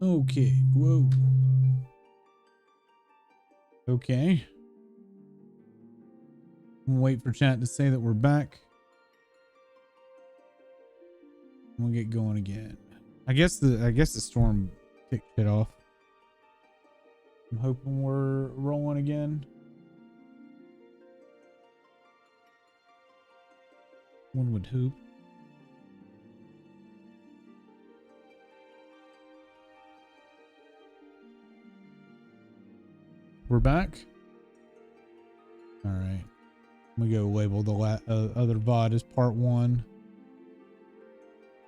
Okay, whoa. Okay. We'll wait for chat to say that we're back. We'll get going again. I guess the storm kicked it off. I'm hoping we're rolling again. One would hope. We're back. All right. We go label the other VOD as part 1.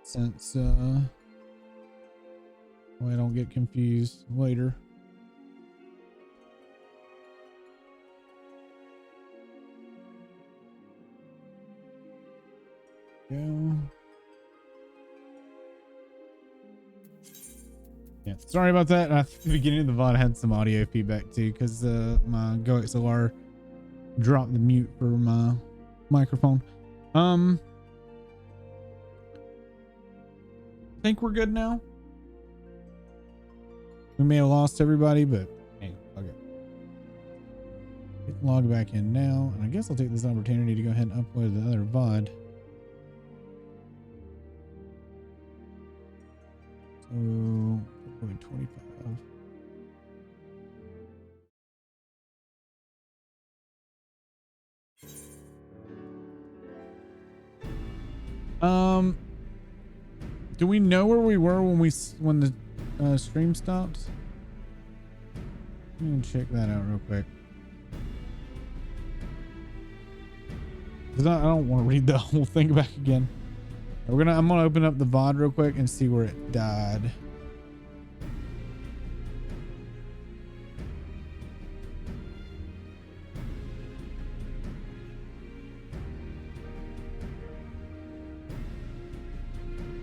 Since I don't get confused later. Go. Yeah, sorry about that. At the beginning of the VOD I had some audio feedback too, because my GoXLR dropped the mute for my microphone. I think we're good now. We may have lost everybody, but hey, okay. Log back in now, and I guess I'll take this opportunity to go ahead and upload the other VOD. So 25. Do we know where we were when the stream stopped? Let me check that out real quick. Cause I don't want to read the whole thing back again. I'm gonna open up the VOD real quick and see where it died.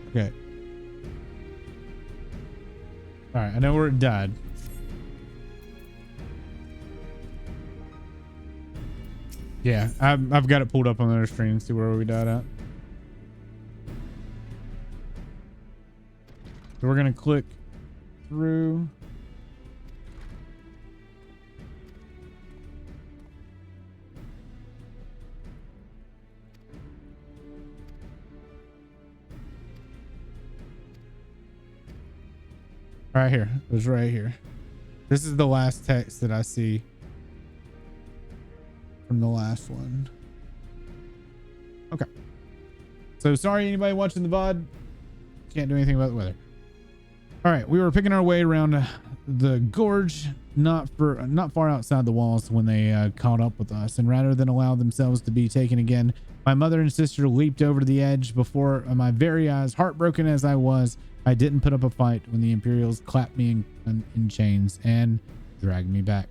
Okay. All right, I know where it died. Yeah, I've got it pulled up on the other screen. See where we died at. So we're gonna click through. Right here. It was right here. This is the last text that I see from the last one. Okay. So sorry anybody watching the VOD. Can't do anything about the weather. All right, we were picking our way around the gorge, not far outside the walls when they caught up with us, and rather than allow themselves to be taken again, my mother and sister leaped over the edge before my very eyes. Heartbroken as I was, I didn't put up a fight when the Imperials clapped me in chains and dragged me back.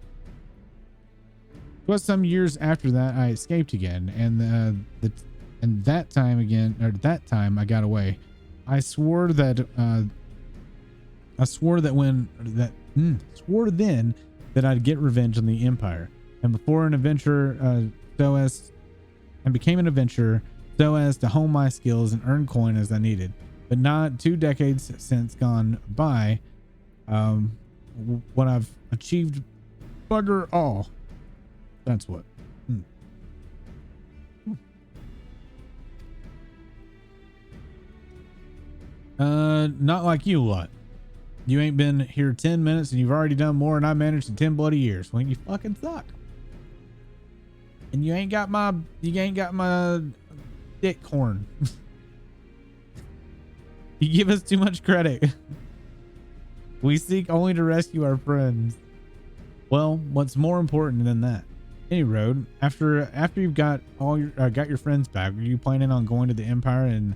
It was some years after that I escaped again, and that time I got away. I swore then that I'd get revenge on the Empire, and became an adventurer so as to hone my skills and earn coin as I needed. But not 2 decades since gone by, what I've achieved, bugger all. That's what. Not like you lot. You ain't been here 10 minutes and you've already done more than I managed in 10 bloody years. Well, you fucking suck. And you ain't got my dick horn. You give us too much credit. We seek only to rescue our friends. Well, what's more important than that? Any road, after you've got your friends back, are you planning on going to the Empire? And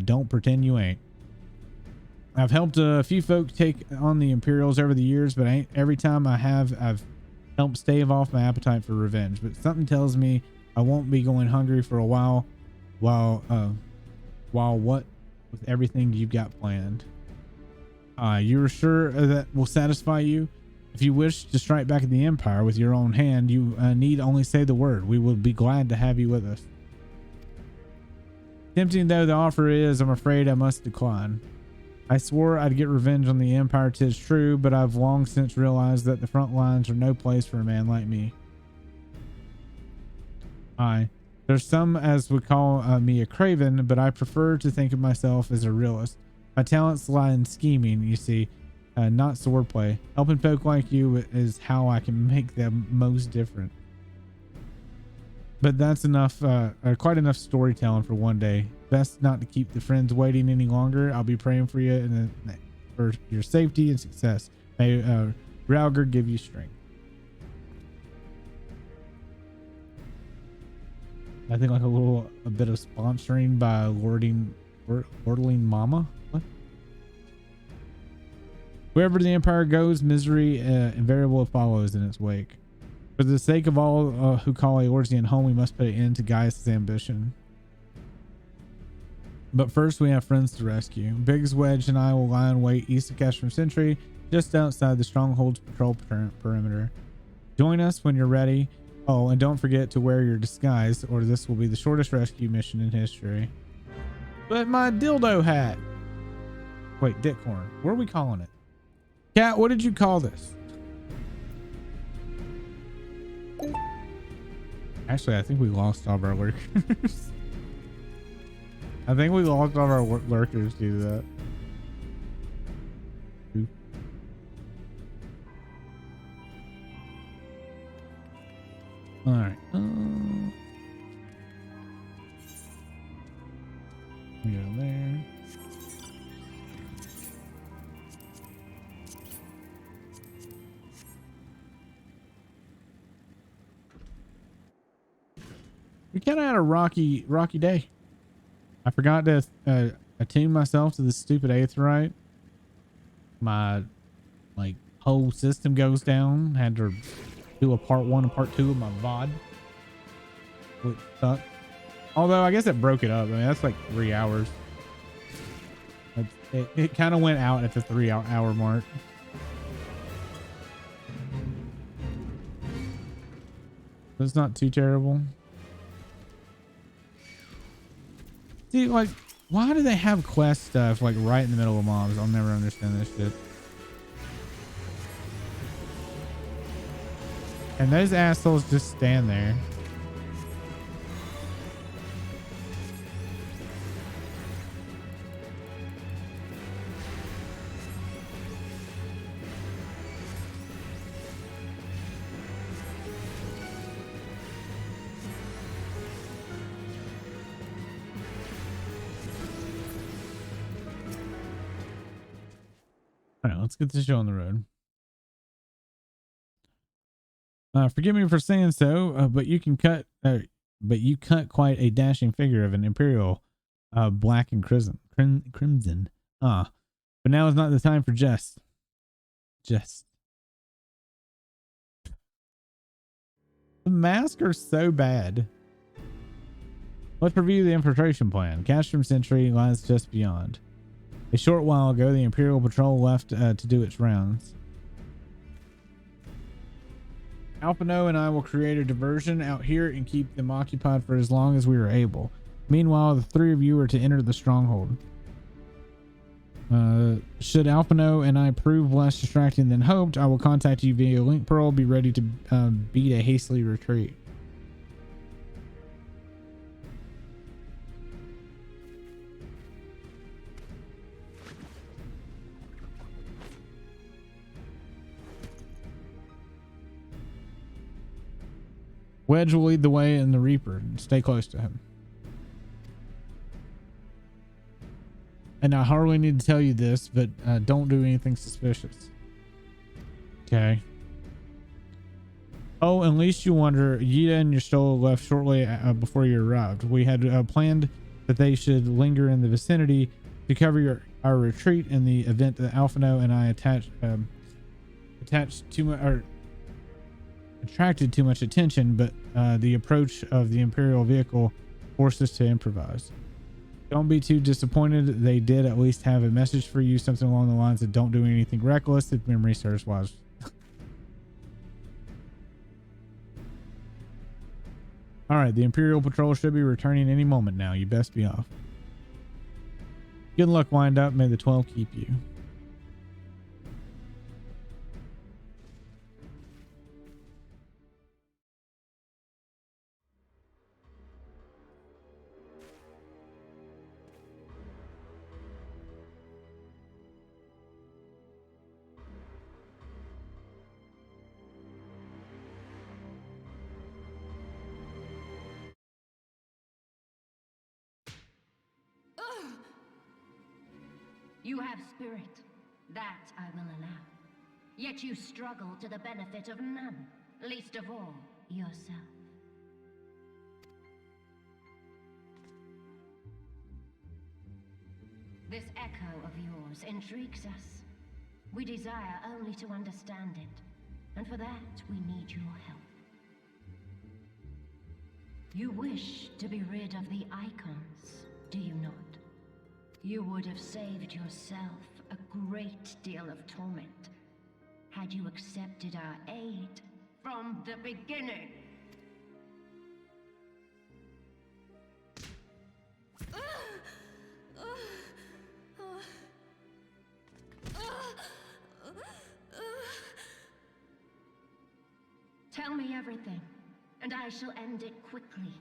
don't pretend you ain't. I've helped a few folk take on the Imperials over the years, but every time I've helped stave off my appetite for revenge. But something tells me I won't be going hungry for a while. While what with everything you've got planned? You're sure that will satisfy you? If you wish to strike back at the Empire with your own hand, you need only say the word. We will be glad to have you with us. Tempting though the offer is, I'm afraid I must decline. I swore I'd get revenge on the Empire, 'tis true, but I've long since realized that the front lines are no place for a man like me. Aye, there's some as would call me a craven, but I prefer to think of myself as a realist. My talents lie in scheming, you see, not swordplay. Helping folk like you is how I can make them most different. But that's enough, quite enough storytelling for one day. Best not to keep the friends waiting any longer. I'll be praying for you for your safety and success. May Rauger give you strength. I think like a bit of sponsoring by Lordling Mama. What? Wherever the Empire goes, misery invariably follows in its wake. For the sake of all who call Eorzean home, we must put an end to Gaius' ambition. But first, we have friends to rescue. Biggs, Wedge, and I will lie in wait east of Castrum Sentry, just outside the Stronghold's patrol perimeter. Join us when you're ready. Oh, and don't forget to wear your disguise, or this will be the shortest rescue mission in history. But my dildo hat. Wait, Dickhorn. What are we calling it? Cat, what did you call this? Actually, I think we lost all of our lurkers. I think we lost all of our lurkers due to that. Ooh. All right. We go there. We kind of had a rocky day. I forgot to attune myself to this stupid Aetherite. My whole system goes down. Had to do a part 1 and part 2 of my VOD. Which sucked. Although I guess it broke it up. I mean, that's like 3 hours. It kind of went out at the 3 hour mark. That's not too terrible. See, like, why do they have quest stuff like right in the middle of mobs? I'll never understand this shit. And those assholes just stand there. All right, let's get this show on the road. Forgive me for saying so, but you cut quite a dashing figure of an Imperial, black and crimson. But now is not the time for jest. The masks are so bad. Let's review the infiltration plan. Castrum Sentry lies just beyond. A short while ago, the Imperial Patrol left to do its rounds. Alphino and I will create a diversion out here and keep them occupied for as long as we are able. Meanwhile, the 3 of you are to enter the stronghold. Should Alphino and I prove less distracting than hoped, I will contact you via link pearl. Be ready to beat a hastily retreat. Wedge will lead the way in the Reaper. Stay close to him. And I hardly need to tell you this, but don't do anything suspicious. Okay. Oh, and least you wonder, Yida and Ystola left shortly before you arrived. We had planned that they should linger in the vicinity to cover our retreat in the event that Alphino and I attracted too much attention, but the approach of the Imperial vehicle forced us to improvise. Don't be too disappointed. They did at least have a message for you, something along the lines of don't do anything reckless if memory serves wise. All right, the Imperial Patrol should be returning any moment now. You best be off. Good luck, wind up. May the 12 keep you. You have spirit. That I will allow. Yet you struggle to the benefit of none, least of all, yourself. This echo of yours intrigues us. We desire only to understand it, and for that we need your help. You wish to be rid of the icons, do you not? You would have saved yourself a great deal of torment had you accepted our aid from the beginning. Tell me everything, and I shall end it quickly.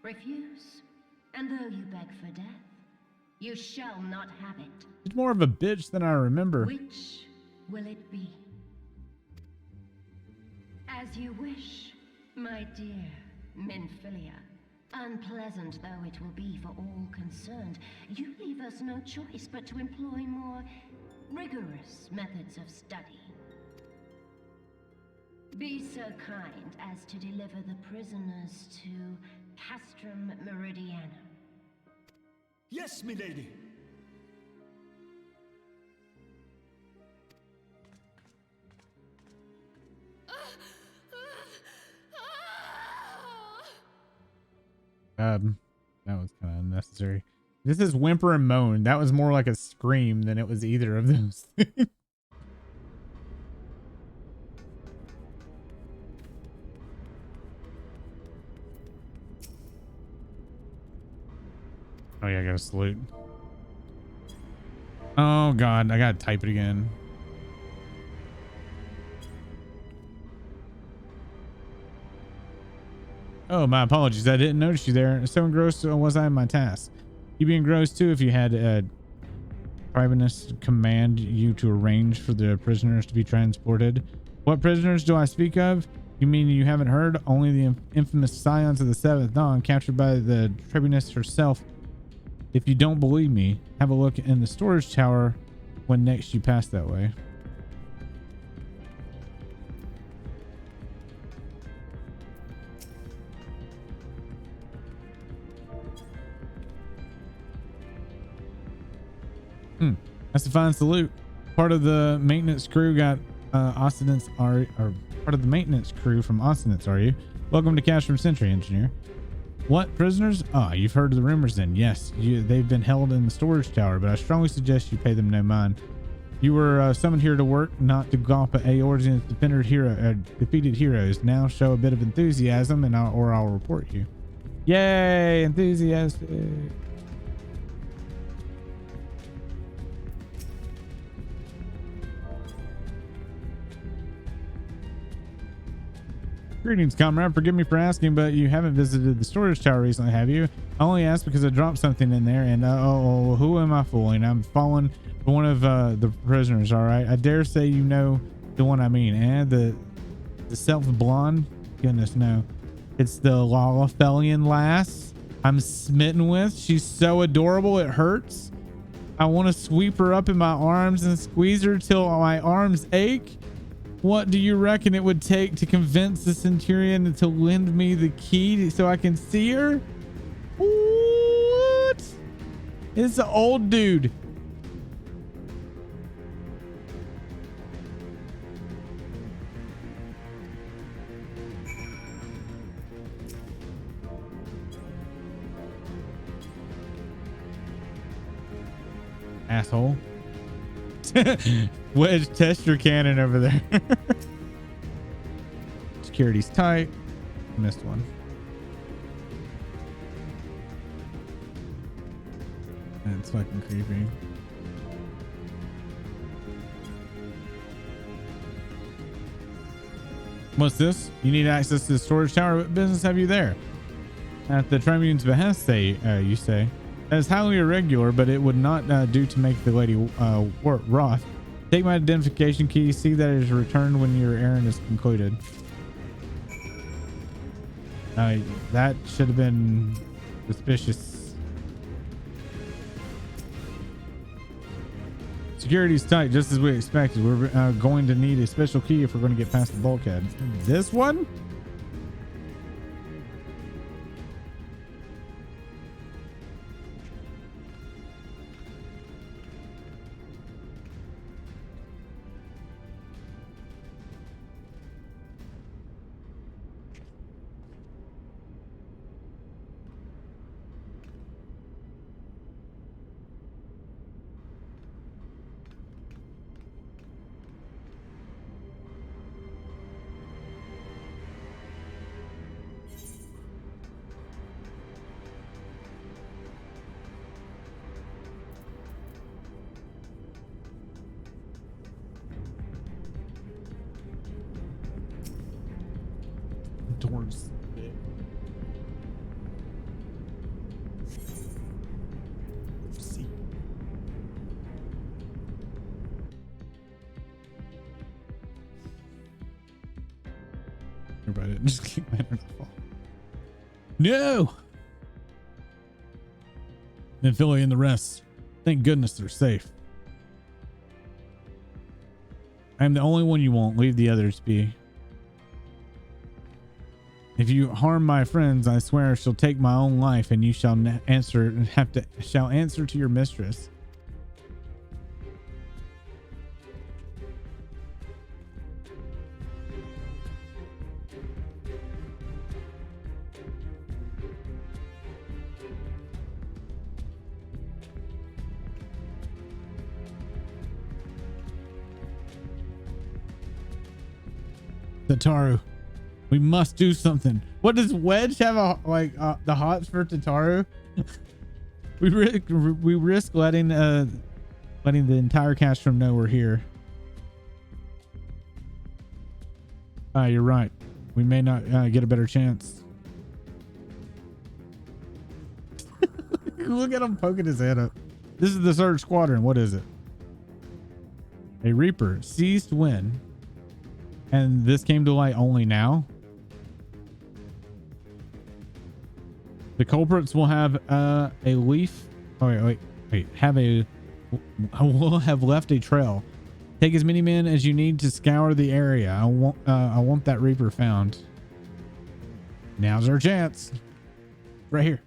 Refuse, and though you beg for death, you shall not have it. She's more of a bitch than I remember. Which will it be? As you wish, my dear Minfilia. Unpleasant though it will be for all concerned, you leave us no choice but to employ more rigorous methods of study. Be so kind as to deliver the prisoners to Castrum Meridiana. Yes, milady. That was kind of unnecessary. This is whimper and moan. That was more like a scream than it was either of those things. Oh yeah, I gotta salute. Oh god, I gotta type it again. Oh, my apologies. I didn't notice you there. So engrossed was I in my task. You'd be engrossed too if you had Tribunus command you to arrange for the prisoners to be transported. What prisoners do I speak of? You mean you haven't heard? Only the infamous Scions of the Seventh Dawn, captured by the Tribunus herself. If you don't believe me, have a look in the storage tower when next you pass that way. That's a fine salute. Part of the maintenance crew got Oscidence are part of the maintenance crew from Oscidence, are you? Welcome to Castrum Sentry, engineer. What, prisoners? Ah, you've heard of the rumors then. Yes, they've been held in the storage tower, but I strongly suggest you pay them no mind. You were summoned here to work, not to gawp at Eorzean's defeated heroes. Now show a bit of enthusiasm, and I'll report you. Yay, enthusiastic. Greetings, comrade. Forgive me for asking, but you haven't visited the storage tower recently, have you? I only asked because I dropped something in there, and who am I fooling? I'm falling for one of the prisoners, all right? I dare say you know the one I mean, the self-blonde? Goodness, no. It's the Lalafelian lass I'm smitten with. She's so adorable, it hurts. I want to sweep her up in my arms and squeeze her till my arms ache. What do you reckon it would take to convince the Centurion to lend me the key so I can see her? What? It's an old dude. Asshole. Wedge, test your cannon over there. Security's tight. Missed one. That's fucking creepy. What's this? You need access to the storage tower. What business have you there? At the Tribune's behest, you say. That is highly irregular, but it would not do to make the lady wroth. Take my identification key. See that it is returned when your errand is concluded. That should have been suspicious. Security's tight, just as we expected. We're going to need a special key if we're going to get past the bulkhead. This one? Doors. See. Everybody didn't just keep my internet fall. No. Then fill in the rest. Thank goodness they're safe. I'm the only one you won't. Leave the others be. If you harm my friends, I swear I shall take my own life, and you shall answer to your mistress. Tataru. We must do something. What does Wedge have the hots for Tataru? we risk letting the entire cast room know we're here. You're right. We may not get a better chance. Look at him poking his head up. This is the third squadron. What is it? A Reaper seized when, and this came to light only now. The culprits will have a leaf. Oh wait. Will have left a trail. Take as many men as you need to scour the area. I want that Reaper found. Now's our chance. Right here.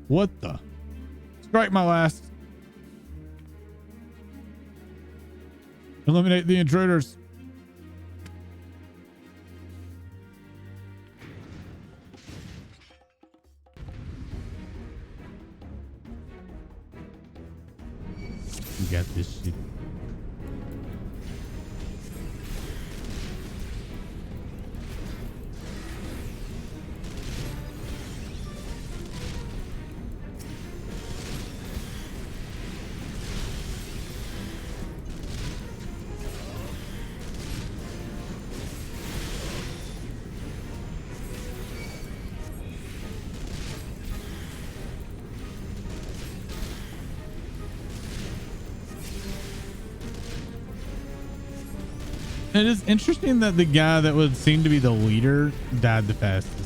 What the? Strike my last. Eliminate the intruders. You got this shit. It is interesting that the guy that would seem to be the leader died the fastest.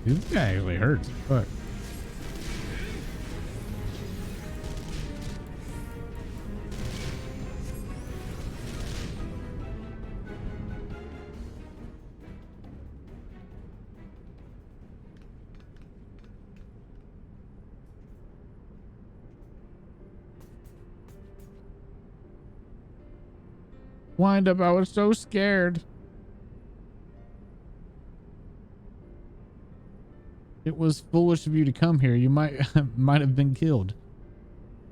This guy actually hurts. Fuck. Wind up, I was so scared. It was foolish of you to come here. You might have been killed.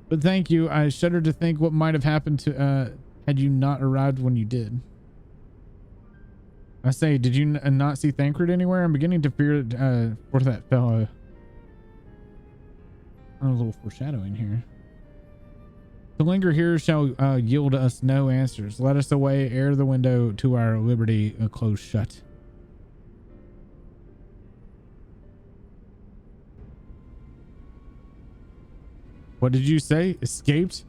But thank you. I shudder to think what might have happened to had you not arrived when you did. I say, did you not see Thancred anywhere? I'm beginning to fear for that fellow. A little foreshadowing here. To linger here shall yield us no answers. Let us away ere the window to our liberty close shut. What did you say? Escaped?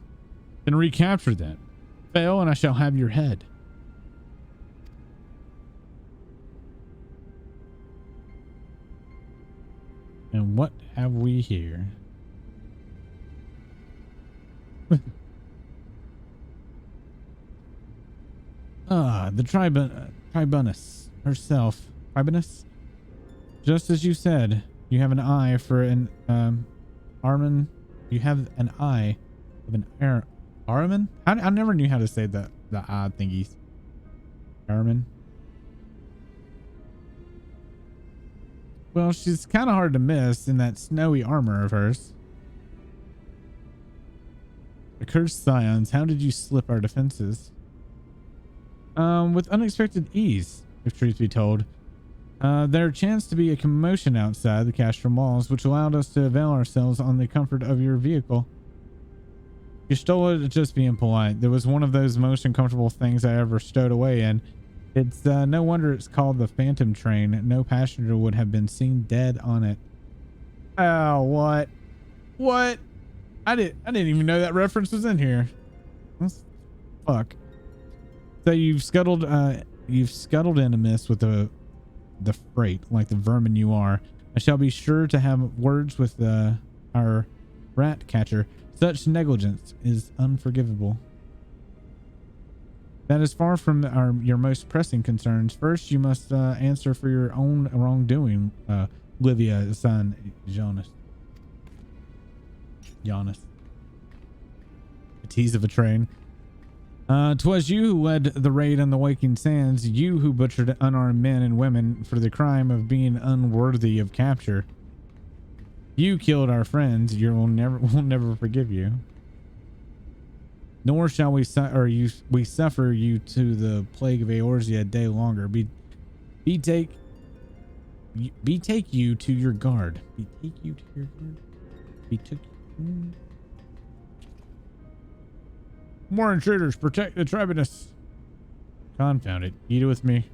Then recapture them. Fail and I shall have your head. And what have we here? The Tribunus herself. Tribunus? Just as you said, you have an eye for an Armin. You have an eye of an Armin? I never knew how to say the odd thingies. Armin. Well, she's kind of hard to miss in that snowy armor of hers. Accursed scions, how did you slip our defenses? With unexpected ease, if truth be told. There chanced to be a commotion outside the castrum walls, which allowed us to avail ourselves on the comfort of your vehicle. You stole it just being polite. There was one of those most uncomfortable things I ever stowed away in. It's no wonder it's called the Phantom Train. No passenger would have been seen dead on it. Oh, what? What? I didn't even know that reference was in here. Fuck. So you've scuttled in a miss with the freight, like the vermin you are. I shall be sure to have words with our rat catcher. Such negligence is unforgivable. That is far from your most pressing concerns. First, you must answer for your own wrongdoing, Livia, son, Jonas. A tease of a train. 'Twas you who led the raid on the Waking Sands, you who butchered unarmed men and women for the crime of being unworthy of capture. You killed our friends. We'll never forgive you. Nor shall we suffer you to the plague of Eorzea a day longer. Betake you to your guard. Betake you to your guard. Betook you. More intruders. Protect the Tribunus. Confound it. Eat it with me.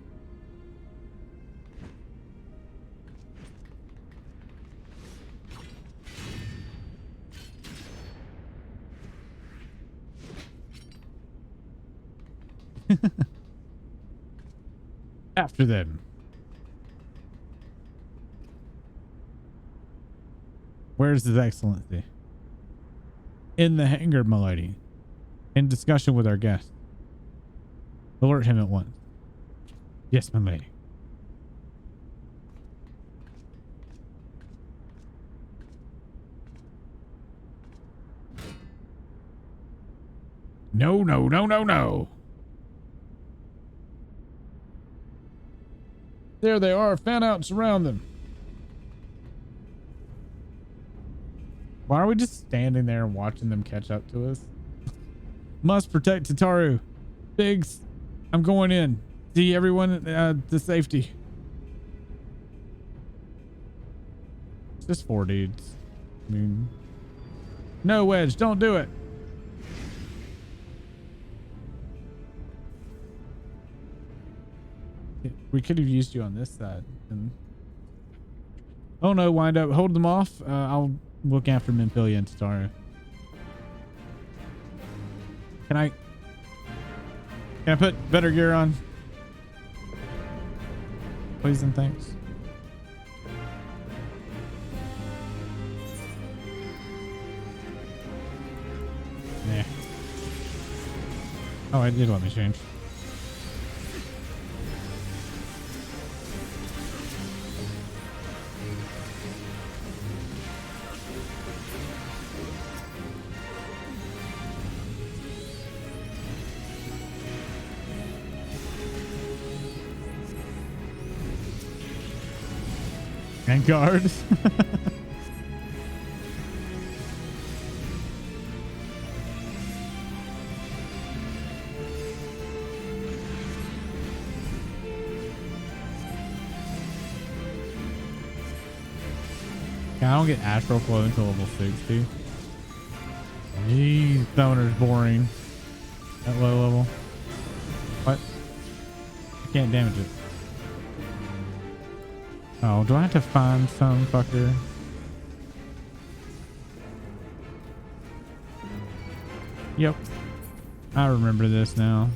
After them. Where's His Excellency? In the hangar, my lady. In discussion with our guest. Alert him at once. Yes, my lady. No, no, no, no, no. There they are. Fan out and surround them. Why are we just standing there and watching them catch up to us? Must protect Tataru. Biggs, I'm going in. See everyone to safety. It's just 4 dudes. I mean, no, Wedge, don't do it. We could have used you on this side. Oh no, wind up. Hold them off. I'll look after Mempilia and Tataru. Can I put better gear on? Please and thanks. Nah. Oh, it did let me change. And guard. I don't get astral flow until level 60. Jeez, Stoner's boring. At low level. What? I can't damage it. Oh, do I have to find some fucker? Yep. I remember this now.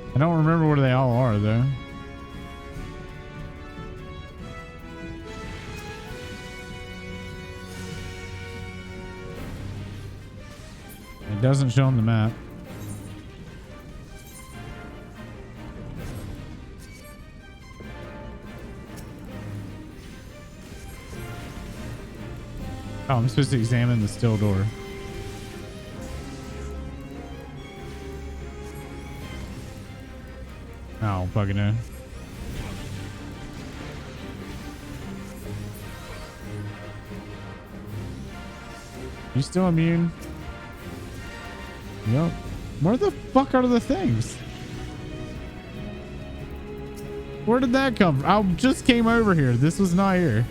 I don't remember where they all are though. It doesn't show on the map. Oh, I'm supposed to examine the still door. Oh, fucking no. You still immune? Yep. Where the fuck are the things? Where did that come from? I just came over here. This was not here.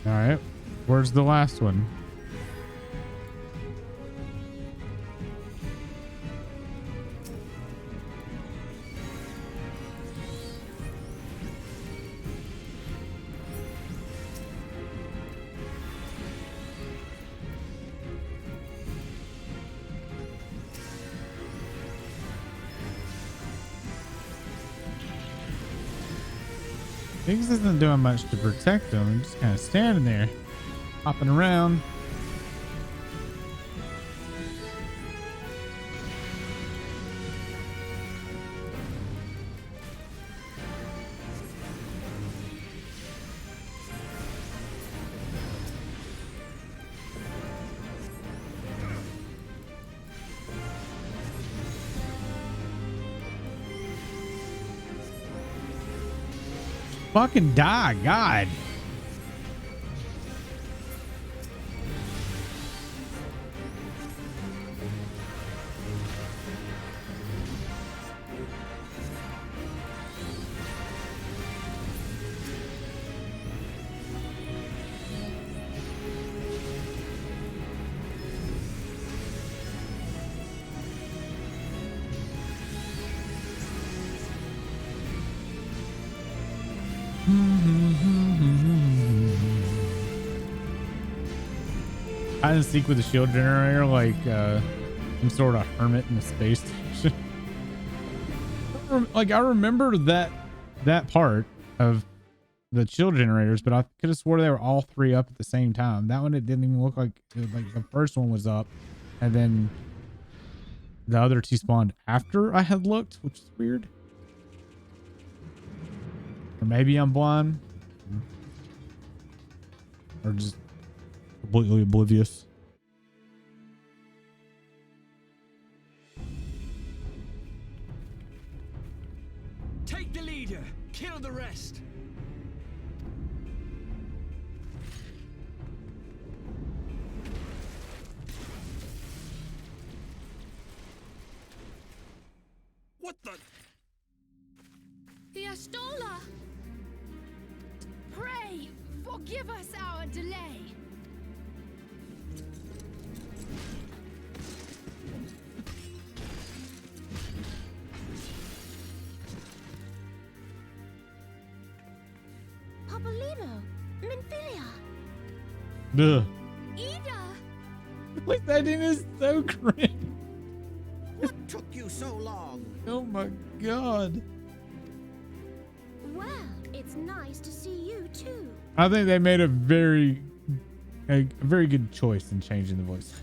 All right. Where's the last one? Higgs isn't doing much to protect them. I'm just kind of standing there, hopping around. Fucking die, God. I didn't seek with the shield generator like some sort of hermit in a space station. Like I remember that part of the shield generators, but I could have swore they were all three up at the same time. That one, it didn't even look like it was like the first one was up, and then the other two spawned after I had looked, which is weird. Or maybe I'm blind, or just completely oblivious. Take the leader, kill the rest. What the? The Astola! Pray, forgive us our delay. Papolino, Minfilia, Ugh. Ida. Like that thing is so cringe. What took you so long? Oh my god. Well, it's nice to see you too. I think they made a very good choice in changing the voice.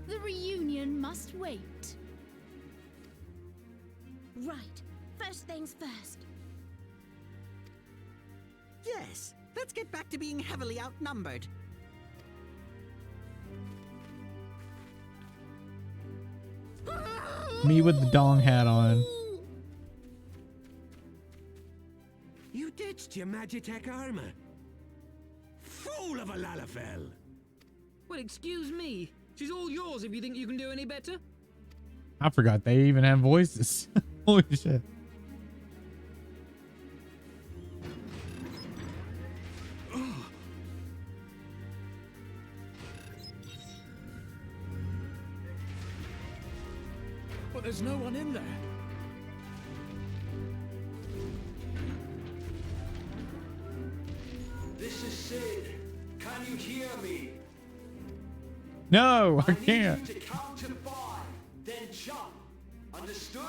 The reunion must wait. Right. First things first. Yes, let's get back to being heavily outnumbered. Me with the dong hat on. You ditched your Magitech armor. Fool of a Lalafell. Well, excuse me. She's all yours if you think you can do any better. I forgot they even have voices. Holy shit. But there's no one in there. This is Sid. Can you hear me? No, I need can't. you to count to 5, then jump. Understood?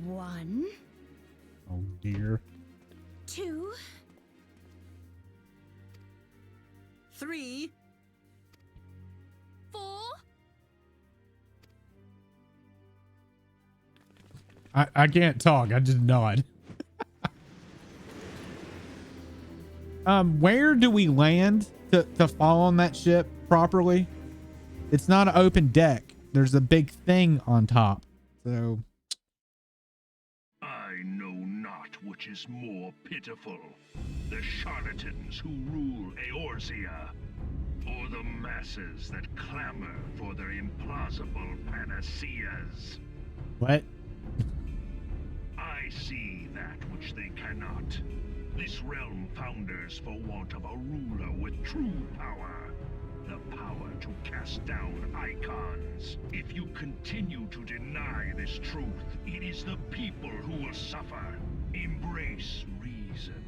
One, Oh dear. 2, 3. 4. I can't talk. I just nod. Where do we land to fall on that ship properly? It's not an open deck. There's a big thing on top. So I know not which is more pitiful, the charlatans who rule Eorzea, or the masses that clamor for their implausible panaceas. what? I see that which they cannot. This realm founders for want of a ruler with true power. The power to cast down icons. If you continue to deny this truth, it is the people who will suffer. Embrace reason.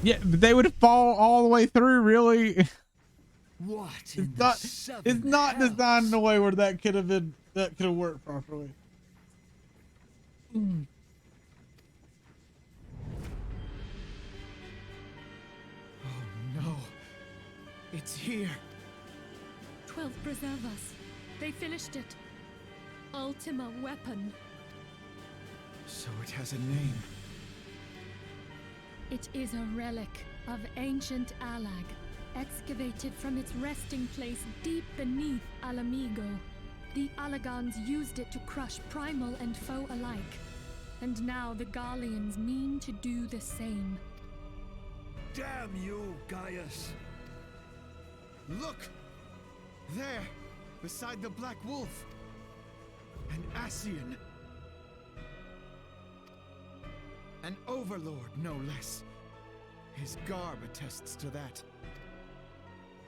Yeah, but they would fall all the way through, really. What It's in not, the seven it's not hells? designed in a way where that could have worked properly. Oh no. It's here. 12 preserve us. They finished it. Ultima weapon. So it has a name. It is a relic of ancient Alag, excavated from its resting place deep beneath Alamigo. The Alagans used it to crush primal and foe alike, and now the Garleans mean to do the same. Damn you, Gaius. Look! There, beside the Black Wolf. An Ascian. An overlord, no less. His garb attests to that.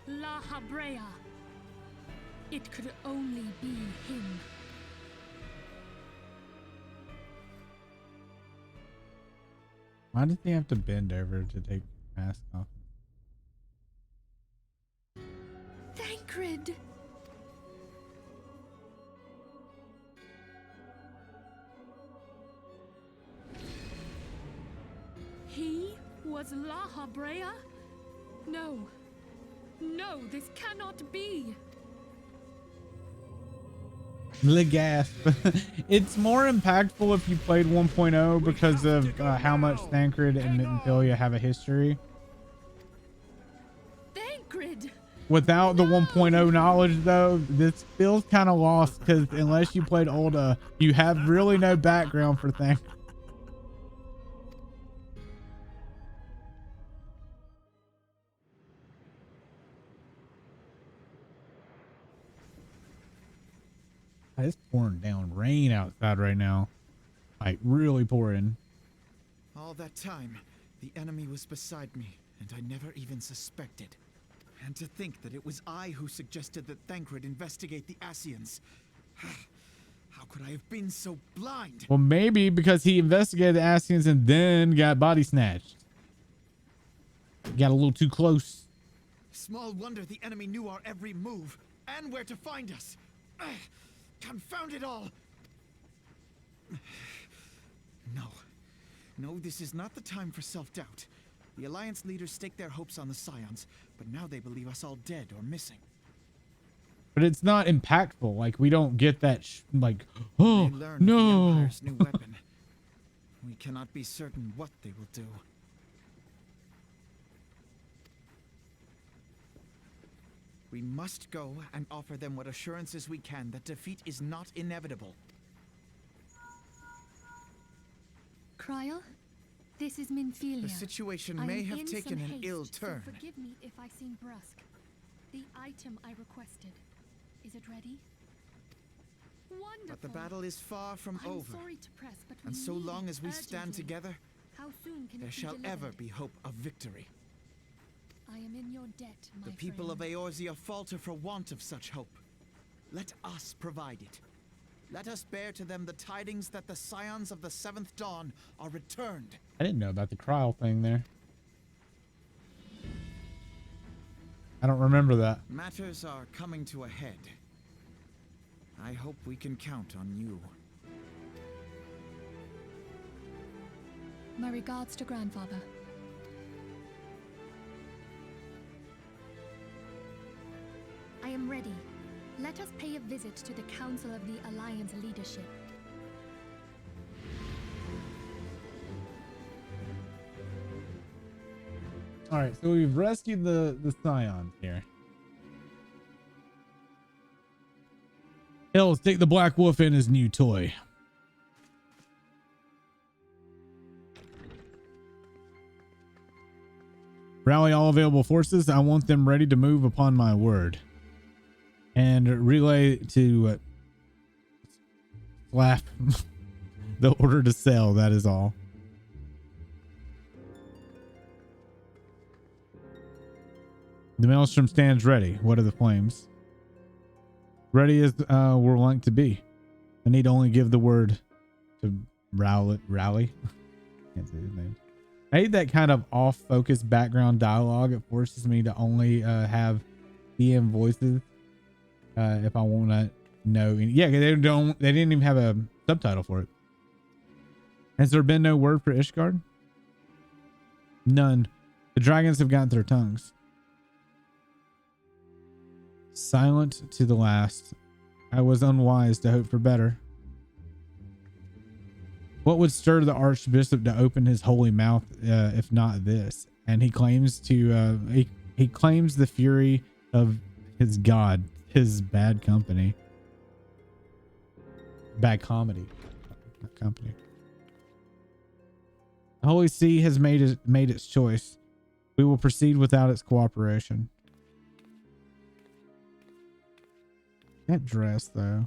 La Habrea. It could only be him. Why did they have to bend over to take the mask off? Thancred! He was La Habrea? No. No, this cannot be. The gasp. It's more impactful if you played 1.0 because of how much Thancred and Minfilia have a history. Thancred! without the 1.0 knowledge though, this feels kind of lost because unless you played Ulta, you have really no background for things. It's pouring down rain outside right now. Like really pouring. All that time, the enemy was beside me, and I never even suspected. And to think that it was I who suggested that Thancred investigate the Ascians. How could I have been so blind? Well, maybe because he investigated the Ascians and then got body snatched. Got a little too close. Small wonder the enemy knew our every move and where to find us. Confound it all! No, this is not the time for self-doubt. The Alliance leaders staked their hopes on the Scions, but now they believe us all dead or missing. But it's not impactful. Like, we don't get that, like, oh, They learned no. the Empire's new weapon. We cannot be certain what they will do. We must go and offer them what assurances we can that defeat is not inevitable. Kryl, this is Minfilia. The situation I may am have in taken some an haste, ill so turn. forgive me if I seem brusque. The item I requested, is it ready? Wonderful. But the battle is far from I'm over. sorry to press, but we And so need long it as we stand urgently. together, How soon can there it be shall ever delivered? be hope of victory. I am in your debt, my The people of friend. Eorzea falter for want of such hope. Let us provide it. Let us bear to them the tidings that the Scions of the Seventh Dawn are returned. I didn't know about the Kryl thing there. I don't remember that. Matters are coming to a head. I hope we can count on you. My regards to grandfather. I am ready. Let us pay a visit to the Council of the Alliance leadership. All right, so we've rescued the Scions here. Hell, let's take the Black Wolf in his new toy. Rally all available forces. I want them ready to move upon my word. And relay to slap the order to sail. That is all. The maelstrom stands ready. What are the flames? Ready as we're like to be. I need only give the word to Rowley. Can't say his name. I hate that kind of off-focus background dialogue. It forces me to only have DM voices if I want to know. Yeah, they didn't even have a subtitle for it. Has there been no word for Ishgard? None. The dragons have gotten their tongues. Silent to the last. I was unwise to hope for better. What would stir the archbishop to open his holy mouth if not this? And he claims to he claims the fury of his god, his bad company, bad comedy, not company. The Holy See has made its choice. We will proceed without its cooperation. That dress, though.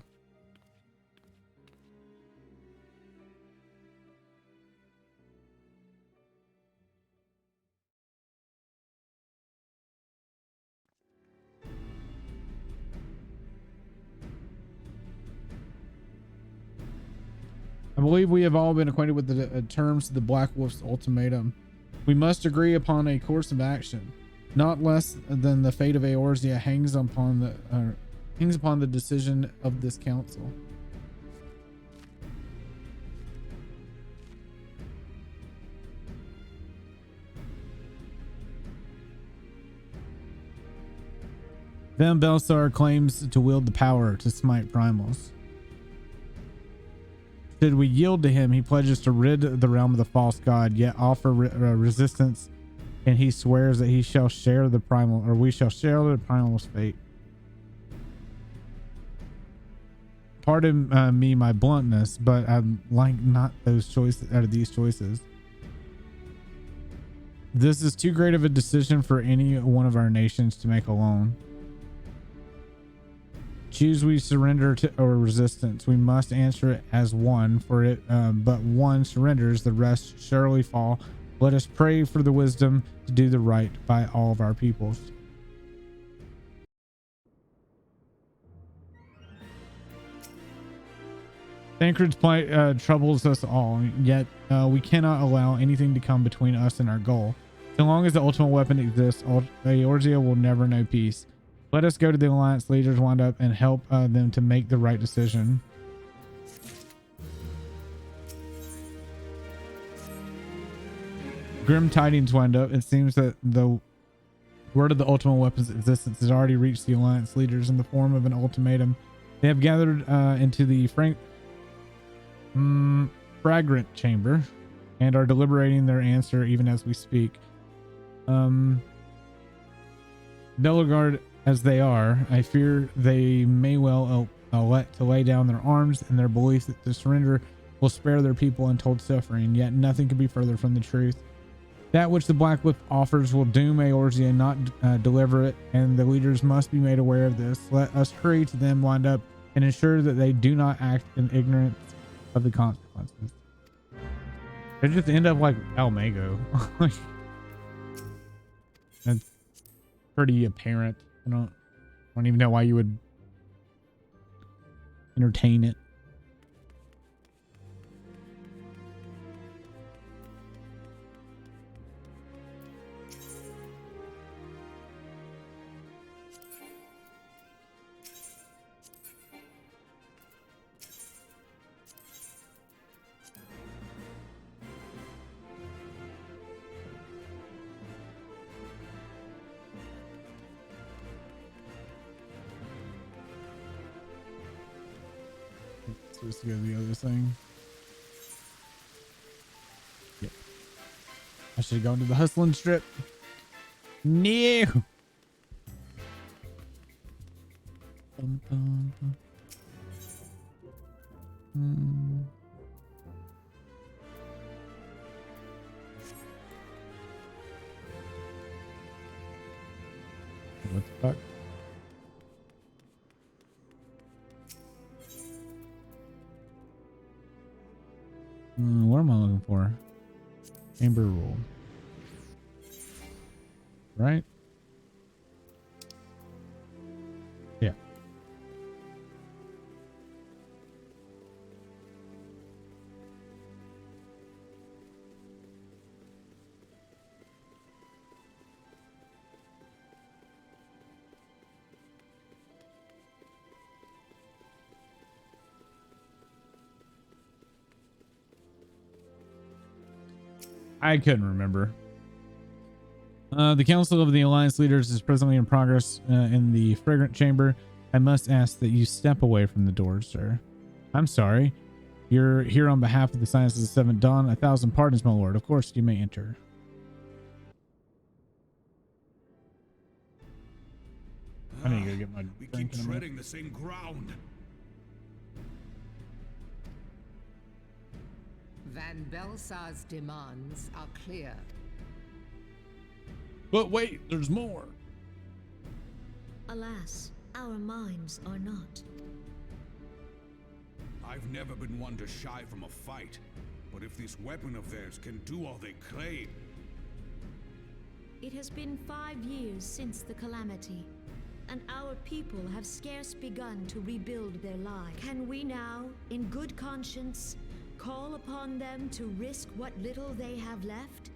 I believe we have all been acquainted with the terms of the Black Wolf's ultimatum. We must agree upon a course of action. Not less than the fate of Eorzea hangs upon the decision of this council. Van Belsar claims to wield the power to smite primals. Should we yield to him, he pledges to rid the realm of the false god, yet offer resistance and he swears that he shall share the primal, or we shall share the primal's fate. Pardon me my bluntness, but I like not those choices out of these choices. This is too great of a decision for any one of our nations to make alone. Choose we surrender to or resistance. We must answer it as one, for it but one surrenders, the rest surely fall. Let us pray for the wisdom to do the right by all of our peoples. Thancred's plight troubles us all, yet we cannot allow anything to come between us and our goal. So long as the ultimate weapon exists, Eorzea will never know peace. Let us go to the Alliance leaders, wind up, and help them to make the right decision. Grim tidings wind up. It seems that the word of the ultimate weapon's existence has already reached the Alliance leaders in the form of an ultimatum. They have gathered into the fragrant chamber and are deliberating their answer even as we speak. Bellegarde as they are, I fear they may well elect to lay down their arms in their belief that the surrender will spare their people untold suffering, yet nothing could be further from the truth. That which the Black Whip offers will doom Eorzea, not deliver it, and the leaders must be made aware of this. Let us hurry to them, wind up, and ensure that they do not act in ignorance of the consequences. They just end up like Almago. That's pretty apparent. I don't even know why you would entertain it. Let's go to the other thing. Yep. I should have gone to the hustling strip. No. Bum, bum, bum. What the fuck? What am I looking for? Amber rule. Right? Yeah. I couldn't remember. The Council of the Alliance Leaders is presently in progress in the Fragrant Chamber. I must ask that you step away from the doors, sir. I'm sorry. You're here on behalf of the Sciences of Seventh Dawn. 1,000 pardons, my lord. Of course, you may enter. I need to go get my We drink keep in a minute. treading the same ground. Van Belsar's demands are clear. But wait, there's more. Alas, our minds are not. I've never been one to shy from a fight, but if this weapon of theirs can do all they claim... It has been 5 years since the calamity, and our people have scarce begun to rebuild their lives. Can we now, in good conscience, call upon them to risk what little they have left?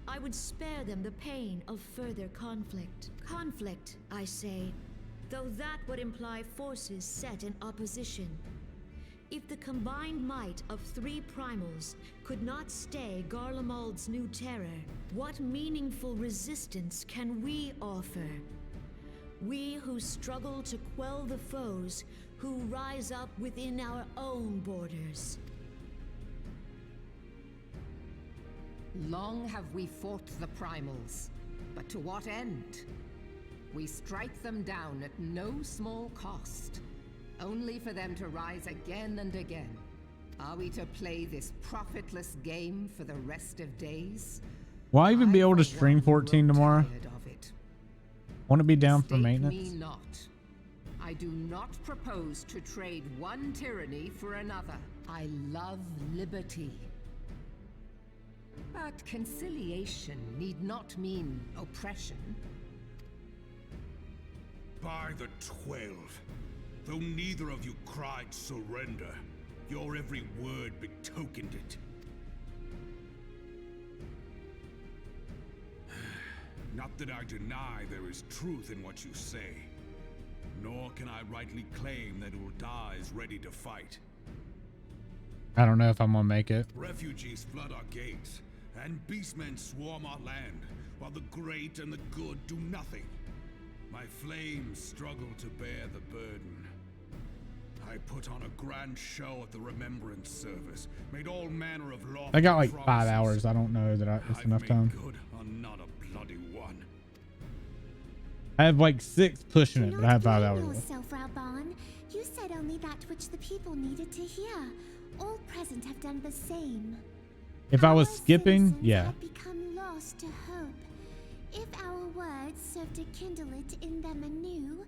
I would spare them the pain of further conflict. Conflict, I say, though that would imply forces set in opposition. If the combined might of 3 primals could not stay Garlemald's new terror, what meaningful resistance can we offer? We who struggle to quell the foes who rise up within our own borders. Long have we fought the primals, but to what end? We strike them down at no small cost, only for them to rise again and again. Are we to play this profitless game for the rest of days? Will I even be able to stream 14 tomorrow? Want to be down for maintenance? Me not. I do not propose to trade one tyranny for another. I love liberty. But conciliation need not mean oppression. By the 12, though neither of you cried surrender, your every word betokened it. Not that I deny there is truth in what you say, nor can I rightly claim that Ul'dah is ready to fight. I don't know if I'm gonna make it. Refugees flood our gates, and beastmen swarm our land, while the great and the good do nothing. My flames struggle to bear the burden. I put on a grand show at the Remembrance Service, made all manner of lawful I got like promises. 5 hours. I don't know that it's enough time. Good on not a bloody one. I have like 6 pushing it, but I have 5 hours left. Yourself, Raban. You said only that which the people needed to hear. All present have done the same. If I was skipping, yeah. Have become lost to hope. If our words serve to kindle it in them anew,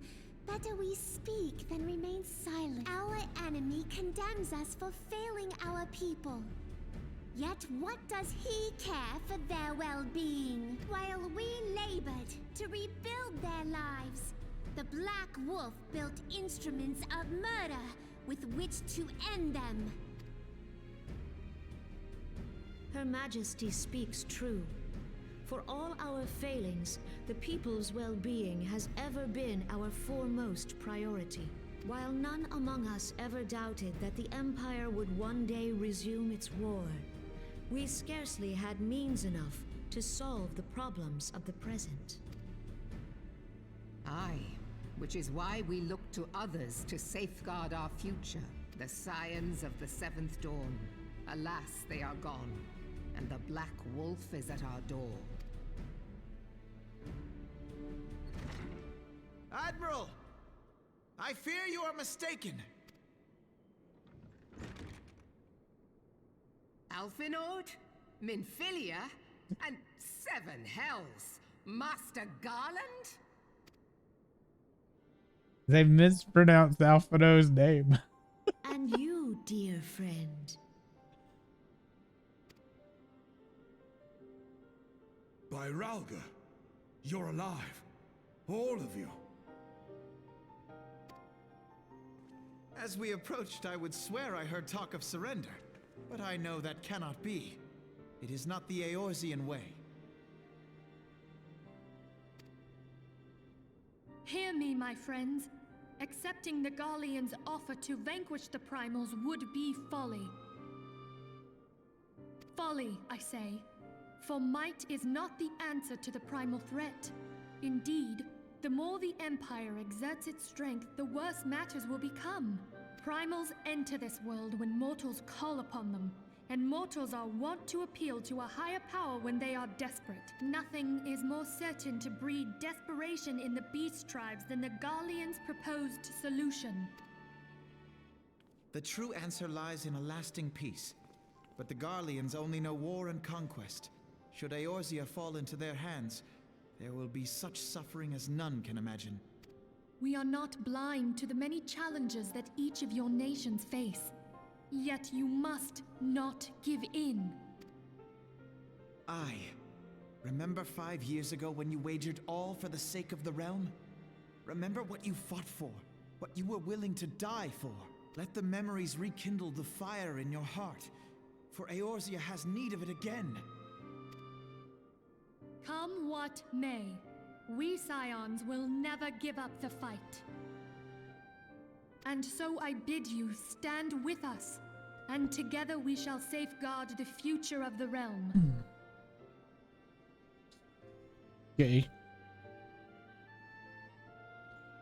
better we speak than remain silent. Our enemy condemns us for failing our people. Yet what does he care for their well-being? While we labored to rebuild their lives, the Black Wolf built instruments of murder with which to end them. Her Majesty speaks true. For all our failings, the people's well-being has ever been our foremost priority. While none among us ever doubted that the Empire would one day resume its war, we scarcely had means enough to solve the problems of the present. Aye, which is why we look to others to safeguard our future. The scions of the Seventh Dawn. Alas, they are gone, and the Black Wolf is at our door. Admiral! I fear you are mistaken. Alphinaud, Minfilia, and 7 hells. Master Garland? They mispronounced Alphinaud's name. And you, dear friend. By Ralga, you're alive. All of you. As we approached, I would swear I heard talk of surrender. But I know that cannot be. It is not the Eorzean way. Hear me, my friends. Accepting the Garleans' offer to vanquish the Primals would be folly. Folly, I say. For might is not the answer to the primal threat. Indeed, the more the Empire exerts its strength, the worse matters will become. Primals enter this world when mortals call upon them, and mortals are wont to appeal to a higher power when they are desperate. Nothing is more certain to breed desperation in the beast tribes than the Garleans' proposed solution. The true answer lies in a lasting peace. But the Garleans only know war and conquest. Should Eorzea fall into their hands, there will be such suffering as none can imagine. We are not blind to the many challenges that each of your nations face. Yet you must not give in. Aye. Remember 5 years ago when you wagered all for the sake of the realm? Remember what you fought for, what you were willing to die for. Let the memories rekindle the fire in your heart, for Eorzea has need of it again. Come what may, we Scions will never give up the fight. And so I bid you stand with us, and together we shall safeguard the future of the realm. Okay.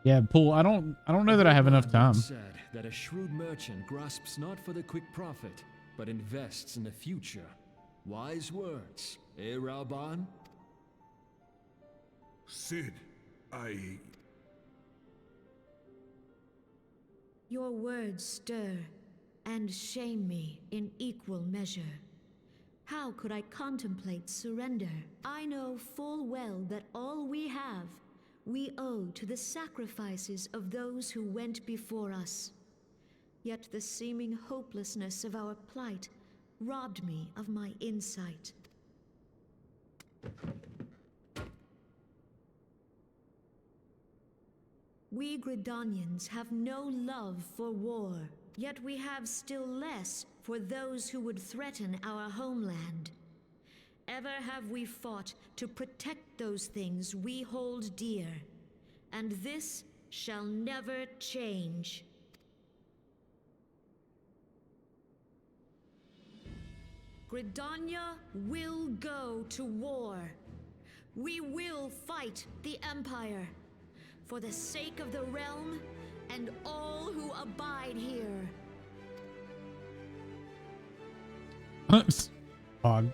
Yeah, Pool, I don't know that I have enough time. Said that a shrewd merchant grasps not for the quick profit, but invests in the future. Wise words, eh, Raban? Sid, Your words stir and shame me in equal measure. How could I contemplate surrender? I know full well that all we have, we owe to the sacrifices of those who went before us. Yet the seeming hopelessness of our plight robbed me of my insight. We Gridanians have no love for war, yet we have still less for those who would threaten our homeland. Ever have we fought to protect those things we hold dear, and this shall never change. Gridania will go to war. We will fight the Empire. For the sake of the realm and all who abide here. Pog.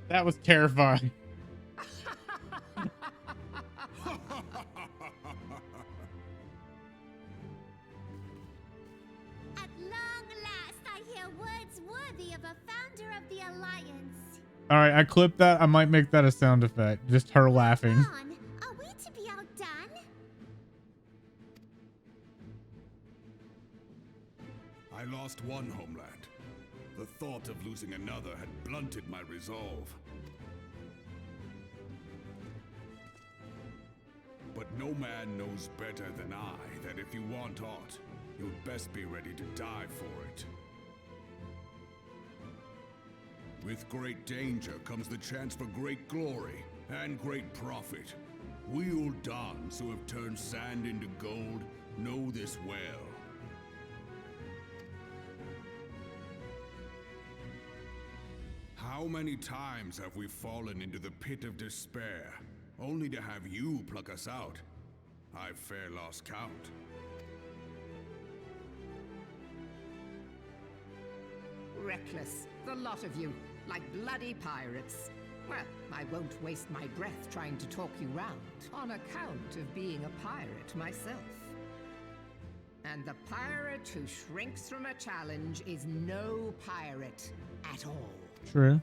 That was terrifying. All right, I clipped that. I might make that a sound effect. Just her laughing. Are we to be outdone? I lost one homeland. The thought of losing another had blunted my resolve. But no man knows better than I that if you want aught, you'd best be ready to die for it. With great danger comes the chance for great glory and great profit. We Uldans who have turned sand into gold know this well. How many times have we fallen into the pit of despair, only to have you pluck us out? I've fair lost count. Reckless, the lot of you. Like bloody pirates. Well, I won't waste my breath trying to talk you round, on account of being a pirate myself. And the pirate who shrinks from a challenge is no pirate at all. True.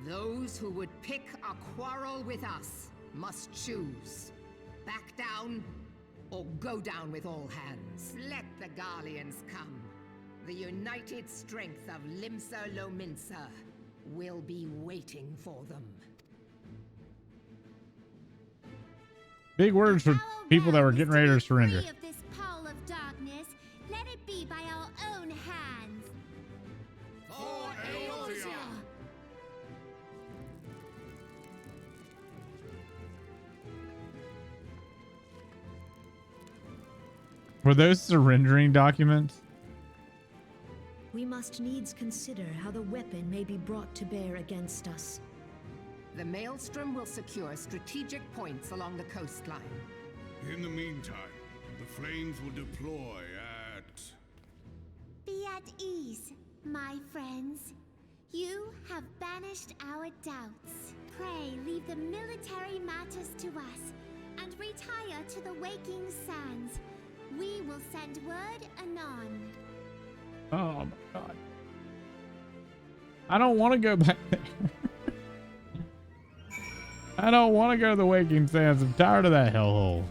Those who would pick a quarrel with us must choose. Back down, or go down with all hands. Let the Garleans come. The united strength of Limsa Lominsa will be waiting for them. Big words for people that were getting ready to surrender. Of this pole of darkness, let it be by our own hands. For Eorzea! Were those surrendering documents? We must needs consider how the weapon may be brought to bear against us. The Maelstrom will secure strategic points along the coastline. In the meantime, the flames will deploy at... Be at ease, my friends. You have banished our doubts. Pray leave the military matters to us, and retire to the waking sands. We will send word anon. Oh my god. I don't want to go back there. I don't want to go to the Waking Sands. I'm tired of that hellhole.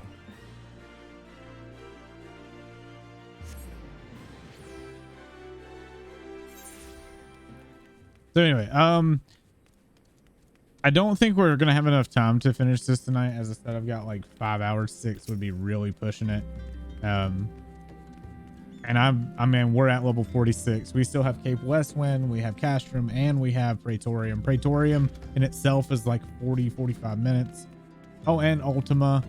So anyway, I don't think we're gonna have enough time to finish this tonight. As I said, I've got like 5 hours. 6 would be really pushing it. And I mean, we're at level 46. We still have Cape Westwind, we have Castrum, and we have Praetorium. Praetorium in itself is like 45 minutes. Oh, and Ultima.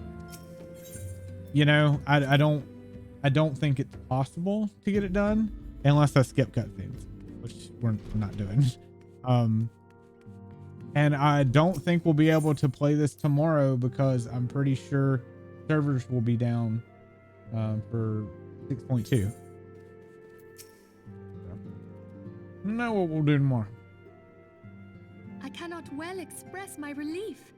You know, I don't think it's possible to get it done unless I skip cutscenes, which we're not doing. And I don't think we'll be able to play this tomorrow because I'm pretty sure servers will be down for 6.2. Know what we'll do tomorrow. I cannot well express my relief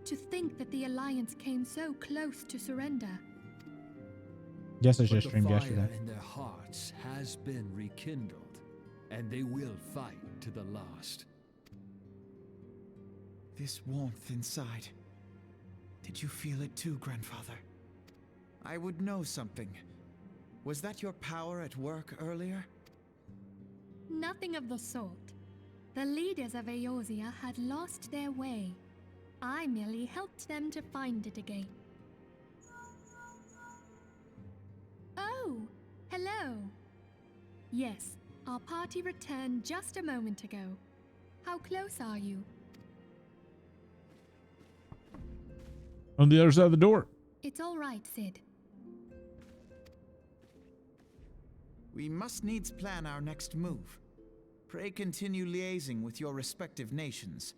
to think that the Alliance came so close to surrender. Yes, I But just the streamed fire yesterday. in their hearts has been rekindled, and they will fight to the last. This warmth inside. Did you feel it too, Grandfather? I would know something. Was that your power at work earlier? Nothing of the sort. The leaders of Eorzea had lost their way. I merely helped them to find it again. Oh, hello. Yes, our party returned just a moment ago. How close are you? On the other side of the door. It's all right, Sid. We must needs plan our next move. Pray continue liaising with your respective nations.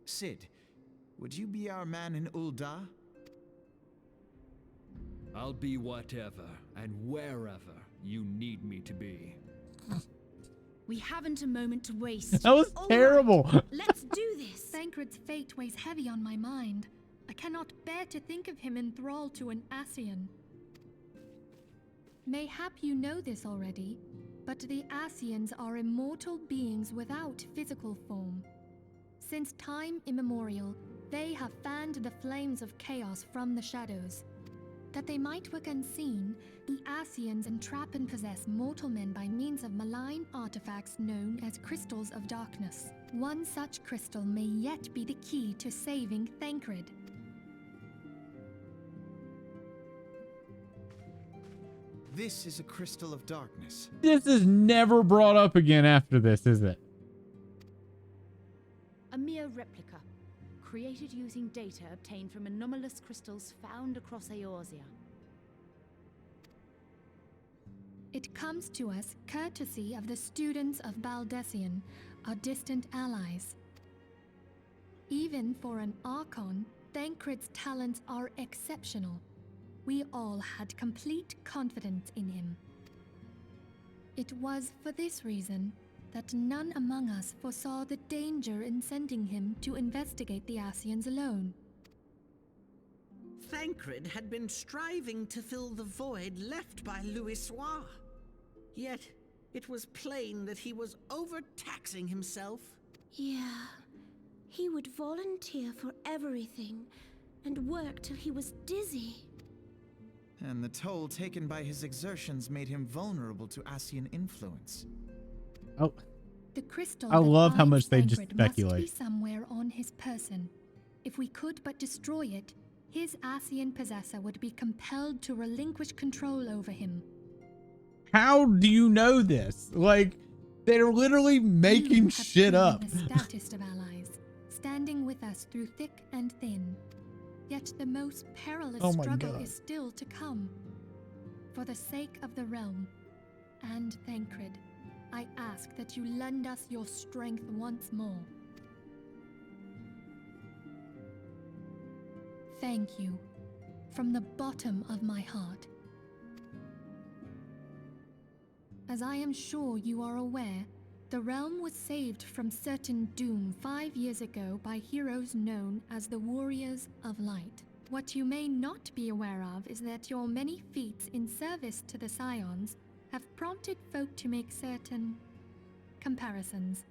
Sid, would you be our man in Ul'dah? I'll be whatever and wherever you need me to be. We haven't a moment to waste. That was terrible. Right, let's do this. Thancred's fate weighs heavy on my mind. I cannot bear to think of him in thrall to an Ascian. Mayhap you know this already, but the Ascians are immortal beings without physical form. Since time immemorial, they have fanned the flames of chaos from the shadows. That they might work unseen, the Ascians entrap and possess mortal men by means of malign artifacts known as crystals of darkness. One such crystal may yet be the key to saving Thancred. This is a crystal of darkness. This is never brought up again after this, is it? A mere replica, created using data obtained from anomalous crystals found across Eorzea. It comes to us courtesy of the students of Baldessian, our distant allies. Even for an Archon, Thancred's talents are exceptional. We all had complete confidence in him. It was for this reason that none among us foresaw the danger in sending him to investigate the Ascians alone. Thancred had been striving to fill the void left by Louisoix. Yet, it was plain that he was overtaxing himself. Yeah, he would volunteer for everything and work till he was dizzy. And the toll taken by his exertions made him vulnerable to Ascian influence. Oh, The crystal I that love how binds much they just Thancred must speculate. be somewhere on his person. If we could but destroy it, his Ascian possessor would be compelled to relinquish control over him. How do you know this? Like, they're literally making You have shit proven up. the stoutest of allies, standing with us through thick and thin. Yet the most perilous Oh my struggle God. is still to come. For the sake of the realm and Thancred, I ask that you lend us your strength once more. Thank you, from the bottom of my heart. As I am sure you are aware, the realm was saved from certain doom 5 years ago by heroes known as the Warriors of Light. What you may not be aware of is that your many feats in service to the Scions have prompted folk to make certain comparisons.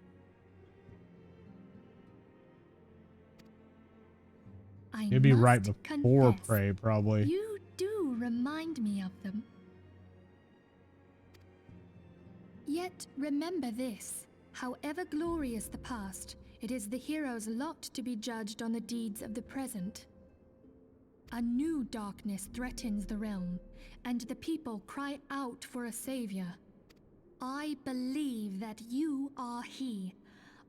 I You'd be right must before confess, Prey, probably. you do remind me of them. Yet remember this, however glorious the past, it is the hero's lot to be judged on the deeds of the present. A new darkness threatens the realm, and the people cry out for a savior. I believe that you are he,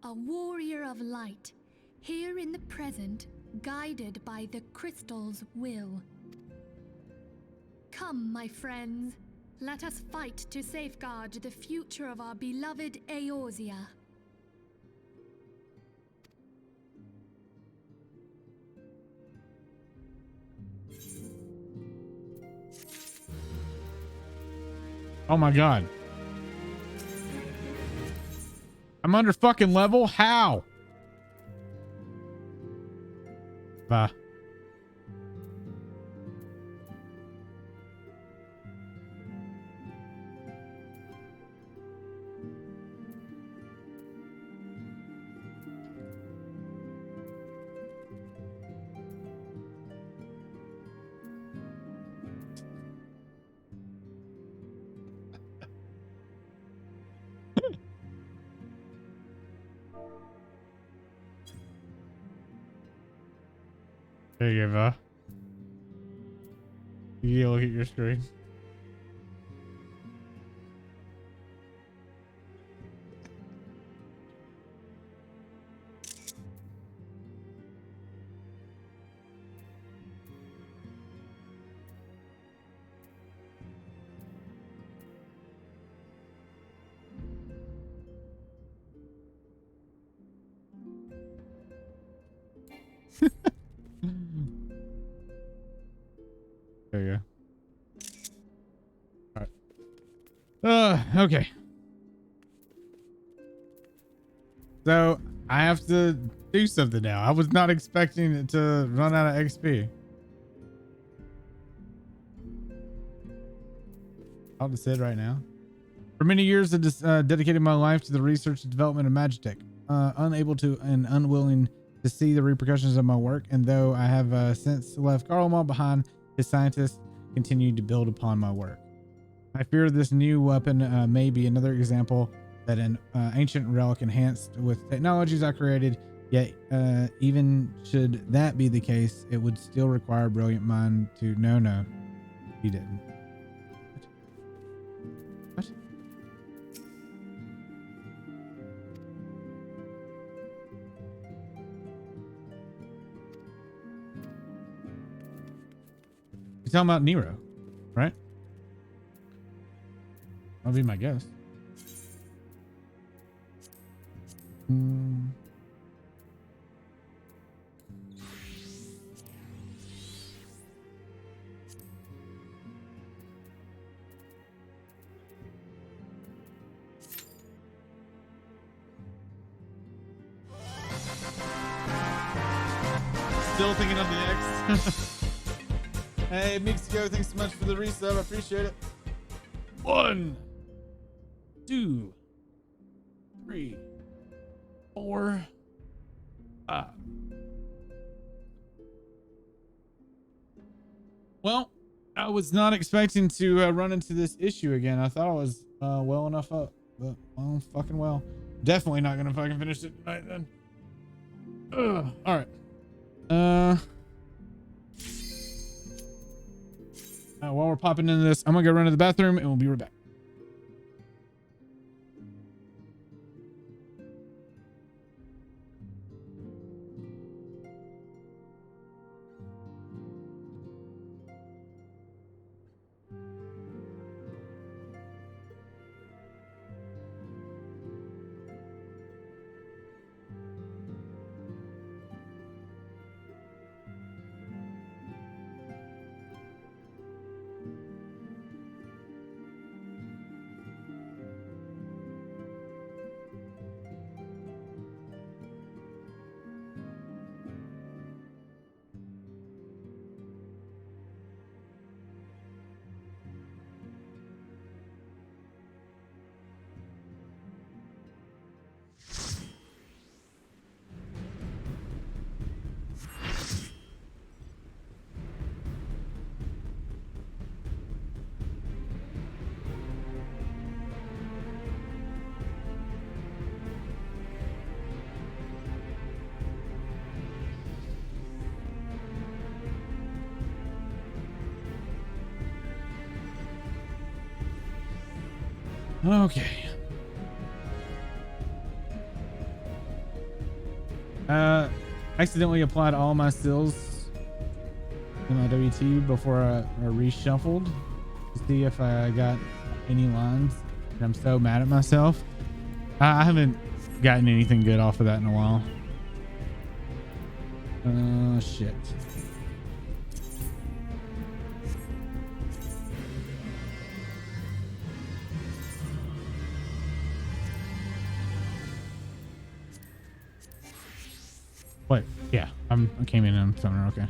a warrior of light, here in the present, guided by the crystal's will. Come, my friends. Let us fight to safeguard the future of our beloved Eorzea. Oh my god. I'm under fucking level? How? Bah. There you go, Va. You look at your screen. There you go. All right. Okay. So I have to do something now. I was not expecting it to run out of XP. I'll just sit right now. For many years, I just dedicated my life to the research and development of Magitech. Unable to and unwilling to see the repercussions of my work, and though I have since left Carlmont behind, his scientists continued to build upon my work. I fear this new weapon may be another example that an ancient relic enhanced with technologies I created, yet even should that be the case, it would still require a brilliant mind to... No, he didn't. What? You're talking about Nero, right? That'll be my guess. Still thinking of the X. Hey, Mixio, thanks so much for the resub. I appreciate it. 1, 2, 3, 4, 5. Well, I was not expecting to run into this issue again. I thought I was well enough up, but fucking well. Definitely not gonna fucking finish it tonight then. All right. While we're popping into this, I'm gonna go run to the bathroom and we'll be right back. Okay. Accidentally applied all my skills in my WT before I reshuffled to see if I got any lines. And I'm so mad at myself. I haven't gotten anything good off of that in a while. Shit. Wait, yeah, I came in on summoner. Okay.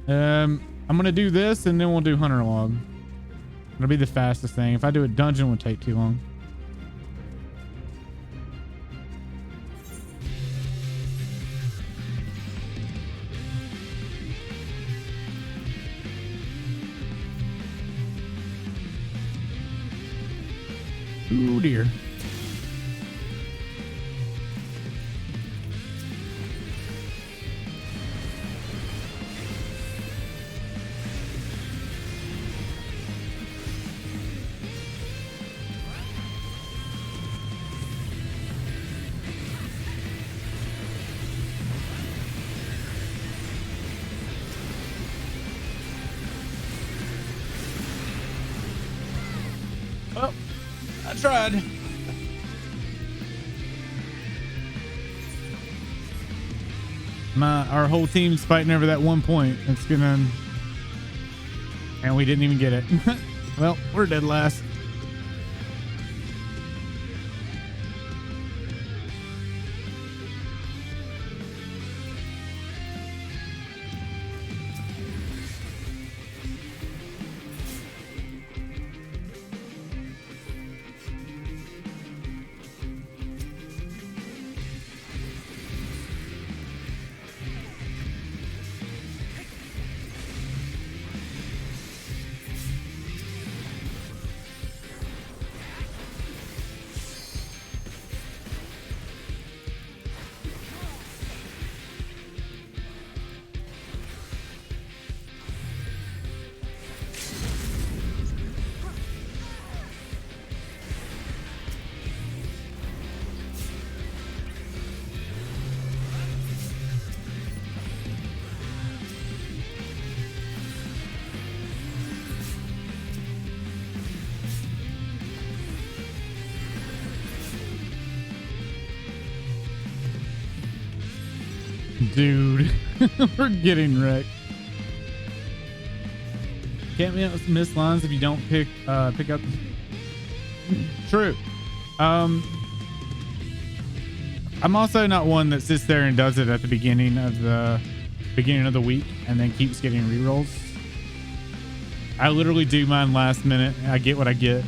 I'm gonna do this and then we'll do hunter log. It'll be the fastest thing. If I do a dungeon, it would take too long. Oh dear. Oh, I tried. Our whole team's fighting over that 1 point. It's gonna, and we didn't even get it. Well, we're dead last. Dude, we're getting wrecked. Can't miss lines if you don't pick up. True. I'm also not one that sits there and does it at the beginning of the week and then keeps getting rerolls. I literally do mine last minute. I get what I get.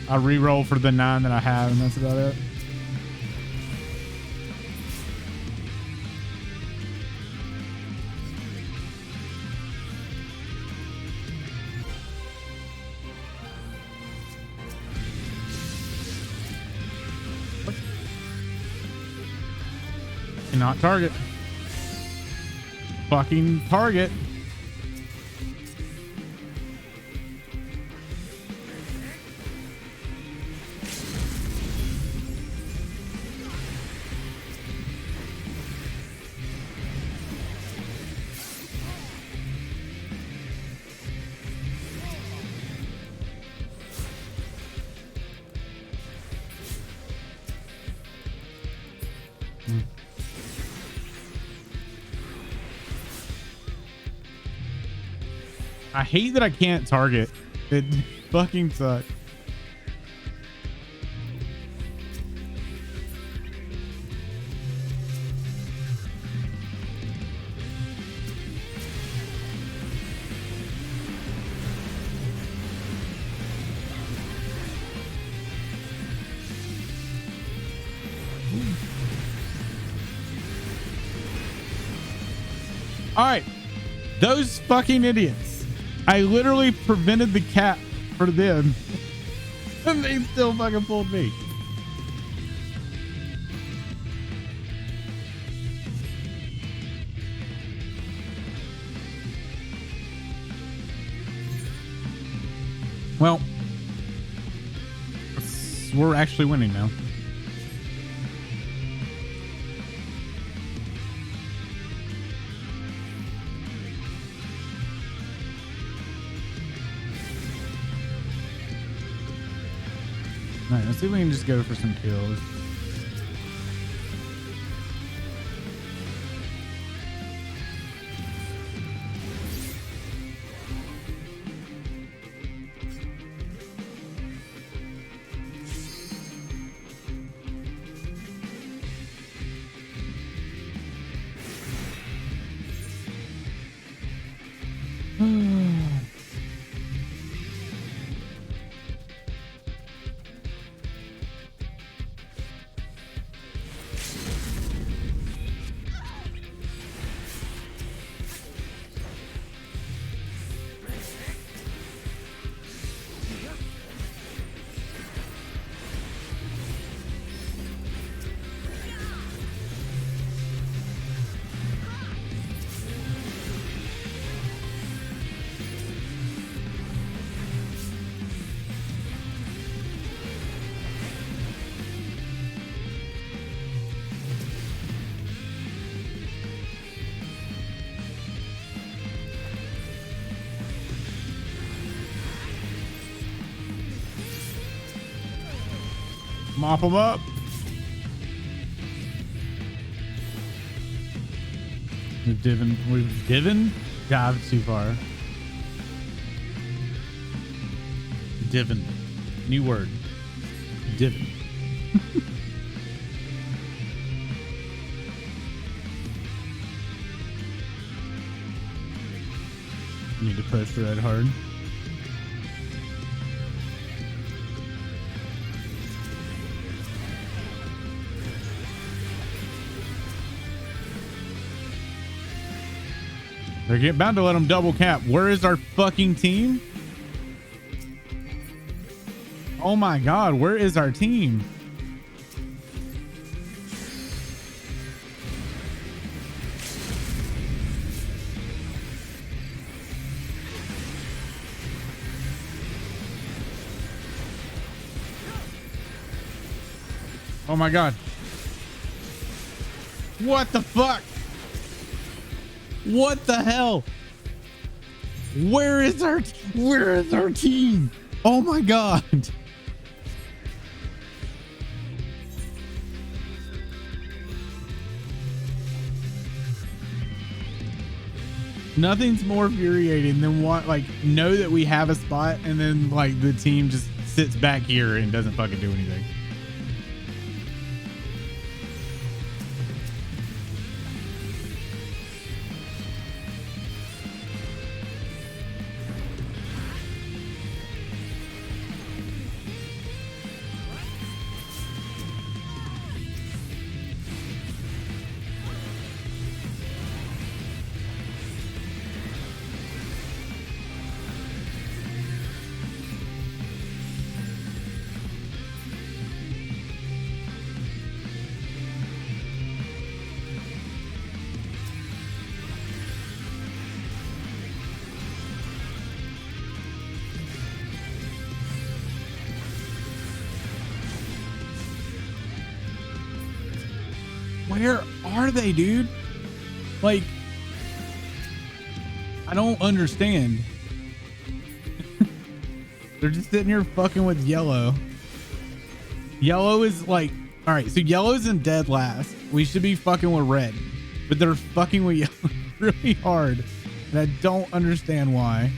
I reroll for the 9 that I have, and that's about it. Cannot target. Fucking target. I hate that I can't target. It fucking sucks. All right, those fucking idiots. I literally prevented the cap for them, and they still fucking pulled me. Well, we're actually winning now. All right, let's see if we can just go for some kills. Mop them up. We've dived too far. Divin. New word. Divin. Need to push red hard. They're bound to let them double cap. Where is our fucking team? Oh my god, where is our team? Oh my god. What the fuck? What the hell? Where is our team? Oh my god. Nothing's more infuriating than know that we have a spot and then like the team just sits back here and doesn't fucking do anything. Where are they, dude? Like, I don't understand. They're just sitting here fucking with yellow. Yellow is like, all right, so yellow's in dead last. We should be fucking with red, but they're fucking with yellow really hard. And I don't understand why.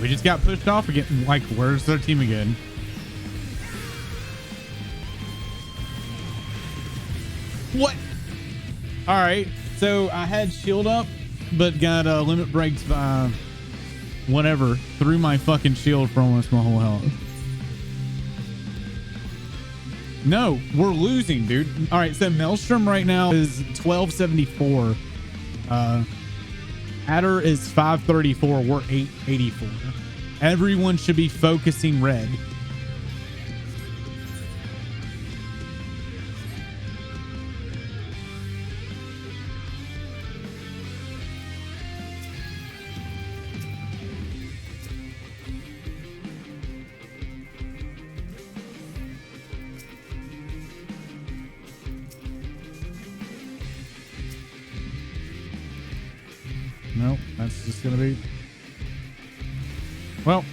We just got pushed off again. Like, where's their team again? What? All right. So I had shield up, but got limit breaks by whatever through my fucking shield for almost my whole health. No, we're losing, dude. All right. So Maelstrom right now is 1274. Aether is 534. We're 884. Everyone should be focusing red. Nope, that's just gonna be. Well,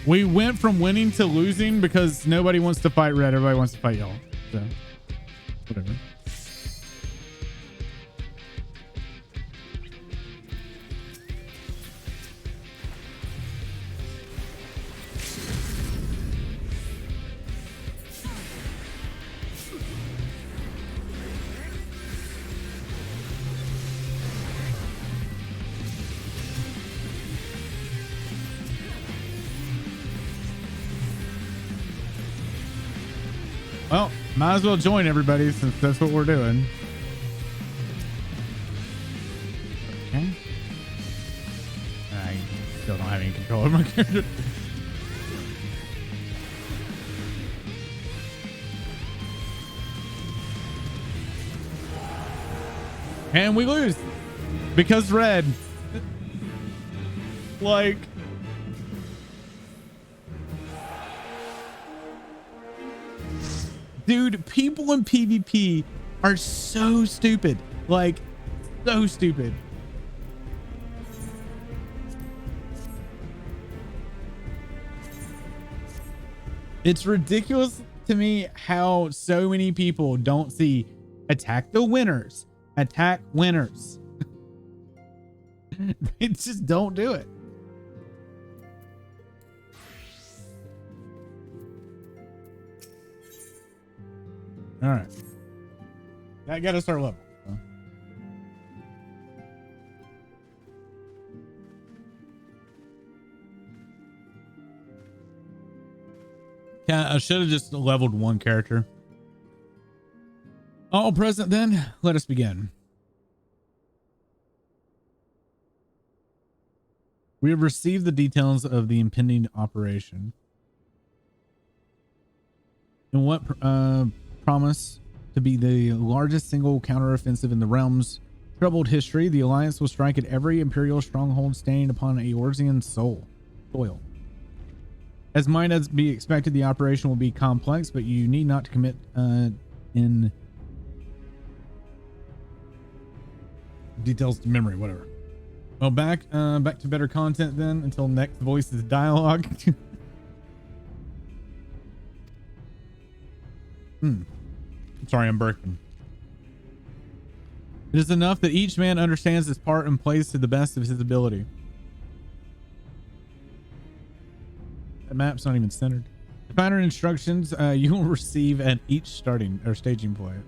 we went from winning to losing because nobody wants to fight red. Everybody wants to fight yellow. So, whatever. Well, Might as well join everybody since that's what we're doing. Okay. I still don't have any control over my character. And we lose because red. Like, dude, people in PvP are so stupid. Like, so stupid. It's ridiculous to me how so many people don't see attack the winners. Attack winners. They just don't do it. All right. I got to start level. Yeah, I should have just leveled one character. All present then, let us begin. We have received the details of the impending operation. In what promise to be the largest single counteroffensive in the realm's troubled history, the Alliance will strike at every Imperial stronghold standing upon Eorzean soil. As might as be expected, the operation will be complex, but you need not to commit in details to memory, whatever. Well, back to better content then. Until next voices dialogue. Sorry, I'm burping. It is enough that each man understands his part and plays to the best of his ability. The map's not even centered. The pattern instructions you will receive at each starting or staging point.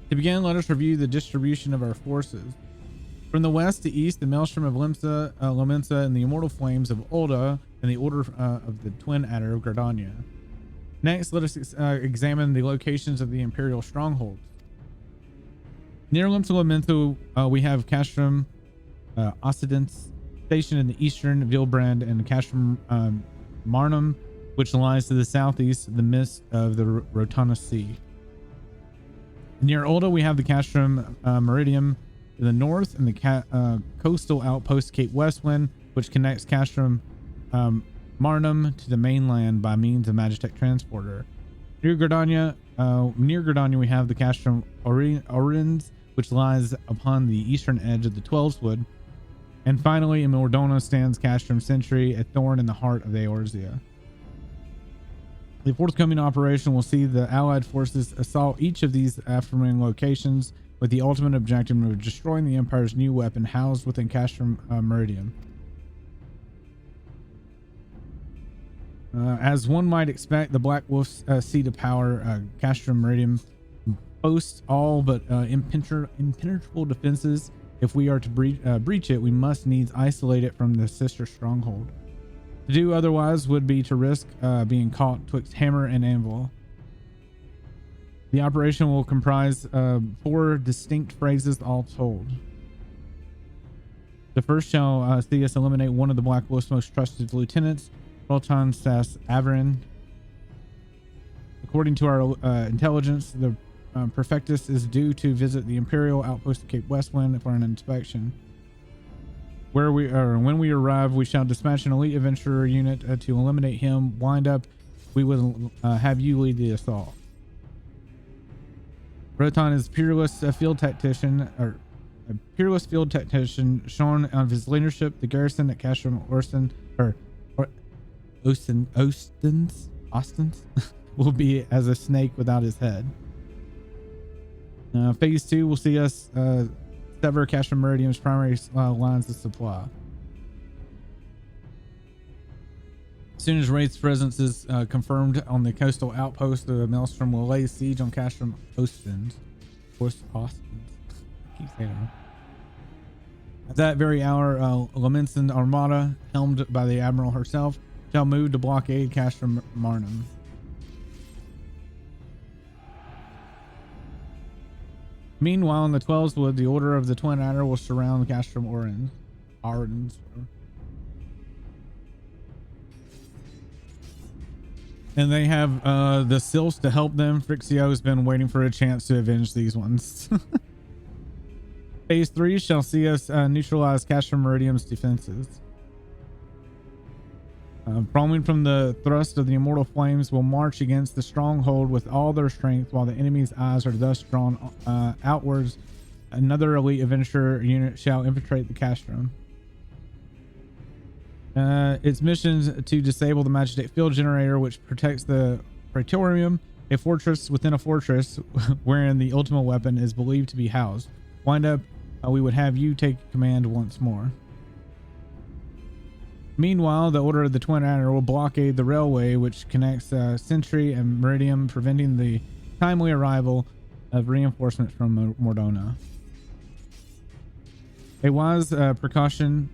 To begin, let us review the distribution of our forces. From the west to east, the Maelstrom of Lomensa and the Immortal Flames of Ulda and the Order of the Twin Adder of Gardania. Next, let us examine the locations of the Imperial strongholds. Near Limsa Lomensa, we have Castrum Occidents stationed in the eastern Vilbrand and Castrum Marnum, which lies to the southeast of the midst of the Rotana Sea. Near Ulda, we have the Castrum Meridium to the north and the coastal outpost Cape Westwind, which connects Castrum Marnum to the mainland by means of Magitech Transporter. Near Gardania, we have the Castrum Orins, which lies upon the eastern edge of the Twelveswood. And finally, in Mordona stands Castrum Sentry, a thorn in the heart of Eorzea. The forthcoming operation will see the Allied forces assault each of these aforementioned locations with the ultimate objective of destroying the Empire's new weapon housed within Castrum Meridium. As one might expect, the Black Wolf's seat of power, Castrum Meridium, boasts all but impenetrable defenses. If we are to breach it, we must needs isolate it from the sister stronghold. To do otherwise would be to risk being caught twixt hammer and anvil. The operation will comprise 4 distinct phases all told. The first shall see us eliminate one of the Black Wolf's most trusted lieutenants, Rotan Sas Averin. According to our intelligence, the Perfectus is due to visit the Imperial outpost of Cape Westwind for an inspection. When we arrive, we shall dispatch an elite adventurer unit to eliminate him. Wind up, we will have you lead the assault. Rotan is peerless field tactician, shown of his leadership. The garrison at Castrum Ostens will be as a snake without his head. Phase 2 will see us sever Castrum Meridium's primary lines of supply. As soon as Wraith's presence is confirmed on the coastal outpost, the Maelstrom will lay siege on Castrum Ostens. I keep saying it. At that very hour, Lomensan Armada, helmed by the Admiral herself, shall move to blockade Castrum Marnum. Meanwhile, in the 12's Wood, the Order of the Twin Adder will surround Castrum Ardens. And they have the Sylphs to help them. Frixio has been waiting for a chance to avenge these ones. Phase 3 shall see us neutralize Castrum Meridium's defenses. Following from the thrust of the immortal flames, will march against the stronghold with all their strength, while the enemy's eyes are thus drawn outwards. Another elite adventurer unit shall infiltrate the castrum. Its mission to disable the Magitate Field Generator, which protects the Praetorium, a fortress within a fortress, wherein the Ultima weapon is believed to be housed. Wind up, we would have you take command once more. Meanwhile, the Order of the Twin Adder will blockade the railway which connects Sentry and Meridium, preventing the timely arrival of reinforcements from Mordona. A wise precaution,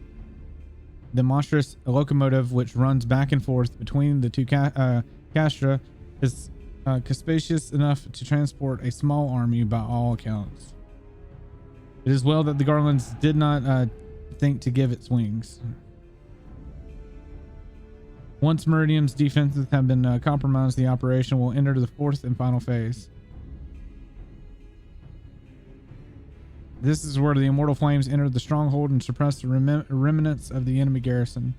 the monstrous locomotive which runs back and forth between the two castra is capacious enough to transport a small army by all accounts. It is well that the Garlands did not think to give its wings. Once Meridium's defenses have been compromised, the operation will enter the fourth and final phase. This is where the immortal flames enter the stronghold and suppress the remnants of the enemy garrison,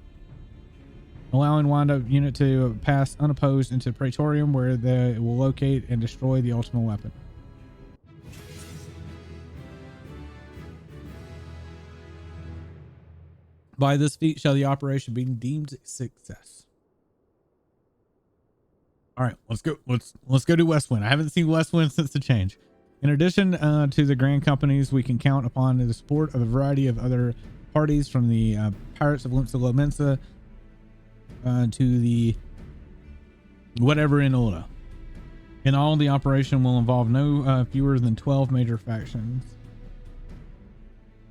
allowing Wind-Up unit to pass unopposed into Praetorium, where they will locate and destroy the Ultima weapon. By this feat shall the operation be deemed a success. All right, let's go. Let's go to Westwind. I haven't seen Westwind since the change. In addition to the grand companies, we can count upon the support of a variety of other parties, from the Pirates of Limsa Lomensa to the whatever in Ulta. In all, the operation will involve no fewer than 12 major factions.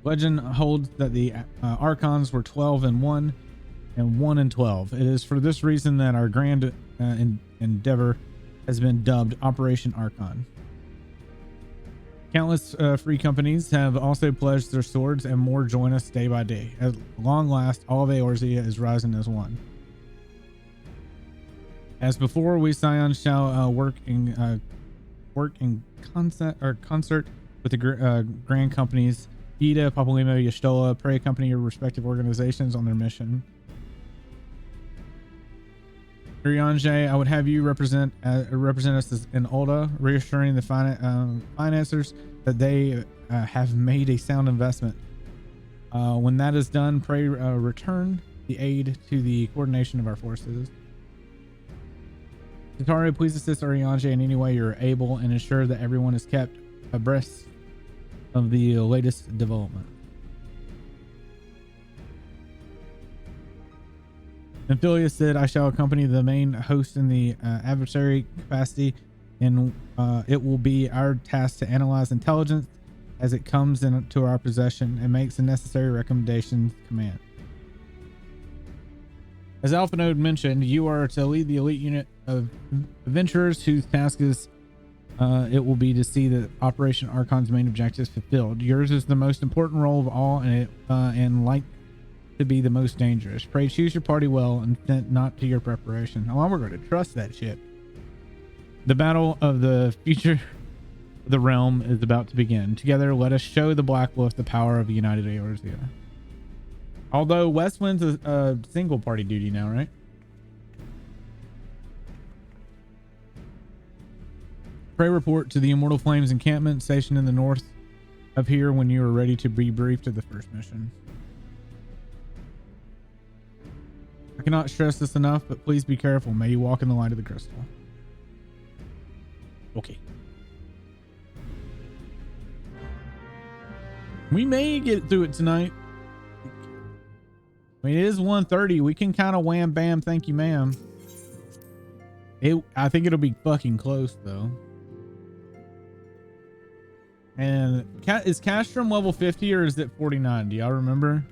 Legend holds that the Archons were 12 and 1 and 1 and 12. It is for this reason that our grand endeavor has been dubbed Operation Archon. Countless free companies have also pledged their swords, and more join us day by day. At long last, all of Eorzea is rising as one. As before, we Scions shall work in concert with the grand companies, Ida, Papalymo, Y'shtola, pray accompany your respective organizations on their mission. Urianger, I would have you represent us in Ulta, reassuring the financiers that they have made a sound investment. When that is done, pray return the aid to the coordination of our forces. Tataru, please assist Urianger in any way you're able and ensure that everyone is kept abreast of the latest development. Amphilia said, I shall accompany the main host in the adversary capacity, and it will be our task to analyze intelligence as it comes into our possession and makes the necessary recommendations to command. As Alphanode mentioned, you are to lead the elite unit of adventurers whose task is it will be to see that Operation Archon's main objectives fulfilled. Yours is the most important role of all, and like to be the most dangerous. Pray choose your party well and attend not to your preparation. Oh, we're going to trust that shit. The battle of the future of the realm is about to begin. Together, let us show the Black Wolf the power of united Eorzea. Although Westwind's a single party duty now, right? Pray report to the Immortal Flames encampment stationed in the north of here when you are ready to be briefed of the first mission. I cannot stress this enough, but please be careful. May you walk in the light of the crystal. Okay. We may get through it tonight. I mean, it is 1:30. We can kind of wham bam, thank you, ma'am. I think it'll be fucking close, though. And is Castrum level 50 or is it 49? Do y'all remember?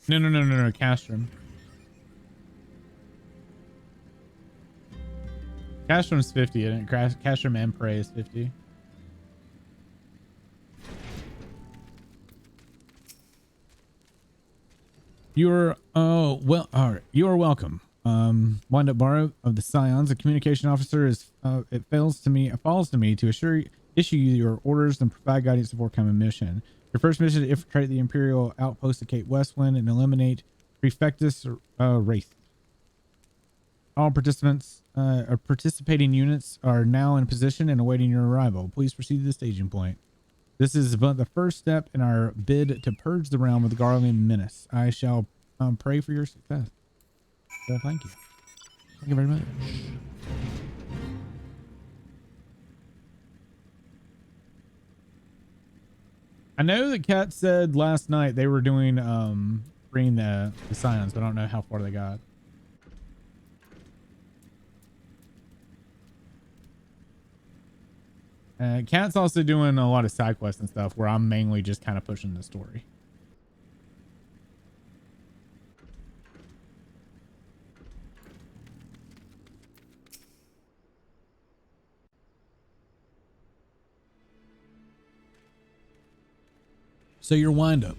No, Castrum. Castrum's 50, and Castrum and Prey is 50. You're well, all right. You are welcome. Wind up Borrow of the Scions, the communication officer is it falls to me to issue you your orders and provide guidance before coming mission. Your first mission is to infiltrate the Imperial outpost at Cape Westwind and eliminate Prefectus Wraith. All participating units are now in position and awaiting your arrival. Please proceed to the staging point. This is but the first step in our bid to purge the realm of the Garland menace. I shall pray for your success. Well, thank you. Thank you very much. I know that Kat said last night they were doing bringing the Scions, but I don't know how far they got. Kat's also doing a lot of side quests and stuff where I'm mainly just kind of pushing the story. So your windup.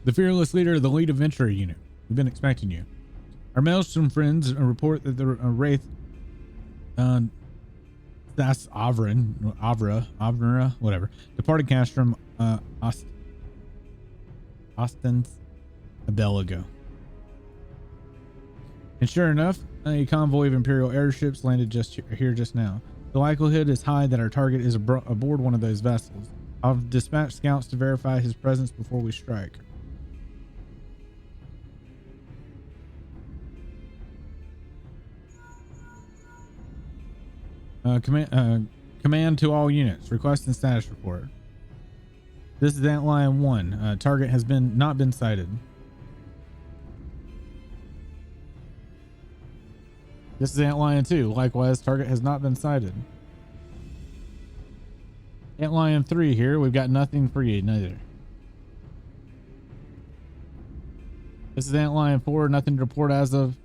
The fearless leader of the lead adventurer unit. We've been expecting you. Our Maelstrom friends report that the Wraith that's Avra, whatever. Departed Castrum Austin's a bell ago. And sure enough, a convoy of Imperial airships landed here just now. The likelihood is high that our target is aboard one of those vessels. I've dispatched scouts to verify his presence before we strike. Command to all units. Requesting status report. This is Antlion 1. Target has not been sighted. This is Antlion 2. Likewise, target has not been sighted. Antlion 3 here. We've got nothing for you, neither. This is Antlion 4. Nothing to report as of...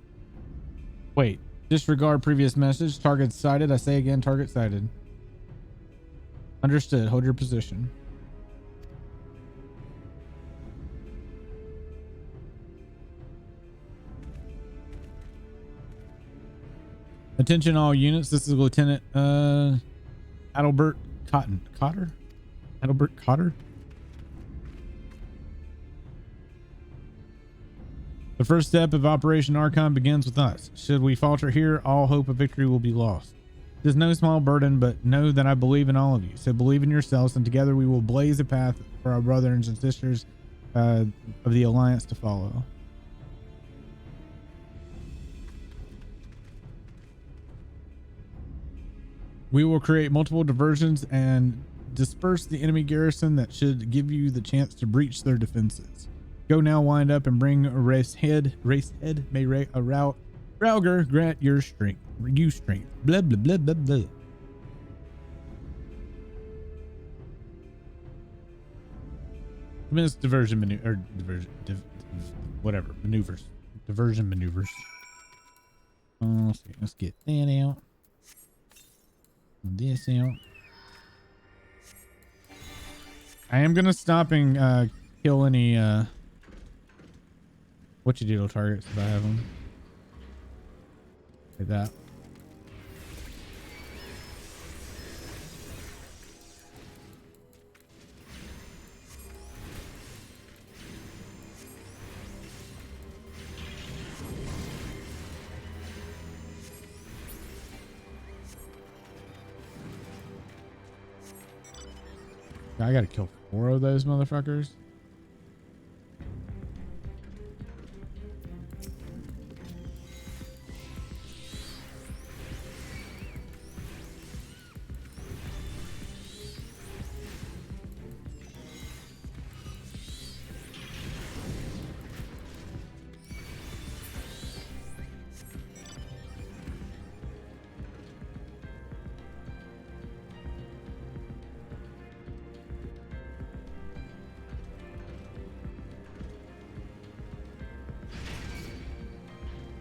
Wait. Disregard previous message. Target sighted. I say again, target sighted. Understood. Hold your position. Attention all units. This is Lieutenant Adalbert Cotter? Adalbert Cotter? The first step of Operation Archon begins with us. Should we falter here, all hope of victory will be lost. It is no small burden, but know that I believe in all of you. So believe in yourselves, and together we will blaze a path for our brothers and sisters of the Alliance to follow. We will create multiple diversions and disperse the enemy garrison that should give you the chance to breach their defenses. Go now, wind up, and bring Racehead. May Rauger grant your strength. Blah, blah, blah, blah, blah. Commence diversion maneuver, maneuvers. Diversion maneuvers. Let's see. Let's get that out. This out. I am gonna stop and kill any what you do targets if I have them. Like that. I gotta kill 4 of those motherfuckers.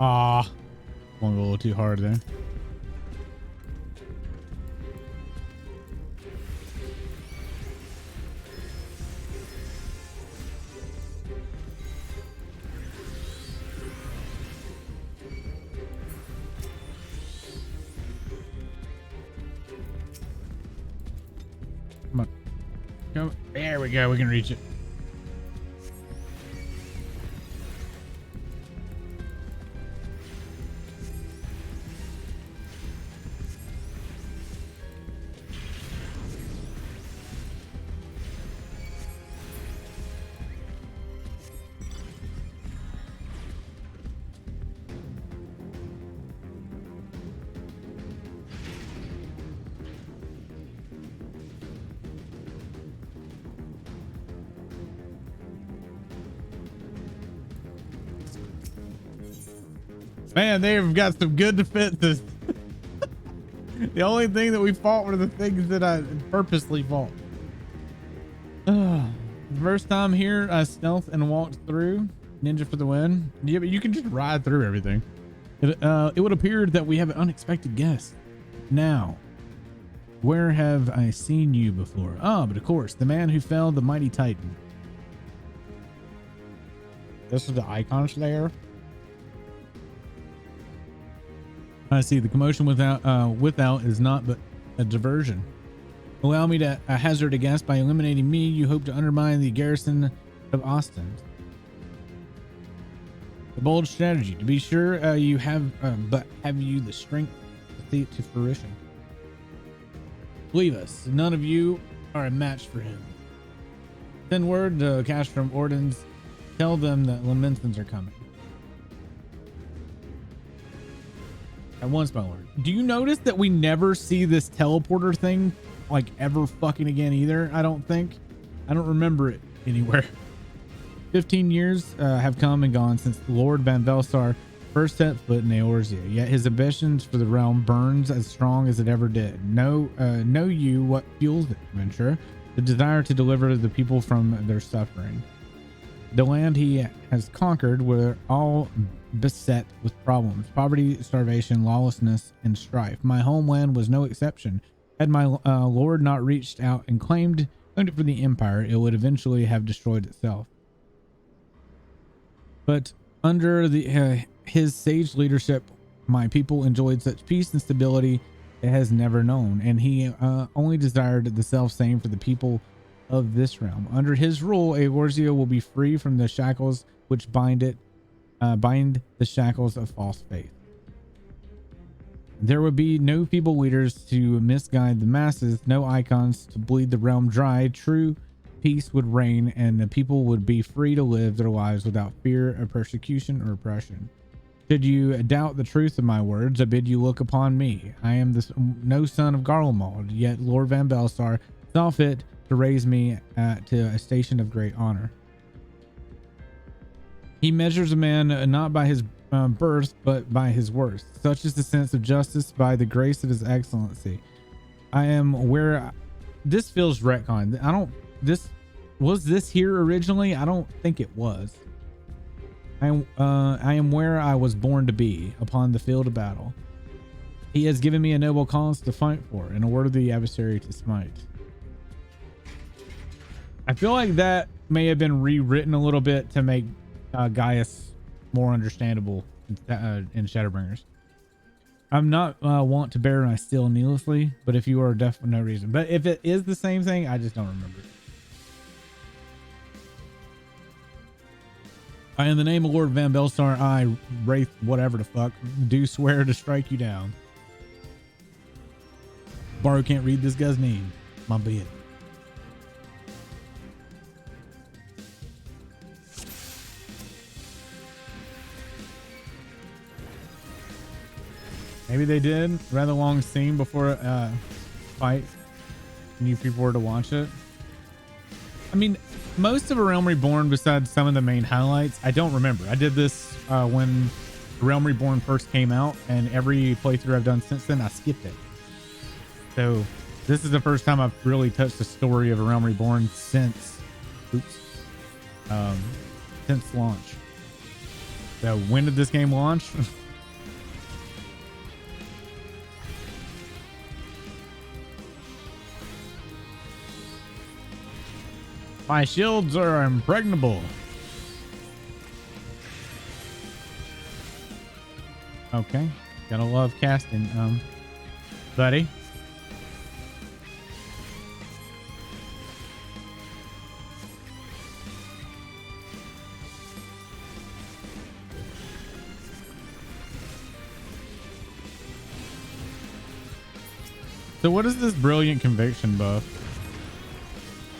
Ah, went a little too hard there. Come on. Come. There we go. We can reach it. Man, they've got some good defenses. The only thing that we fought were the things that I purposely fought. First time here, I stealthed and walked through. Ninja for the win. Yeah, but you can just ride through everything. It would appear that we have an unexpected guest. Now, where have I seen you before? Ah, but of course, the man who felled the mighty Titan. This is the Icon Slayer. I see. The commotion without is not but a diversion. Allow me to hazard a guess. By eliminating me, you hope to undermine the garrison of Ostend. A bold strategy, to be sure. You have, but have you the strength to see it to fruition? Leave us. None of you are a match for him. Send word to Castrum Ordens. Tell them that Lamentans are coming. At once, my lord. Do you notice that we never see this teleporter thing like ever fucking again either? I don't think. I don't remember it anywhere. 15 years have come and gone since Lord Van Velsar first set foot in Eorzea, yet his ambitions for the realm burns as strong as it ever did. Know you what fuels it, Ventura? The desire to deliver the people from their suffering. The land he has conquered were all beset with problems: poverty, starvation, lawlessness, and strife. My homeland was no exception. Had my lord not reached out and claimed it for the empire, it would eventually have destroyed itself. But under his sage leadership, my people enjoyed such peace and stability it has never known, and he only desired the self-same for the people of this realm. Under his rule, Eorzea will be free from the shackles which bind the shackles of false faith. There would be no feeble leaders to misguide the masses, no icons to bleed the realm dry. True peace would reign, and the people would be free to live their lives without fear of persecution or oppression. Should you doubt the truth of my words, I bid you look upon me. I am no son of Garlemald, yet Lord Van Velsar saw fit to raise me to a station of great honor. He measures a man not by his birth, but by his worth. Such is the sense of justice by the grace of his excellency. I am where this feels retcon. Was this here originally? I don't think it was. I am where I was born to be, upon the field of battle. He has given me a noble cause to fight for, and a worthy adversary to smite. I feel like that may have been rewritten a little bit to make Gaius more understandable in Shadowbringers. I'm not want to bear my steel needlessly, but if you are deaf for no reason. But if it is the same thing, I just don't remember it. I, in the name of Lord Van Velsar, I, Wraith, whatever the fuck, do swear to strike you down. Baro can't read this guy's name. My bad. Maybe they did. Rather long scene before fight. New people were to watch it. I mean, most of A Realm Reborn, besides some of the main highlights, I don't remember. I did this when Realm Reborn first came out, and every playthrough I've done since then, I skipped it. So this is the first time I've really touched the story of A Realm Reborn since launch. So when did this game launch? My shields are impregnable. Okay. Gotta love casting, buddy. So what is this brilliant conviction buff?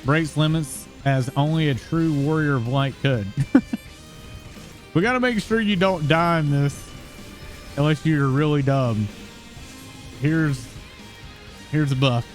Breaks limits as only a true warrior of light could. We got to make sure you don't die in this unless you're really dumb. Here's a buff.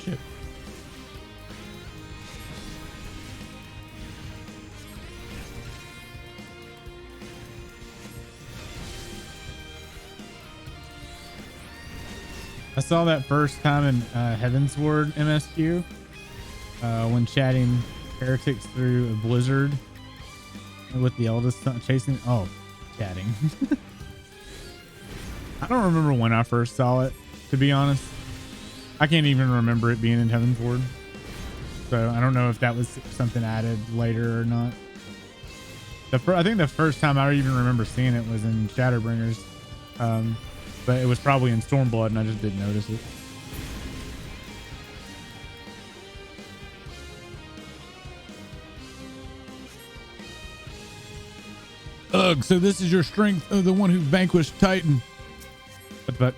Shit. I saw that first time in Heavensward MSQ when chatting heretics through a blizzard with the eldest son chasing. Oh, chatting. I don't remember when I first saw it, to be honest. I can't even remember it being in Heavensward. So I don't know if that was something added later or not. I think the first time I even remember seeing it was in Shadowbringers. But it was probably in Stormblood and I just didn't notice it. Ugh, so this is your strength of the one who vanquished Titan. But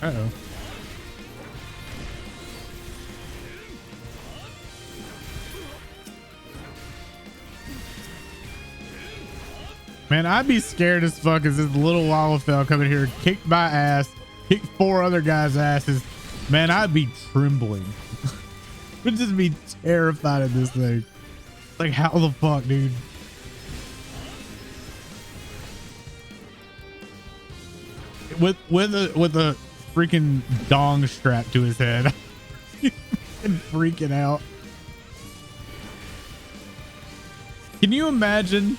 uh-oh. Man, I'd be scared as fuck as this little Lalafell coming here, kicked my ass, kicked 4 other guys' asses. Man, I'd be trembling. Would just be terrified of this thing. Like, how the fuck, dude? With a freaking dong strap to his head. And freaking out. Can you imagine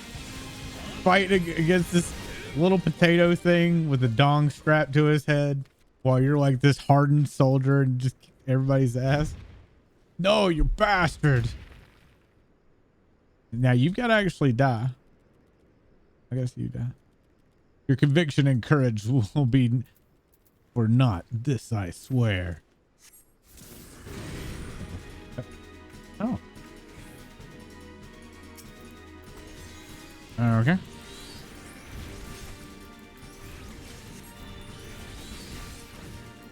fighting against this little potato thing with a dong strap to his head while you're like this hardened soldier and just kick everybody's ass? No, you bastard. Now you've got to actually die. I guess you die. Your conviction and courage will be for naught. This I swear. Oh. Okay.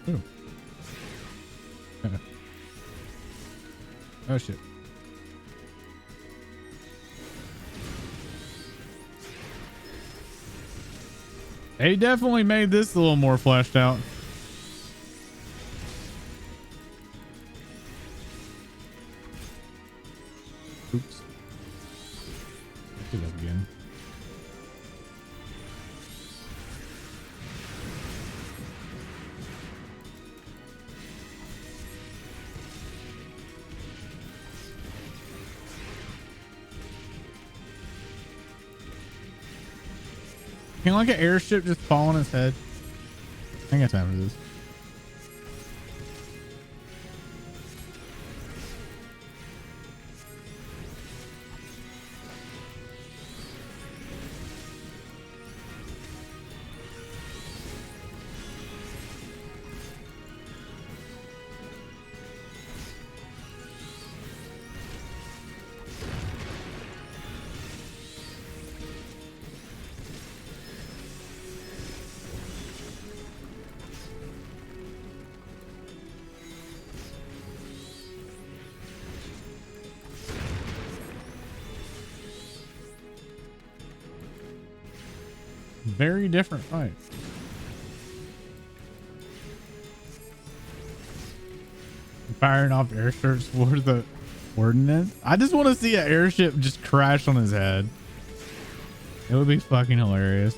Ooh. Oh shit. They definitely made this a little more fleshed out. Can like an airship just fall on his head? I got time for this. Very different fight. Firing off airships for the ordnance. I just want to see an airship just crash on his head. It would be fucking hilarious.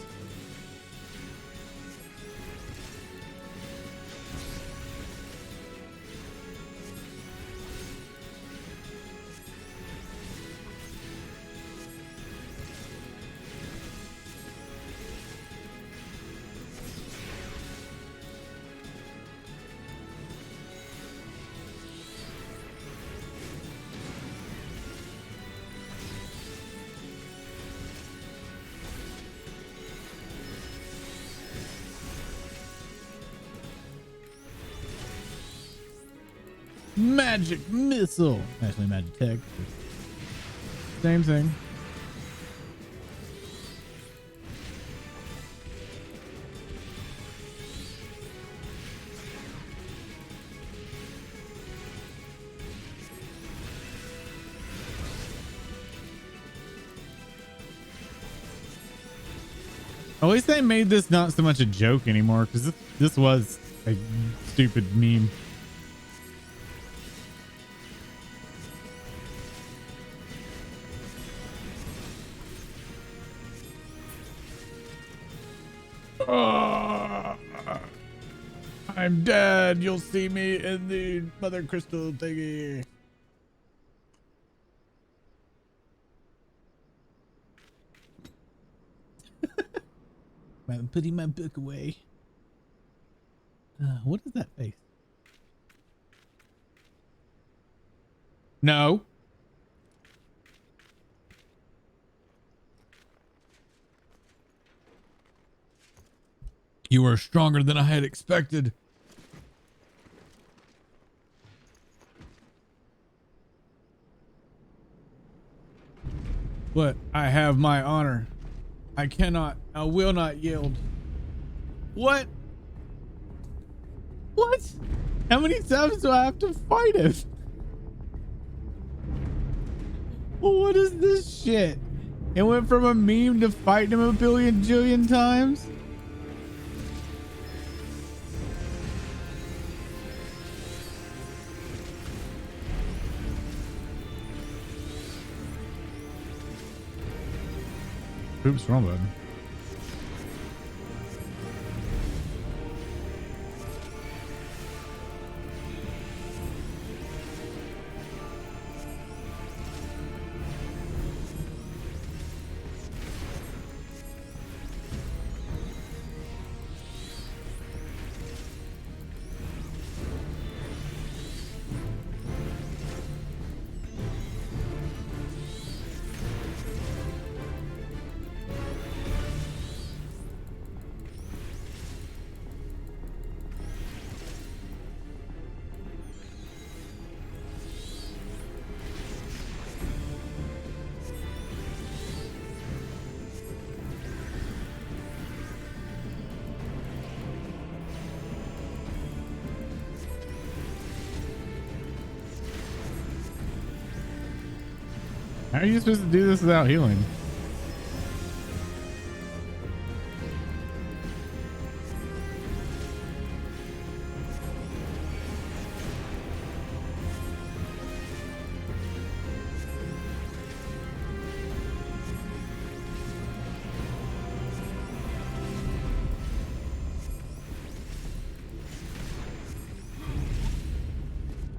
Magic missile. Actually, magic tech. Same thing. At least they made this not so much a joke anymore, because this was a stupid meme. I'm dead. You'll see me in the mother crystal thingy. I'm putting my book away. What is that face? No. You are stronger than I had expected. But I have my honor. I will not yield. What? What? How many times do I have to fight him? Well, what is this shit? It went from a meme to fighting him a billion jillion times? Oops, wrong button. How are you supposed to do this without healing?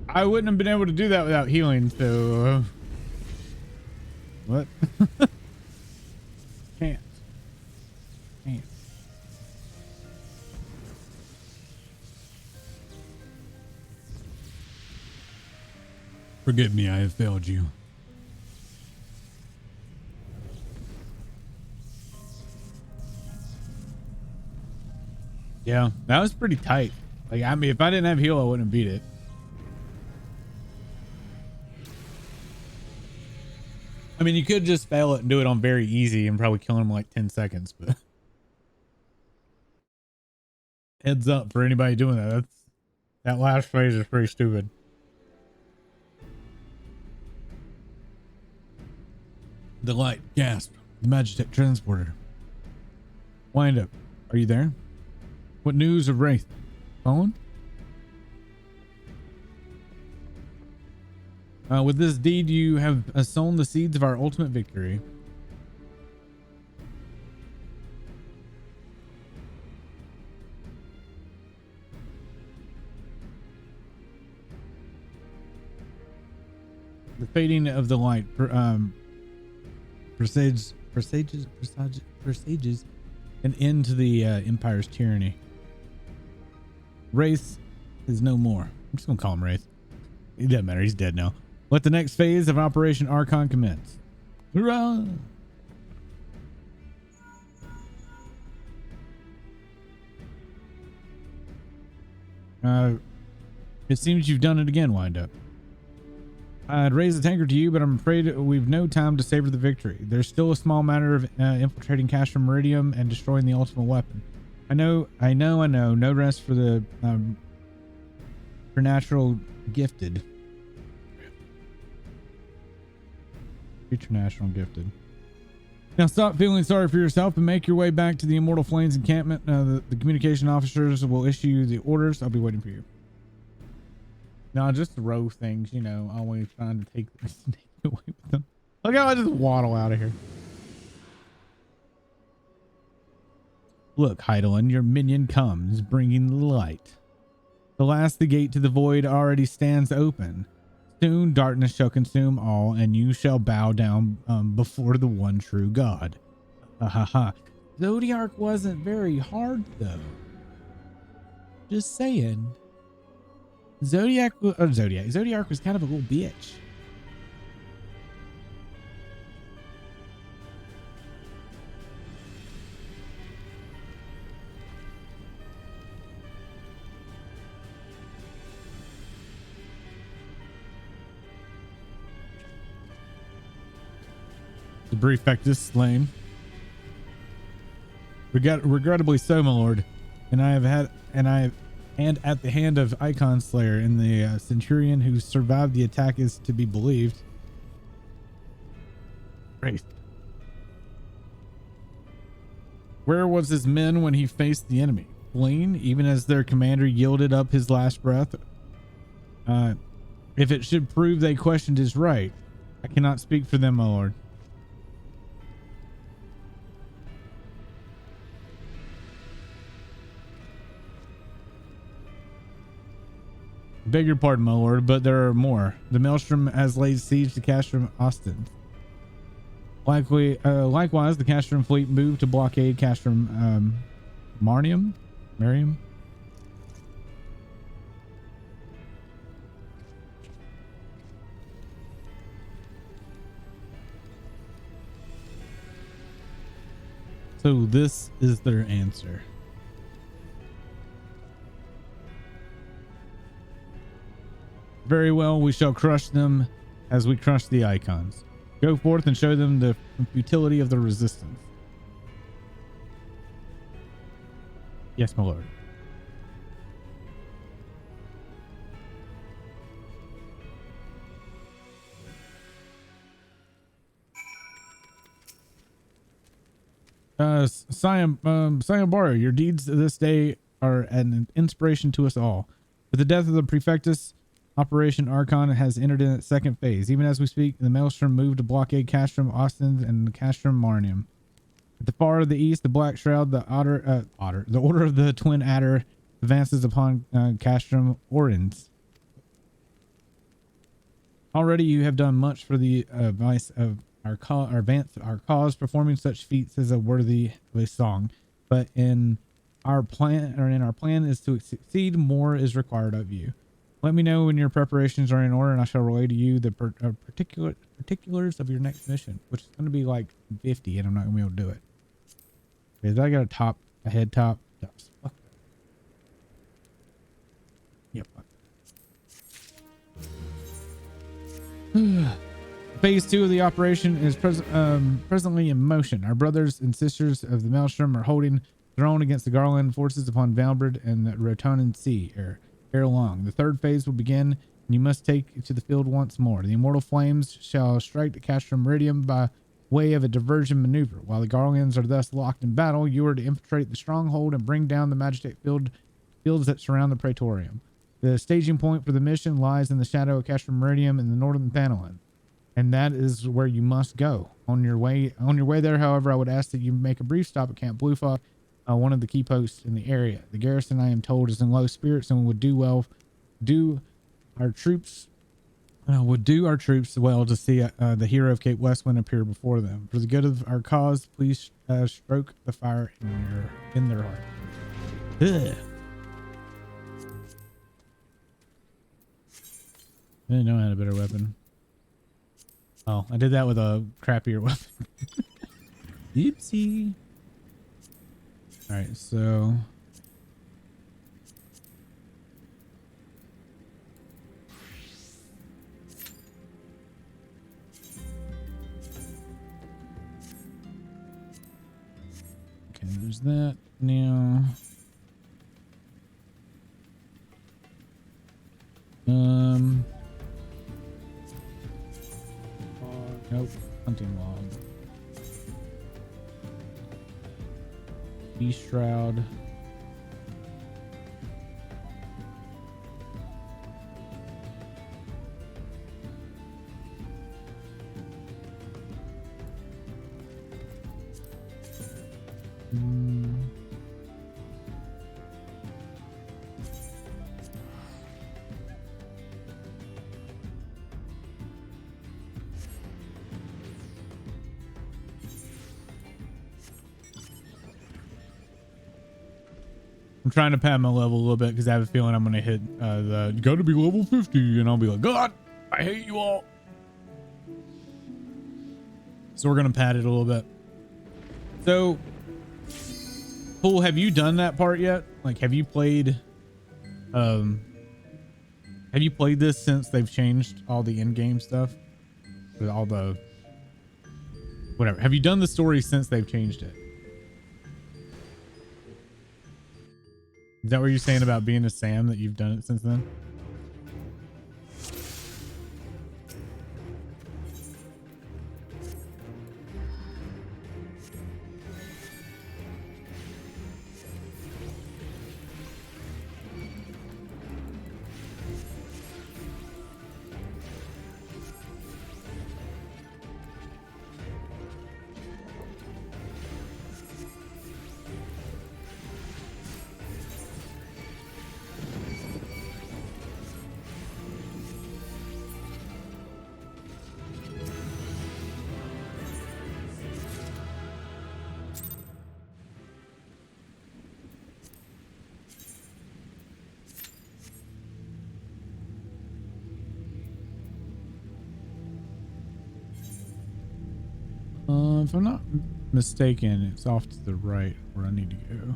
I wouldn't have been able to do that without healing, so what? Can't. Forgive me, I have failed you. Yeah, that was pretty tight. Like, I mean, if I didn't have heal, I wouldn't have beat it. I mean, you could just fail it and do it on very easy and probably kill him in like 10 seconds, but heads up for anybody doing that. That last phase is pretty stupid. The light, gasp, the Magitech transporter. Wind up. Are you there? What news of Wraith? Phone? With this deed, you have sown the seeds of our ultimate victory. The fading of the light presages an end to the Empire's tyranny. Wraith is no more. I'm just gonna call him Wraith. It doesn't matter. He's dead now. Let the next phase of Operation Archon commence. Hurrah! It seems you've done it again, Wind Up. I'd raise a tanker to you, but I'm afraid we've no time to savor the victory. There's still a small matter of infiltrating Castrum Meridium and destroying the ultimate weapon. I know. No rest for the preternatural gifted. Preternatural gifted. Now stop feeling sorry for yourself and make your way back to the Immortal Flames encampment. The communication officers will issue the orders. I'll be waiting for you. No, just throw things, you know, always trying to take away with them. Look how I just waddle out of here. Look, Heidelin, your minion comes, bringing the light. The last the gate to the void already stands open. Soon darkness shall consume all, and you shall bow down before the one true God. Ha ha ha. Zodiac wasn't very hard, though. Just saying. Zodiac was kind of a little bitch. The prefect is slain. Regrettably so, my lord. And at the hand of Icon Slayer and the Centurion who survived the attack is to be believed. Great. Where was his men when he faced the enemy? Fleeing, even as their commander yielded up his last breath? If it should prove they questioned his right, I cannot speak for them, my lord. Beg your pardon, my lord, but there are more. The Maelstrom has laid siege to Castrum Austin. Likewise, the Castrum fleet moved to blockade Castrum Marium. So this is their answer. Very well, we shall crush them as we crush the icons. Go forth and show them the futility of the resistance. Yes, my lord. Sayonara, your deeds this day are an inspiration to us all. With the death of the prefectus, Operation Archon has entered in its second phase. Even as we speak, the Maelstrom moved to blockade Castrum Austin and Castrum Marnium. At the far of the east, the Black Shroud, the Order of the Twin Adder advances upon Castrum Orins. Already you have done much for the advice of our cause, performing such feats as a worthy of a song. But in our plan is to succeed, more is required of you. Let me know when your preparations are in order, and I shall relay to you the particulars of your next mission, which is going to be like 50, and I'm not going to be able to do it. Because I got a head top. Fuck. Yep. Phase 2 of the operation is presently in motion. Our brothers and sisters of the Maelstrom are holding their own against the Garland forces upon Valbrid and the Rotonan Sea ere long. The third phase will begin, and you must take to the field once more. The immortal flames shall strike the Castro Meridium by way of a diversion maneuver. While the Garlands are thus locked in battle, you are to infiltrate the stronghold and bring down the Magitek fields that surround the Praetorium. The staging point for the mission lies in the shadow of Castro Meridium in the northern Pannelin, and that is where you must go. On your way there, however, I would ask that you make a brief stop at Camp Bluefog, one of the key posts in the area. The garrison, I am told, is in low spirits and would do our troops well to see the hero of Cape Westwind appear before them. For the good of our cause, please stroke the fire in their heart. Ugh. I didn't know I had a better weapon. Oh, I did that with a crappier weapon. Oopsie. All right, so okay, there's that now. Nope, hunting log. Beast Shroud. I'm trying to pad my level a little bit because I have a feeling I'm going to hit you got to be level 50, and I'll be like, God, I hate you all. So we're going to pad it a little bit. So, Pool, have you done that part yet? Like, have you played this since they've changed all the in-game stuff? With all the whatever. Have you done the story since they've changed it? Is that what you're saying about being a Sam, that you've done it since then? If I'm not mistaken, it's off to the right where I need to go.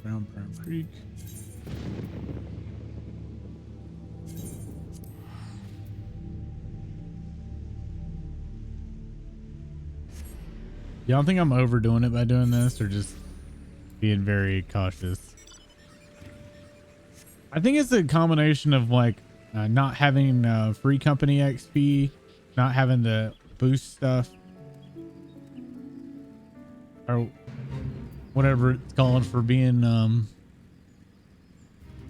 Brown Creek. Y'all think I'm overdoing it by doing this or just being very cautious? I think it's a combination of like not having free company XP, not having the boost stuff, or whatever it's called for being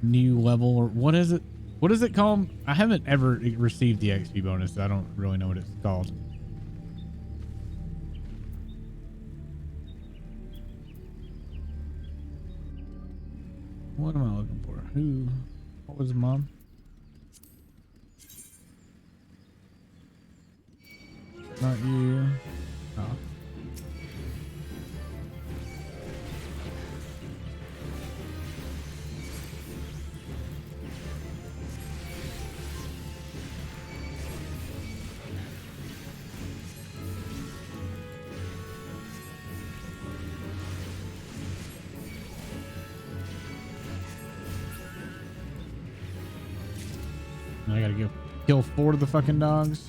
new level, or what is it? What is it called? I haven't ever received the XP bonus, so I don't really know what it's called. What am I looking for? Who? What was mom? Not you. Oh. I gotta go kill 4 of the fucking dogs.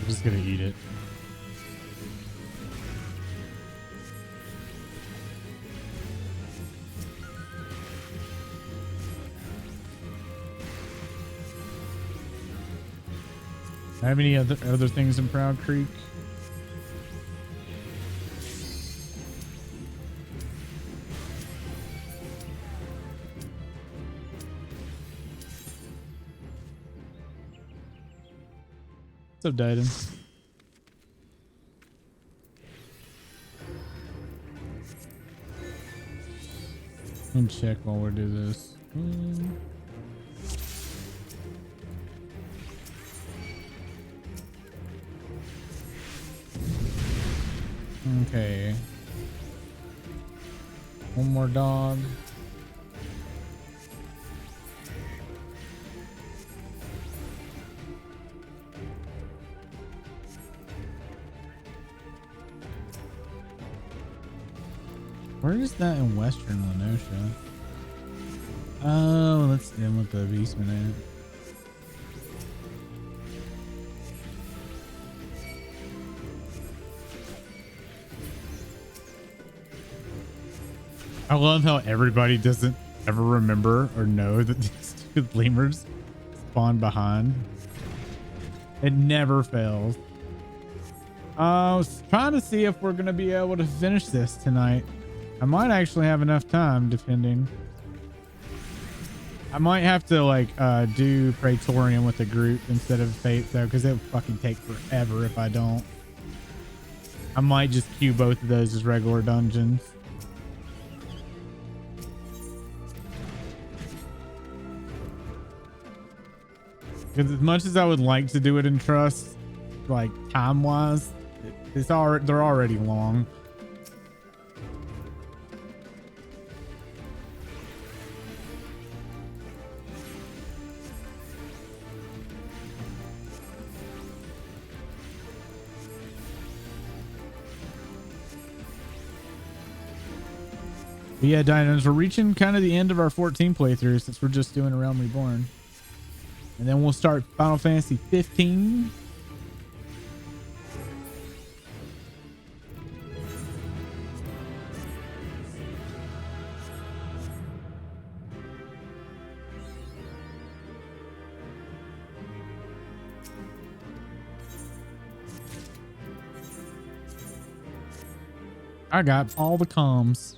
I'm just gonna eat it. Have any other things in Proud Creek? What's up, Dyden? And check while we do this. Okay. One more dog. Where is that in Western Lenosha? Oh, let's end with the Beastman ant. I love how everybody doesn't ever remember or know that these two lemurs spawn behind. It never fails. I was trying to see if we're going to be able to finish this tonight. I might actually have enough time, depending. I might have to like do Praetorian with a group instead of Fate though, because it would fucking take forever if I don't. I might just queue both of those as regular dungeons. Because as much as I would like to do it in Trust, like time-wise, they're already long. But yeah, Dinos, we're reaching kind of the end of our 14 playthrough since we're just doing A Realm Reborn. And then we'll start Final Fantasy 15. I got all the comms.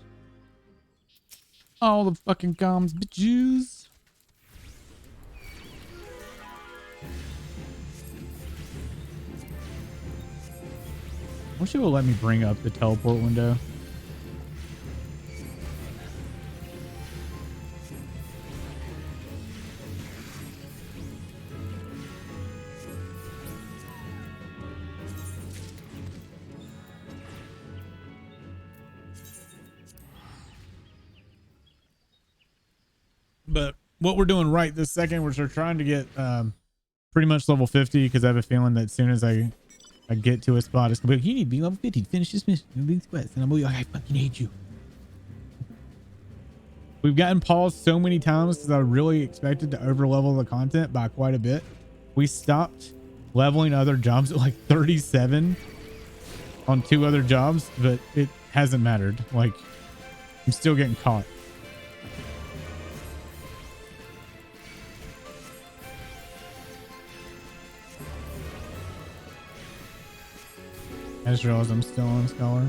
All the fucking comms, bitches. I wish it would let me bring up the teleport window. But what we're doing right this second, we're trying to get pretty much level 50 because I have a feeling that as soon as I get to a spot, it's gonna be like, you need to be level 50 to finish this mission, this quest, and I'm gonna be like, I fucking hate you. We've gotten paused so many times because I really expected to over level the content by quite a bit. We stopped leveling other jobs at like 37 on 2 other jobs, but it hasn't mattered. Like, I'm still getting caught. I just realized I'm still on Scholar.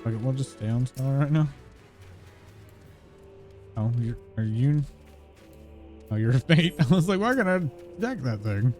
Okay, we'll just stay on Scholar right now. Oh, are you? Oh, you're a Fate. I was like, we're gonna attack that thing.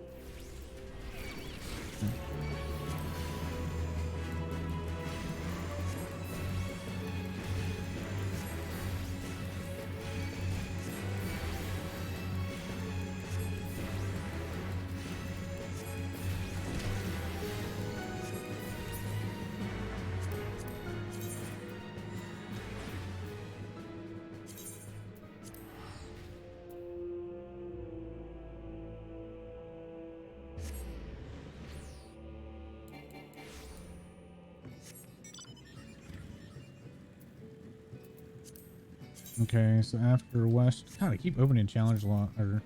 Okay, so after West, God, I keep opening challenge log or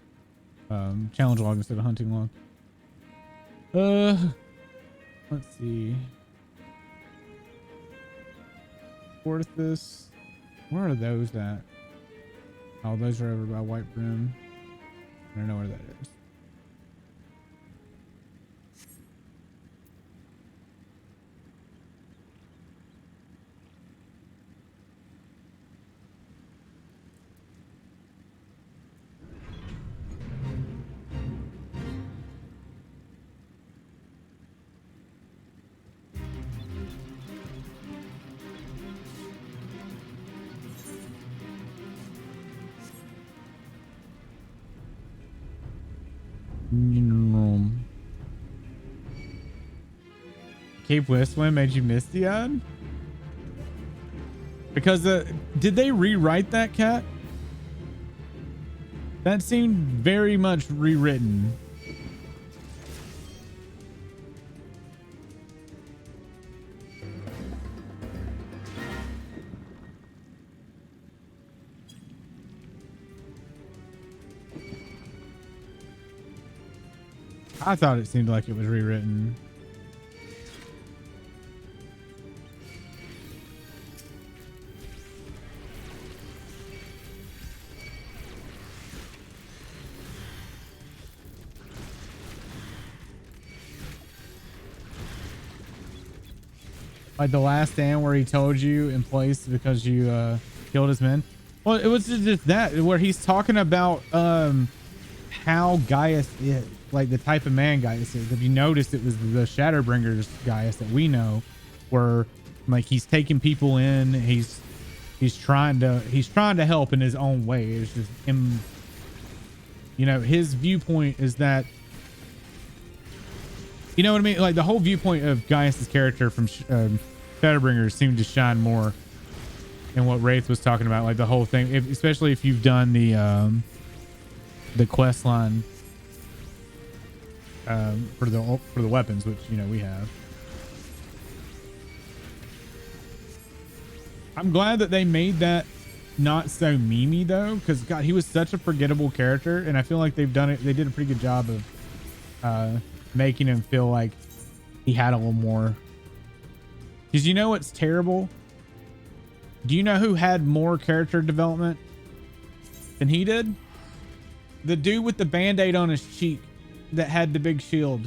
challenge log instead of hunting log. Let's see. Porthus, where are those at? Oh, those are over by White Brim. I don't know where that is. Cape Westwind made you misty-eyed? Because did they rewrite that, cat? That seemed very much rewritten. I thought it seemed like it was rewritten. Like the last stand where he told you in place because you killed his men. Well, it was just that where he's talking about how Gaius is, like the type of man Gaius is. If you noticed, it was the Shadowbringers Gaius that we know, where like he's taking people in, he's trying to help in his own way. It's just him, you know, his viewpoint is that, you know what I mean? Like the whole viewpoint of Gaius's character from Shadowbringers seemed to shine more in what Wraith was talking about. Like the whole thing, especially if you've done the quest line for the weapons, which you know we have. I'm glad that they made that not so memey though, because God, he was such a forgettable character, and I feel like they did a pretty good job of making him feel like he had a little more. Because you know what's terrible? Do you know who had more character development than he did? The dude with the band-aid on his cheek that had the big shield.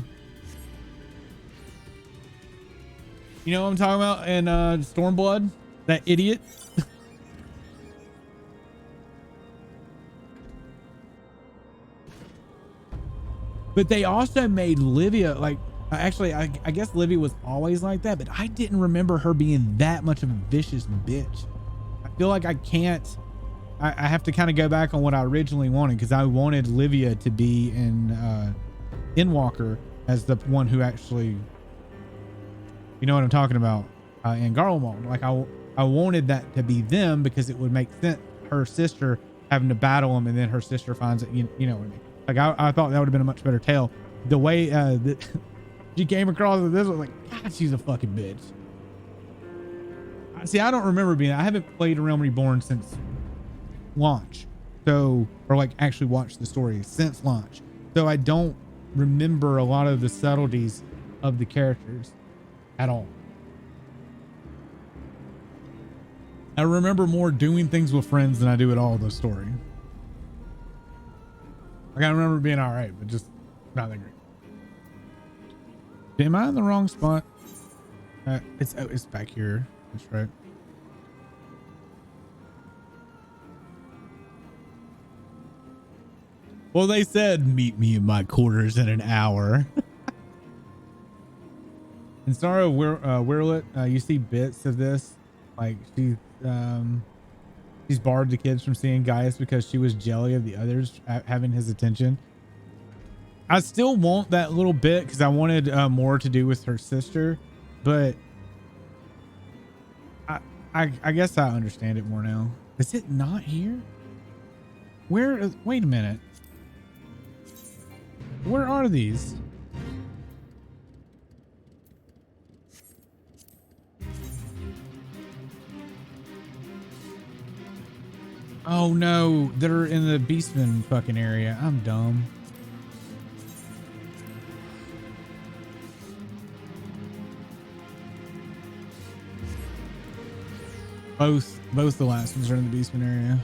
You know what I'm talking about? In Stormblood? That idiot? But they also made Livia like, actually, I guess Livia was always like that, but I didn't remember her being that much of a vicious bitch. I feel like I have to kind of go back on what I originally wanted, because I wanted Livia to be in Endwalker as the one who actually, you know what I'm talking about, in Garlemald. Like I wanted that to be them because it would make sense. Her sister having to battle him, and then her sister finds it. You know what I mean? Like I thought that would have been a much better tale. The way that she came across with this, was like, God, she's a fucking bitch. See, I don't remember I haven't played Realm Reborn since launch, so, or like actually watched the story since launch, so I don't remember a lot of the subtleties of the characters at all. I remember more doing things with friends than I do at all the story. Like, I remember being all right, but just not that great. Am I in the wrong spot? It's back here. That's right. Well, they said meet me in my quarters in an hour. In Star of Wirlet, you see bits of this. Like she's barred the kids from seeing Gaius because she was jelly of the others having his attention. I still want that little bit because I wanted more to do with her sister, but I guess I understand it more now. Is it not here? Wait a minute. Where are these? Oh no, they're in the Beastman fucking area. I'm dumb. Both the last ones are in the Beastman area.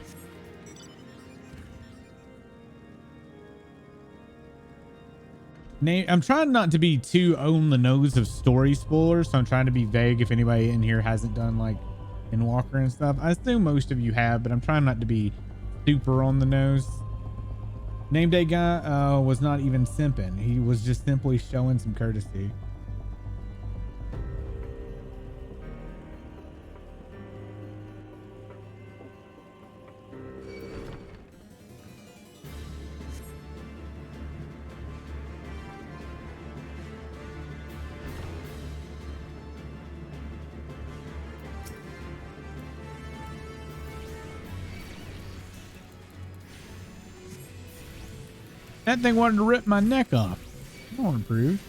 I'm trying not to be too on the nose of story spoilers, so I'm trying to be vague if anybody in here hasn't done like Endwalker and stuff. I assume most of you have, but I'm trying not to be super on the nose. Name day guy was not even simping. He was just simply showing some courtesy. That thing wanted to rip my neck off. I don't approve.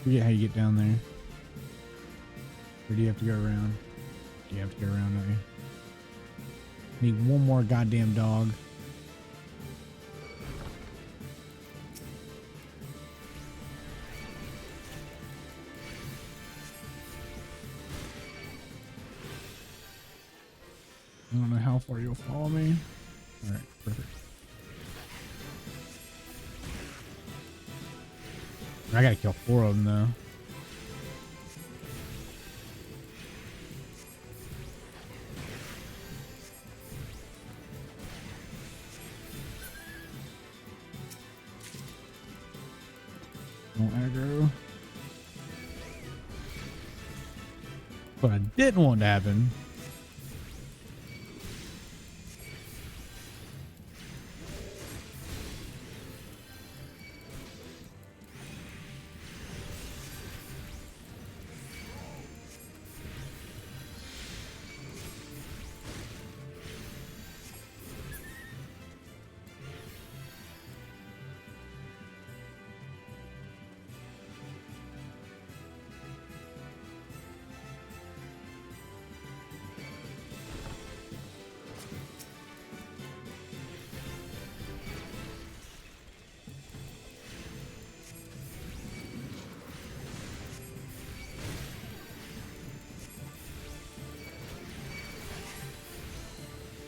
Forget how you get down there. Or do you have to go around? You have to go around, don't you? Need one more goddamn dog. I don't know how far you'll follow me. All right, perfect. I gotta kill 4 of them though. Don't aggro. What I didn't want to happen.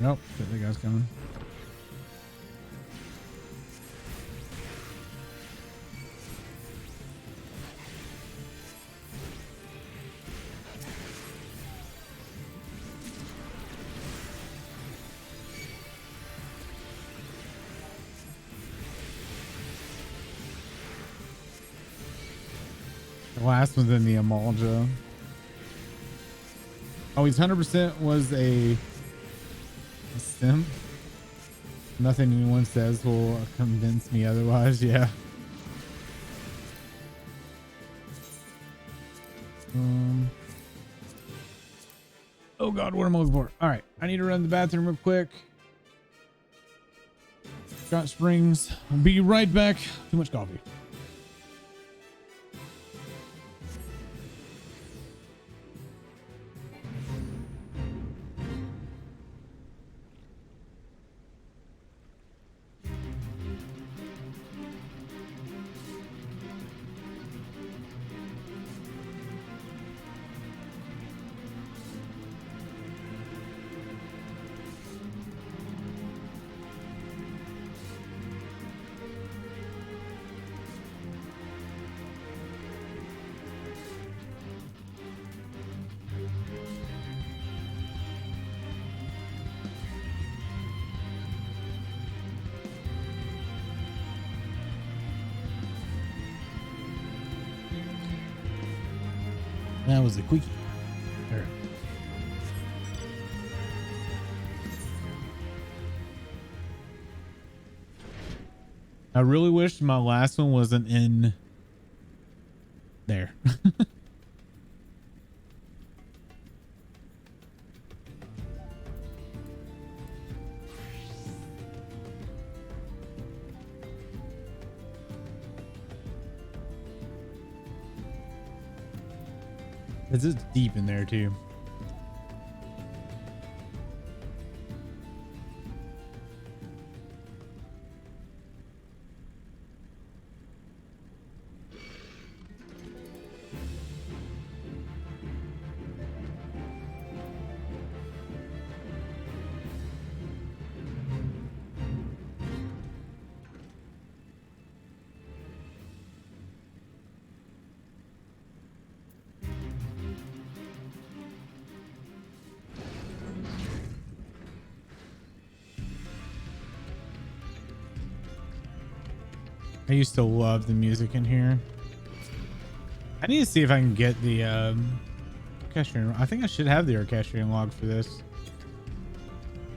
Nope, that guy's coming. The last one's in the Amalja. Oh, he's 100% was a simp. Nothing anyone says will convince me otherwise. Yeah. Oh God, what am I looking for? All right, I need to run to the bathroom real quick. Scott Springs. I'll be right back. Too much coffee. That was a quickie. All right. I really wish my last one wasn't in there. It's just deep in there too. I used to love the music in here. I need to see if I can get the orchestrion. I think I should have the orchestrion log for this.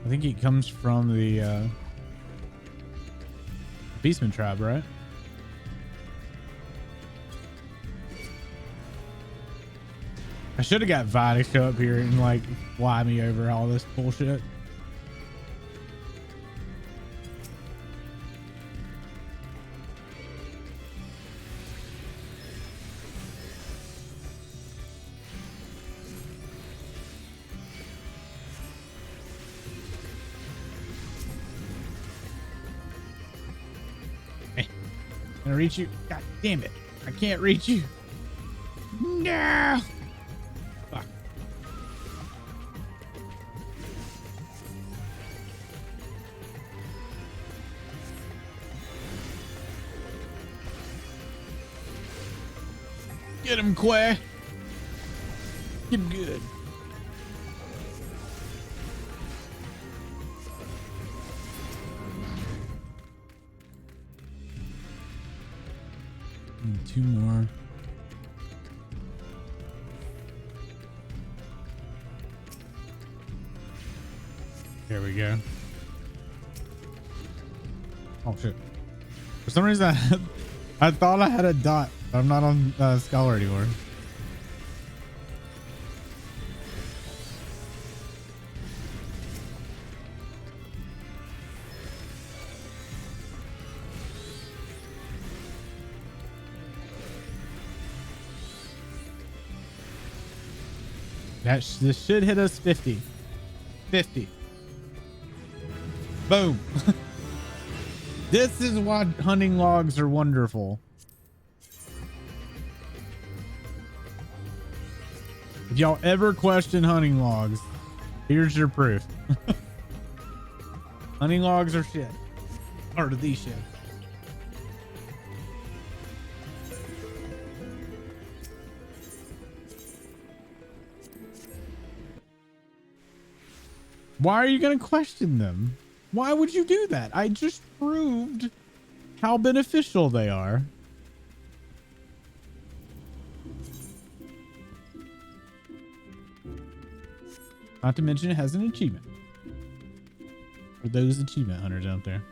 I think it comes from the Beastman tribe, right? I should have got Vi to show up here and like fly me over all this bullshit. Can I reach you? God damn it. I can't reach you. No. Fuck. Get him, Quay. Get him good. Two more. There we go. Oh shit. For some reason I thought I had a dot. I'm not on Scholar anymore. This should hit us 50. 50. Boom. This is why hunting logs are wonderful. If y'all ever question hunting logs, here's your proof. Hunting logs are shit. Or the shit. Why are you going to question them? Why would you do that? I just proved how beneficial they are. Not to mention it has an achievement. For those achievement hunters out there.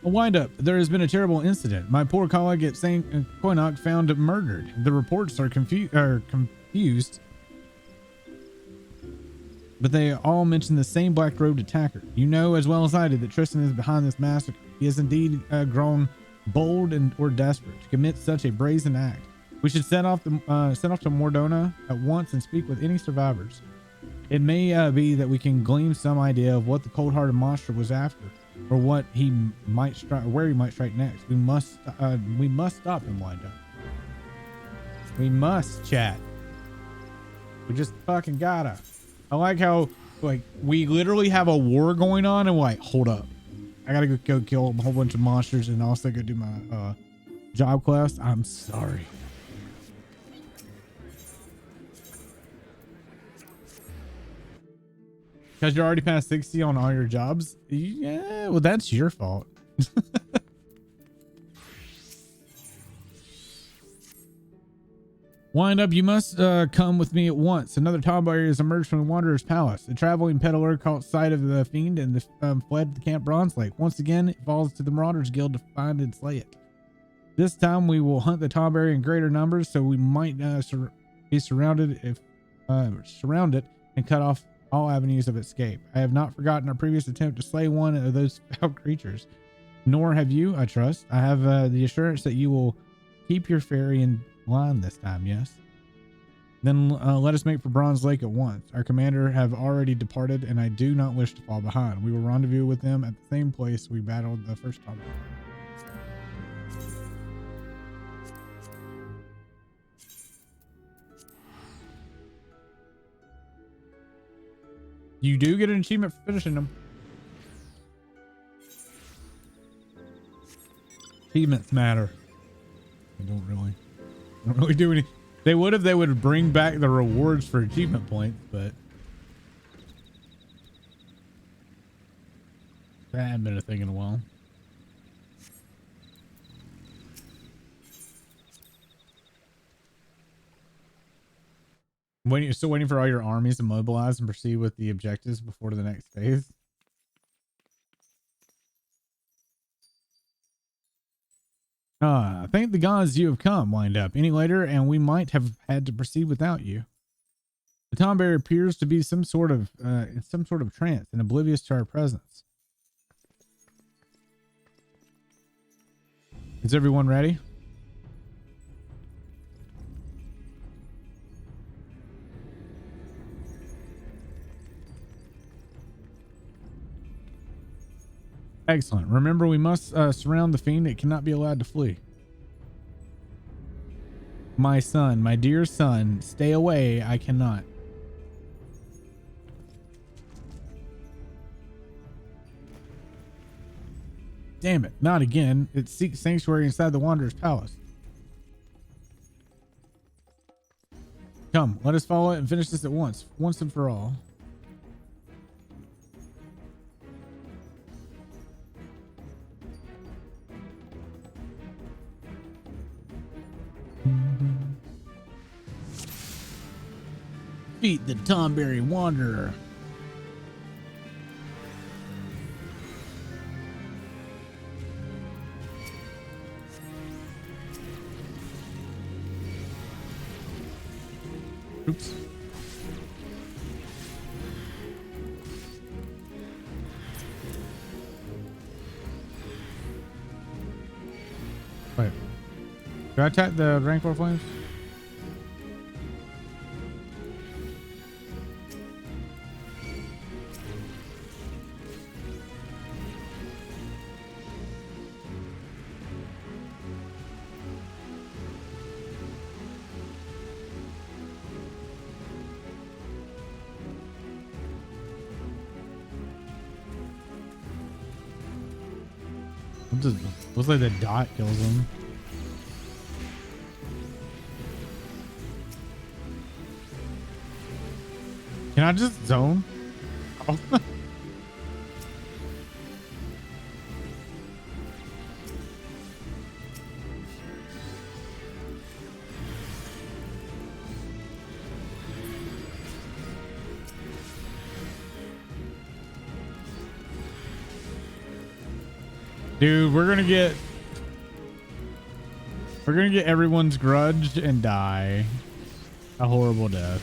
A wind-up. There has been a terrible incident. My poor colleague at St. Koinok found murdered. The reports are confused, but they all mention the same black-robed attacker. You know as well as I do that Tristan is behind this massacre. He has indeed grown bold or desperate to commit such a brazen act. We should set off to Mordona at once and speak with any survivors. It may be that we can glean some idea of what the cold-hearted monster was after, or what he might strike, where he might strike next. We must stop him, wind up. We must, chat. We just fucking gotta. I like how, like, we literally have a war going on, and we're like, hold up, I gotta go kill a whole bunch of monsters and also go do my job quest. I'm sorry. Because you're already past 60 on all your jobs? Yeah, well, that's your fault. Wind up, you must come with me at once. Another tomboy has emerged from the Wanderer's Palace. A traveling peddler caught sight of the fiend and fled to Camp Bronze Lake. Once again, it falls to the Marauders Guild to find and slay it. This time, we will hunt the tomboy in greater numbers, so we might be surrounded and cut off all avenues of escape. I have not forgotten our previous attempt to slay one of those foul creatures. Nor have you, I trust. I have the assurance that you will keep your Faerie in line this time, yes? Then let us make for Bronze Lake at once. Our commander have already departed, and I do not wish to fall behind. We will rendezvous with them at the same place we battled the first time. You do get an achievement for finishing them. Achievements matter. They don't really do any. They would if they would bring back the rewards for achievement points, but that hadn't been a thing in a while. You're still waiting for all your armies to mobilize and proceed with the objectives before the next phase. Thank the gods you have come, wind up. Any later, and we might have had to proceed without you. The tomboy appears to be in some sort of trance and oblivious to our presence. Is everyone ready? Excellent. Remember, we must surround the fiend. It cannot be allowed to flee. My son, my dear son, stay away. I cannot. Damn it, not again. It seeks sanctuary inside the Wanderer's Palace. Come, let us follow it and finish this at once and for all. Defeat the Tomberry Wanderer. Oops. Wait. Do I attack the rank 4 flames? Looks like the dot kills him. Can I just zone? Oh. Dude, we're gonna get everyone's grudge and die a horrible death.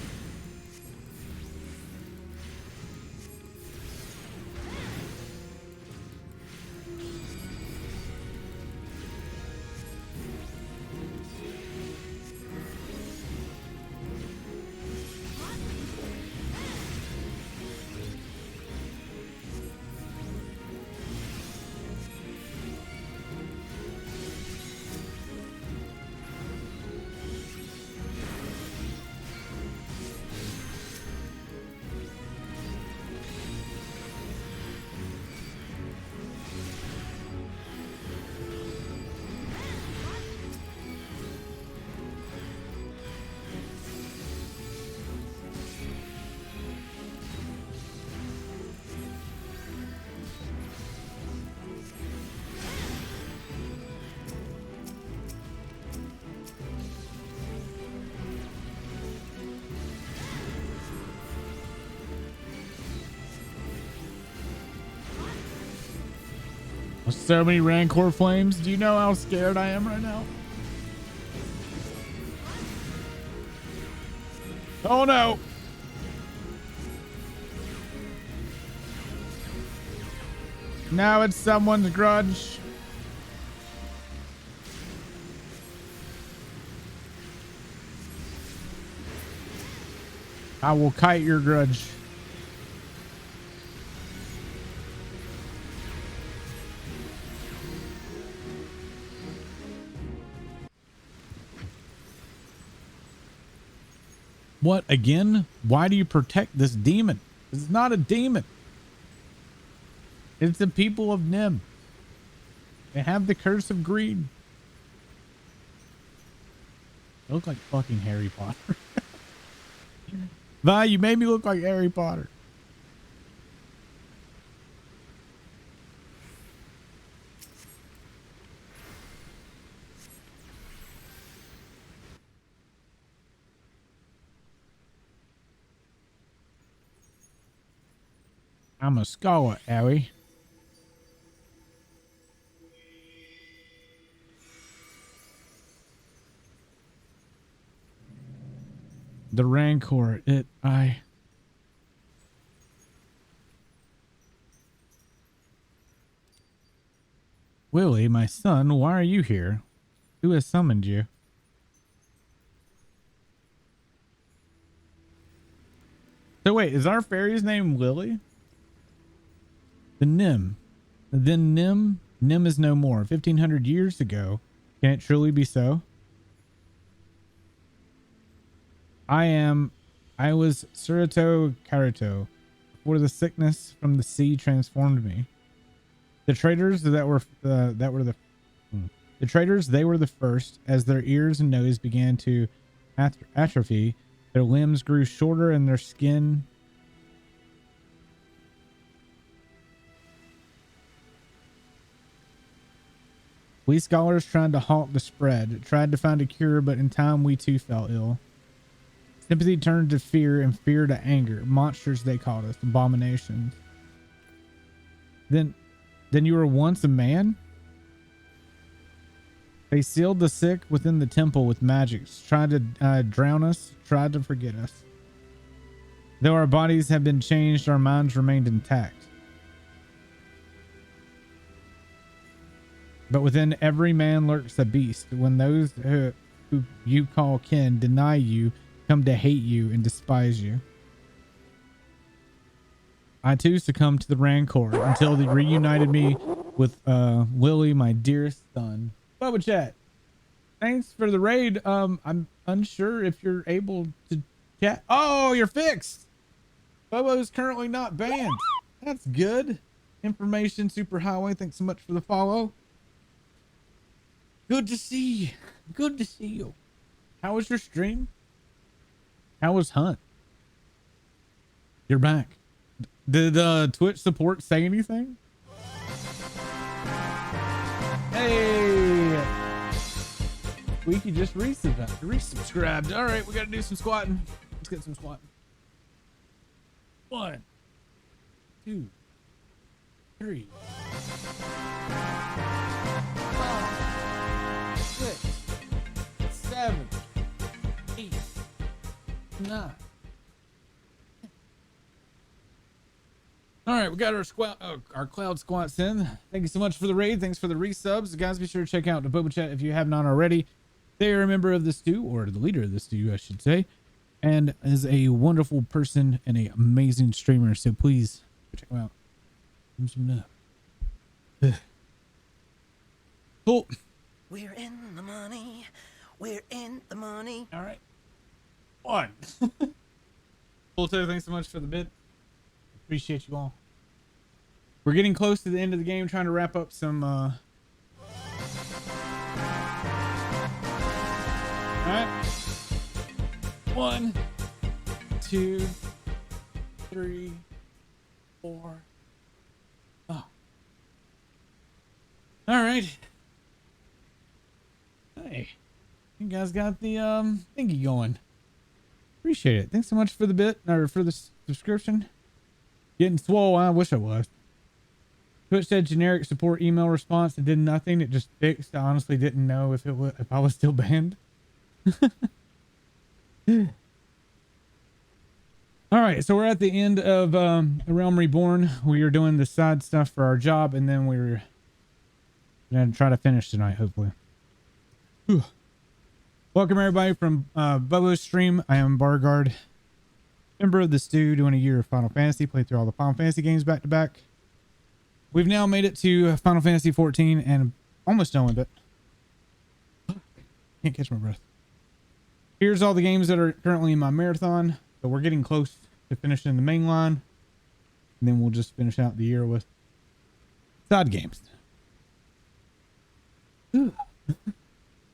So many Rancor flames. Do you know how scared I am right now? Oh no. Now it's someone's grudge. I will kite your grudge. What again? Why do you protect this demon? It's not a demon. It's the people of Nim. They have the curse of greed. They look like fucking Harry Potter. Vi, you made me look like Harry Potter. I'm a scholar, Harry. The Rancor, Willie, my son, why are you here? Who has summoned you? So wait, is our fairy's name Willie? The Nim. Then Nim is no more. 1500 years ago. Can it truly be so? I was Surito Karito, before the sickness from the sea transformed me. The traders they were the first. As their ears and nose began to atrophy, their limbs grew shorter and their skin we scholars tried to halt the spread, tried to find a cure, but in time we too fell ill. Sympathy turned to fear and fear to anger. Monsters they called us, abominations. Then you were once a man? They sealed the sick within the temple with magics, tried to drown us, tried to forget us. Though our bodies have been changed, our minds remained intact. But within every man lurks a beast. When those who you call kin deny you, come to hate you and despise you. I too succumbed to the Rancor until they reunited me with Willie, my dearest son. Bubba Chat, thanks for the raid. I'm unsure if you're able to chat. Oh, you're fixed. Bubba's currently not banned. That's good. Information Superhighway, thanks so much for the follow. Good to see you. Good to see you. How was your stream? How was Hunt? You're back. Did Twitch support say anything? Hey! Squeaky just resubscribed. All right, we got to do some squatting. Let's get some squatting. 1, 2, 3. Nah. All right, we got our cloud squats in. Thank you so much for the raid. Thanks for the resubs, guys. Be sure to check out the Boba Chat if you have not already. They are a member of the stew, or the leader of the stew, I should say, and is a wonderful person and an amazing streamer. So please check him out. Give him some love. Cool. We're in the money. We're in the money. All right. One. Cool, too. Thanks so much for the bid. Appreciate you all. We're getting close to the end of the game, trying to wrap up some all right. 1, 2, 3, 4. Oh. All right. Hey, you guys got the thingy going. Appreciate it. Thanks so much for the bit, or for the subscription. Getting swole. I wish I was. Twitch said generic support email response. It did nothing. It just fixed. I honestly didn't know if I was still banned. All right, so we're at the end of Realm Reborn. We are doing the side stuff for our job, and then we're gonna try to finish tonight, hopefully. Whew. Welcome everybody from Bobo's stream. I am Barguard, member of the stew, doing a year of Final Fantasy. Played through all the Final Fantasy games back to back. We've now made it to Final Fantasy 14 and almost done with it. Can't catch my breath. Here's all the games that are currently in my marathon. So we're getting close to finishing the main line. And then we'll just finish out the year with side games.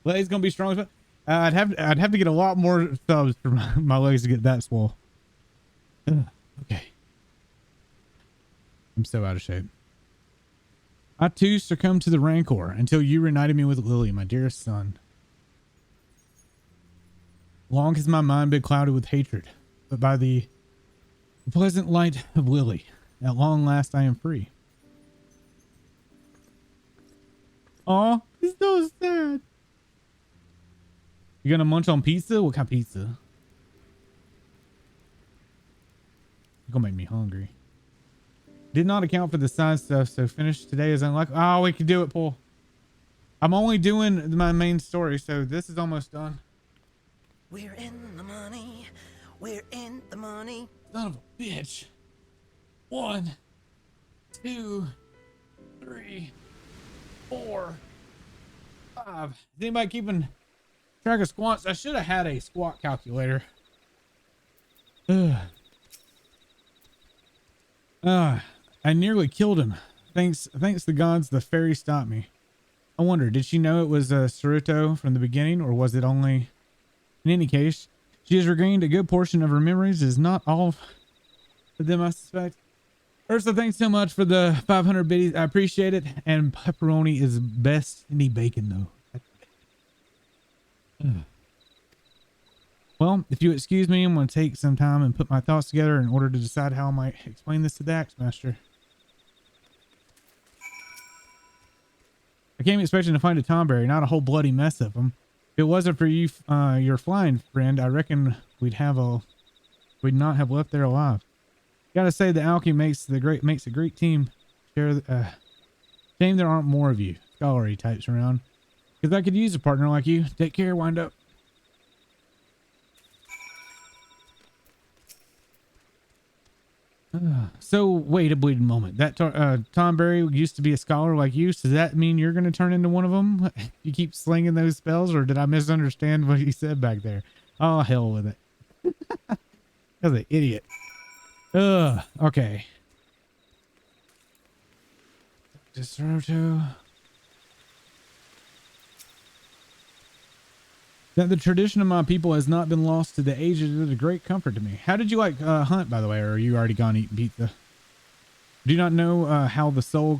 Legs gonna be strong as fuck. I'd have to get a lot more subs for my legs to get that swole. Okay. I'm so out of shape. I too succumbed to the rancor until you reunited me with Lily, my dearest son. Long has my mind been clouded with hatred, but by the pleasant light of Lily, at long last I am free. Aw, it's so sad. You gonna munch on pizza? What kind of pizza? You're gonna make me hungry. Did not account for the side stuff, so finish today is unlucky. Oh, we can do it, Paul. I'm only doing my main story, so this is almost done. We're in the money. We're in the money. Son of a bitch. 1, 2, 3, 4, 5. Is anybody keeping track of squats? I should have had a squat calculator. I nearly killed him. Thanks the gods, the Faerie stopped me. I wonder, did she know it was Saruto from the beginning, or was it only... In any case, she has regained a good portion of her memories. It is not all of them, I suspect. Ursa, thanks so much for the 500 biddies. I appreciate it. And pepperoni is best. Need bacon, though. Well, if you excuse me, I'm going to take some time and put my thoughts together in order to decide how I might explain this to the Axemaster. I came expecting to find a Tomberry, not a whole bloody mess of them. If it wasn't for you, your flying friend, I reckon we'd not have left there alive. Gotta say, the Alki makes a great team. Shame there aren't more of you, scholarly types around. Because I could use a partner like you. Take care, wind up. So wait a bleeding moment. That Tom Berry used to be a scholar like you. So does that mean you're going to turn into one of them? You keep slinging those spells, or did I misunderstand what he said back there? Oh, hell with it. That's an idiot. Okay. Deserto. That the tradition of my people has not been lost to the ages is a great comfort to me. How did you like hunt, by the way, or are you already gone eating pizza? Do not know how the soul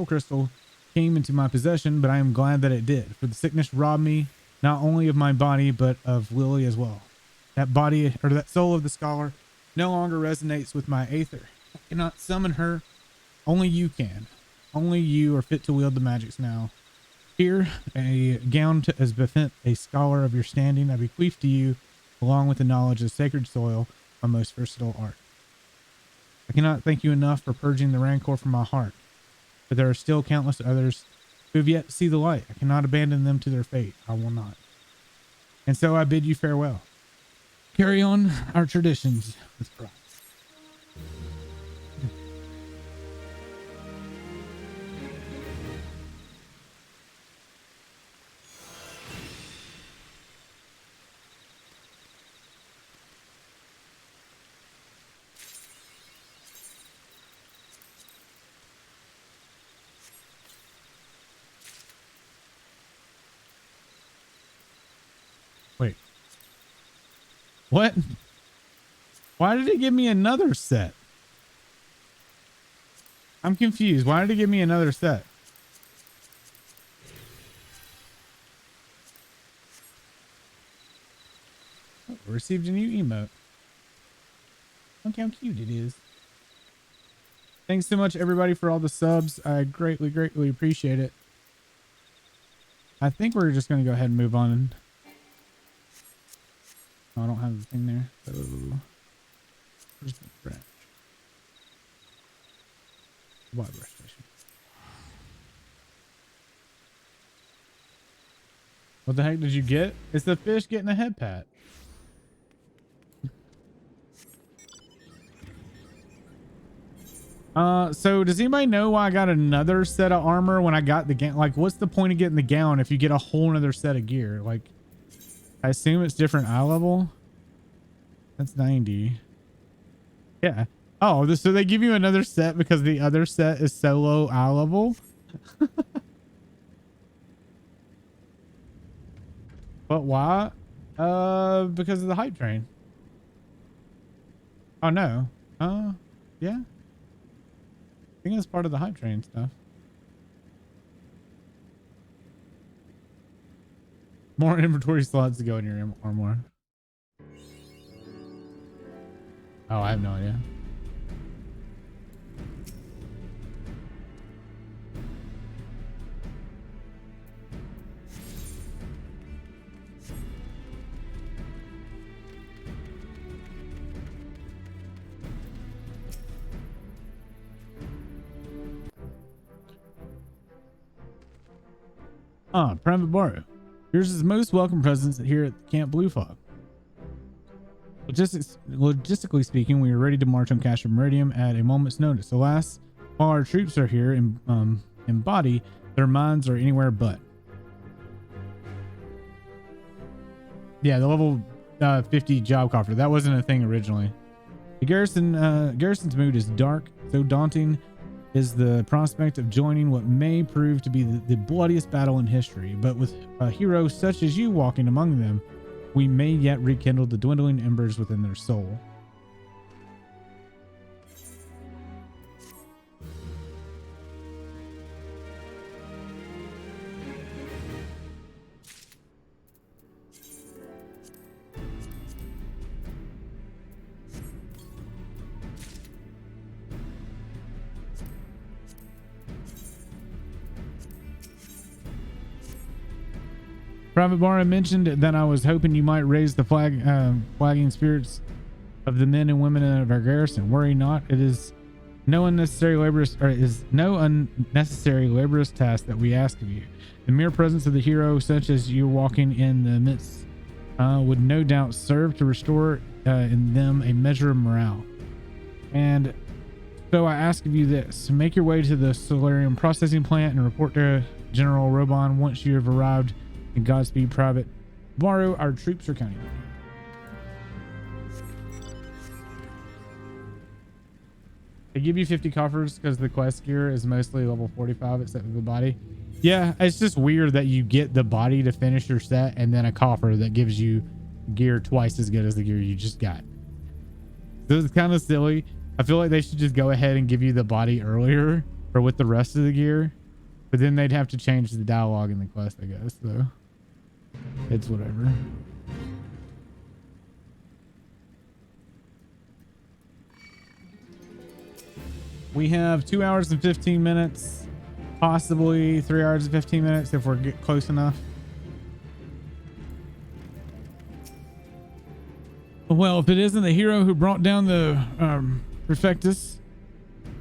crystal came into my possession, but I am glad that it did. For the sickness robbed me not only of my body, but of Lily as well. That body, or that soul of the scholar, no longer resonates with my Aether. I cannot summon her. Only you can. Only you are fit to wield the magics now. Here, a gown as befit a scholar of your standing, I bequeath to you, along with the knowledge of sacred soil, my most versatile art. I cannot thank you enough for purging the rancor from my heart, but there are still countless others who have yet to see the light. I cannot abandon them to their fate. I will not. And so I bid you farewell. Carry on our traditions with pride. Wait. What? Why did it give me another set? I'm confused. Why did it give me another set? Oh, received a new emote. Look how cute it is. Thanks so much, everybody, for all the subs. I greatly, greatly appreciate it. I think we're just going to go ahead and move on. Oh, I don't have the thing there. So, where's the branch? Water brush station. What the heck did you get? It's the fish getting a head pat. So does anybody know why I got another set of armor when I got the gown? Like, what's the point of getting the gown if you get a whole nother set of gear? Like, I assume it's different eye level. That's 90. Yeah. Oh, so they give you another set because the other set is so low eye level? But why? Because of the hype train. Oh, no. Yeah. I think that's part of the hype train stuff. More inventory slots to go in your armor. Oh, I have no idea. Private Baru. Yours is most welcome presence here at Camp Blue Fog. Logistically speaking, we are ready to march on Castra Meridian at a moment's notice. Alas, while our troops are here in body, their minds are anywhere but. Yeah, the level 50 job coffer. That wasn't a thing originally. The garrison's mood is dark, so daunting is the prospect of joining what may prove to be the bloodiest battle in history. But with a hero such as you walking among them, we may yet rekindle the dwindling embers within their soul. Private Bar, I mentioned that I was hoping you might raise the flagging spirits of the men and women of our garrison. Worry not, it is no unnecessary laborious task that we ask of you. The mere presence of the hero, such as you walking in the midst, would no doubt serve to restore in them a measure of morale. And so I ask of you this: make your way to the solarium processing plant and report to General Robon once you have arrived. And Godspeed, Private Baru. Our troops are counting on you. They give you 50 coffers because the quest gear is mostly level 45 except for the body. Yeah, it's just weird that you get the body to finish your set and then a coffer that gives you gear twice as good as the gear you just got. So it's kind of silly. I feel like they should just go ahead and give you the body earlier or with the rest of the gear. But then they'd have to change the dialogue in the quest, I guess, so it's whatever. We have 2 hours and 15 minutes, possibly 3 hours and 15 minutes if we're close enough. Well, if it isn't the hero who brought down the Perfectus,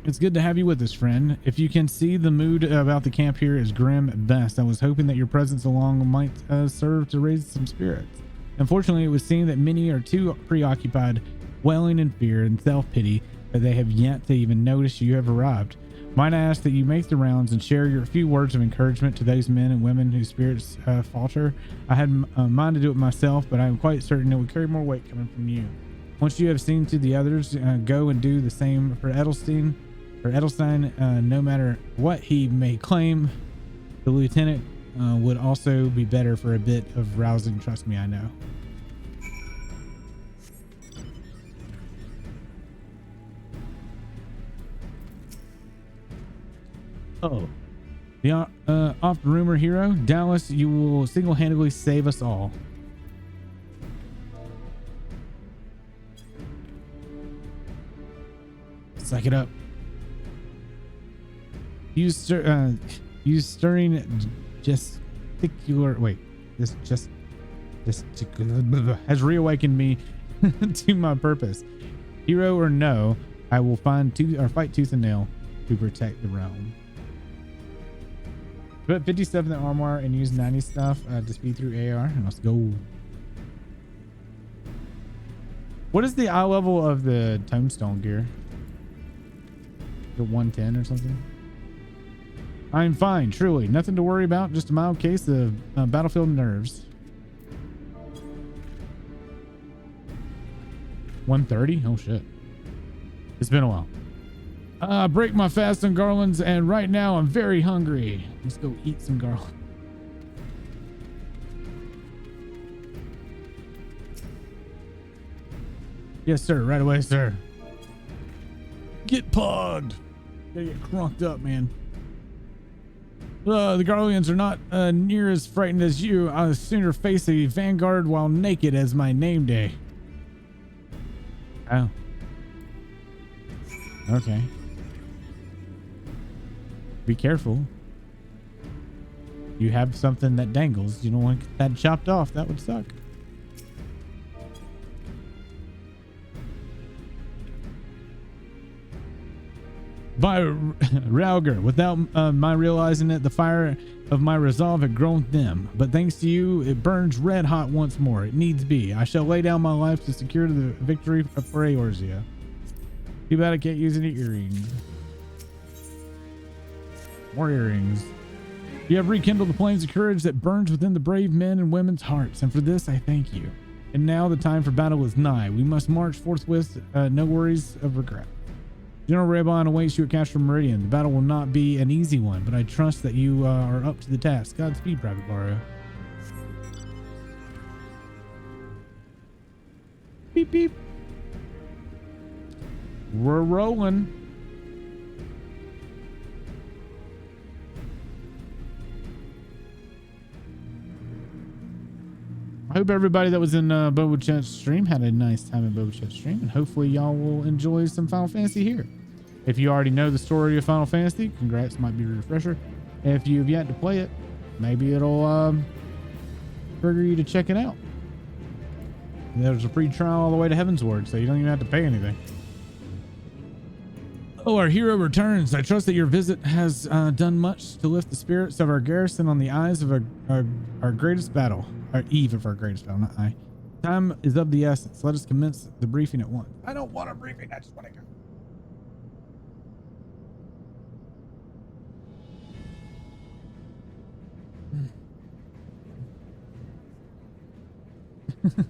it's good to have you with us, friend. If you can see, the mood about the camp here is grim at best. I was hoping that your presence along might serve to raise some spirits. Unfortunately, it would seem that many are too preoccupied, wailing in fear and self-pity, that they have yet to even notice you have arrived. Might I ask that you make the rounds and share your few words of encouragement to those men and women whose spirits falter? I had mind to do it myself, but I am quite certain it would carry more weight coming from you. Once you have seen to the others, go and do the same for Edelstein. No matter what he may claim, the lieutenant would also be better for a bit of rousing. Trust me, I know. Oh, the oft-rumored hero, Dallas, you will single-handedly save us all. Suck it up. Use stirring gesticular. Wait, this gesticular has reawakened me to my purpose. Hero or no, I will fight tooth and nail to protect the realm. Put 57 in armor and use 90 stuff to speed through AR. Let's go. What is the eye level of the tombstone gear? The 110 or something? I'm fine, truly. Nothing to worry about. Just a mild case of battlefield nerves. 130? Oh shit. It's been a while. Break my fast on garlands, and right now I'm very hungry. Let's go eat some garland. Yes, sir. Right away, sir. Get pogged. Gotta get crunked up, man. The Garleans are not near as frightened as you. I'll sooner face a vanguard while naked as my name day. Oh. Okay. Be careful. You have something that dangles. You don't want that chopped off. That would suck. By Rauger, without my realizing it, the fire of my resolve had grown dim. But thanks to you, it burns red hot once more. It needs be. I shall lay down my life to secure the victory for Eorzea. Too bad I can't use any earrings. More earrings. You have rekindled the flames of courage that burns within the brave men and women's hearts, and for this I thank you. And now the time for battle is nigh. We must march forthwith, no worries of regret. General Rabon awaits you at Castro Meridian. The battle will not be an easy one, but I trust that you are up to the task. Godspeed, Private Barrow. Beep, beep. We're rolling. I hope everybody that was in Boba Chat's stream had a nice time in Boba Chat's stream, and hopefully y'all will enjoy some Final Fantasy here. If you already know the story of Final Fantasy, congrats, might be a refresher. If you've yet to play it, maybe it'll trigger you to check it out. There's a free trial all the way to Heavensward, so you don't even have to pay anything. Oh, our hero returns. I trust that your visit has done much to lift the spirits of our garrison on the eyes of our greatest battle. Our eve of our greatest battle, not I. Time is of the essence. Let us commence the briefing at once. I don't want a briefing. I just want to go.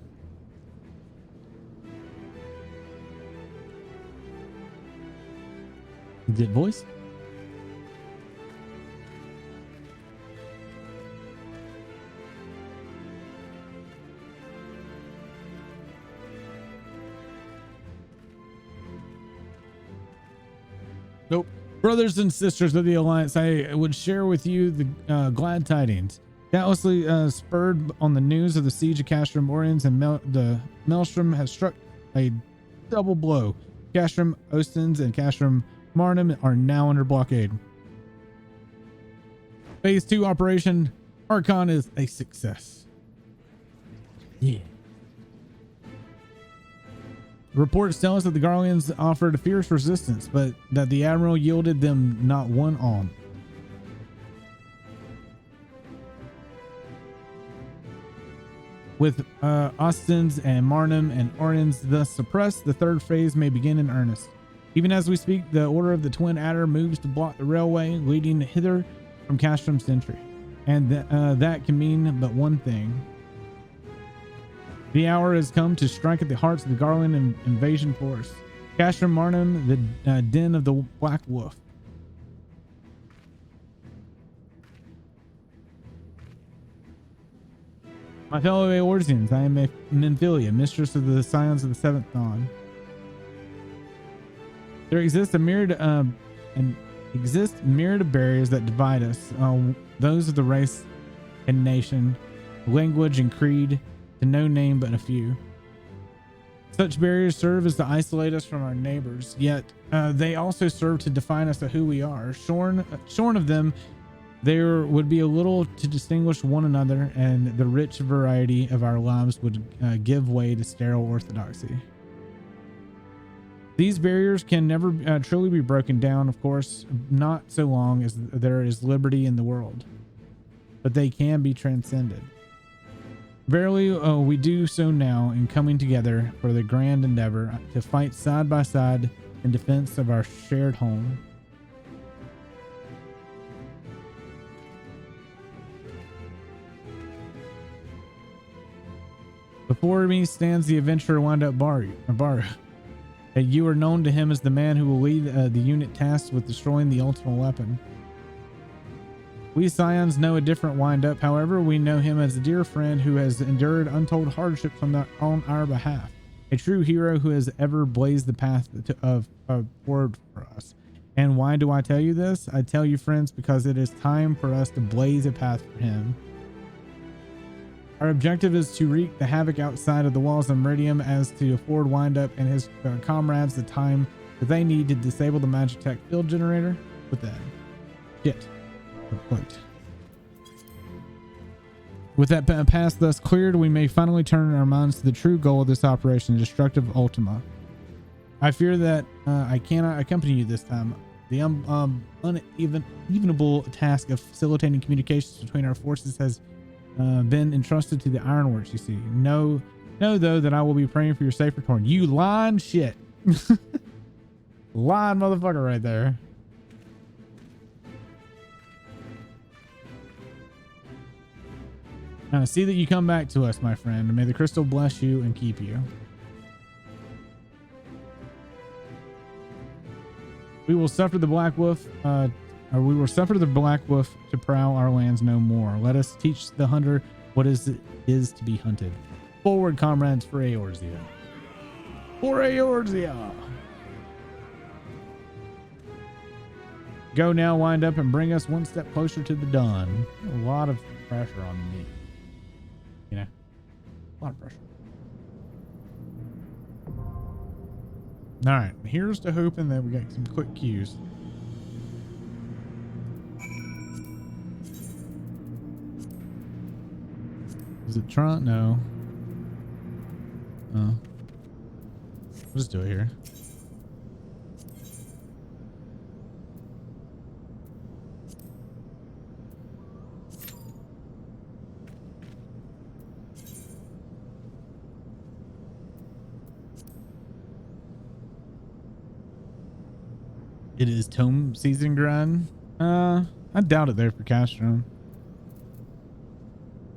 Good voice. Nope. Brothers and sisters of the Alliance, I would share with you the glad tidings. Doubtlessly spurred on the news of the siege of Castrum Oriens, and the Maelstrom has struck a double blow. Castrum Ostens and Castrum Marnum are now under blockade. Phase 2 Operation Archon is a success. Yeah. Reports tell us that the Garleans offered a fierce resistance, but that the Admiral yielded them not one alm. With Ostens and Marnham and Orens thus suppressed, the third phase may begin in earnest. Even as we speak, the Order of the Twin Adder moves to block the railway leading hither from Castrum Sentry. And that can mean but one thing. The hour has come to strike at the hearts of the Garland invasion force. Castrum Marnham, the den of the Black Wolf. My fellow Eorzeans, I am Menphilia, mistress of the Scions of the Seventh Dawn. There exists a myriad of barriers that divide us, those of the race and nation, language and creed, to no name but a few. Such barriers serve as to isolate us from our neighbors, yet they also serve to define us to who we are. Shorn of them, there would be a little to distinguish one another, and the rich variety of our lives would give way to sterile orthodoxy. These barriers can never truly be broken down, of course, not so long as there is liberty in the world, but they can be transcended. Verily, we do so now in coming together for the grand endeavor to fight side by side in defense of our shared home. Before me stands the adventurer Wind-Up Baru. You are known to him as the man who will lead the unit tasked with destroying the ultimate weapon. We Scions know a different Wind-Up. However, we know him as a dear friend who has endured untold hardships on our behalf. A true hero who has ever blazed the path forward for us. And why do I tell you this? I tell you, friends, because it is time for us to blaze a path for him. Our objective is to wreak the havoc outside of the walls of Meridium as to afford Wind-Up and his comrades the time that they need to disable the Magitech field generator. With that shit. With that path thus cleared, we may finally turn our minds to the true goal of this operation, destructive Ultima. I fear that I cannot accompany you this time. The unevenable task of facilitating communications between our forces has been entrusted to the Ironworks, you see. Know though that I will be praying for your safe return. You lying shit. Lying motherfucker right there. See that you come back to us, my friend, and may the crystal bless you and keep you. We will suffer the Black Wolf to prowl our lands no more. Let us teach the hunter what is to be hunted. Forward, comrades, for Eorzea. For Eorzea! Go now, Wind Up, and bring us one step closer to the dawn. A lot of pressure on me. You know, a lot of pressure. All right, here's to hoping that we got some quick cues. Is it Tron? No. Oh. We'll just do it here. It is tome season grind. I doubt it there for Castrum.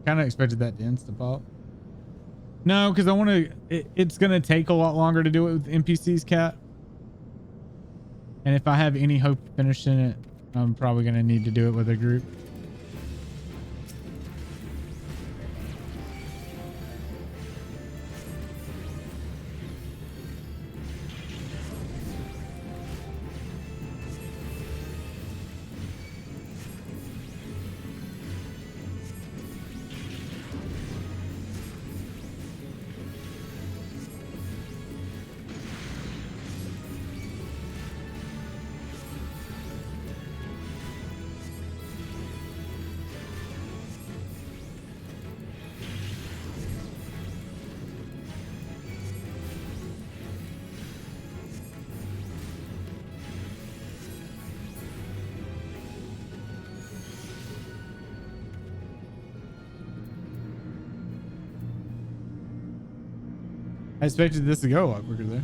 Kind of expected that to insta pop. No, because I want to. It's gonna take a lot longer to do it with NPCs, cat. And if I have any hope of finishing it, I'm probably gonna need to do it with a group. I expected this to go a lot quicker there.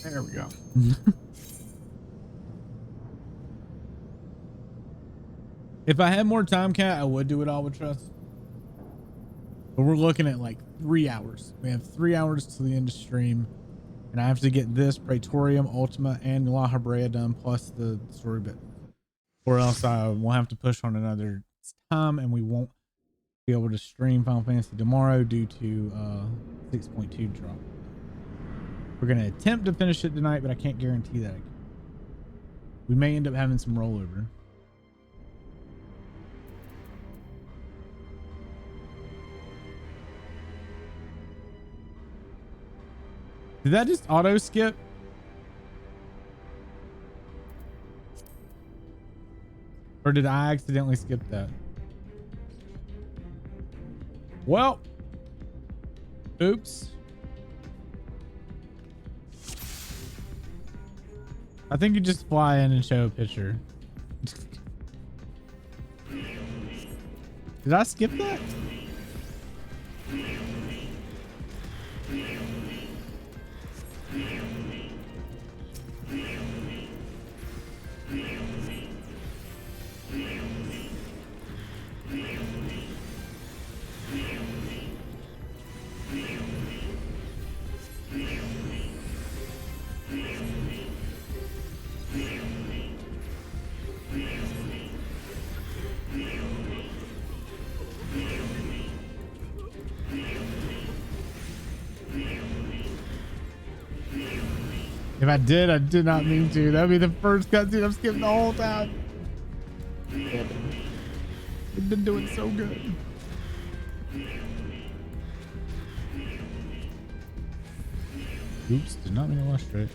There we go. If I had more time, Cat, I would do it all with trust. But we're looking at like 3 hours. We have 3 hours to the end of stream. And I have to get this Praetorium, Ultima, and La Habrea done, plus the story bit. Or else I will have to push on another time, and we won't be able to stream Final Fantasy tomorrow due to 6.2 drop. We're going to attempt to finish it tonight, but I can't guarantee that. We may end up having some rollover. Did that just auto skip? Or did I accidentally skip that? Well, oops. I think you just fly in and show a picture. Did I skip that? If I did not mean to. That'd be the first cutscene I've skipped the whole time. We've been doing so good. Oops, did not mean to watch straight.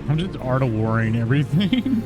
I'm just art of warring everything.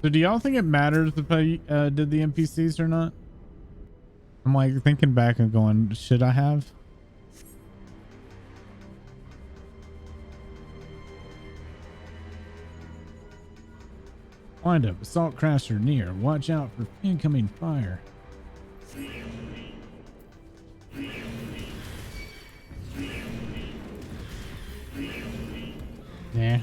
So do y'all think it matters if I did the NPCs or not? I'm like thinking back and going, should I have? Wind up. Assault crafts are near. Watch out for incoming fire. Yeah.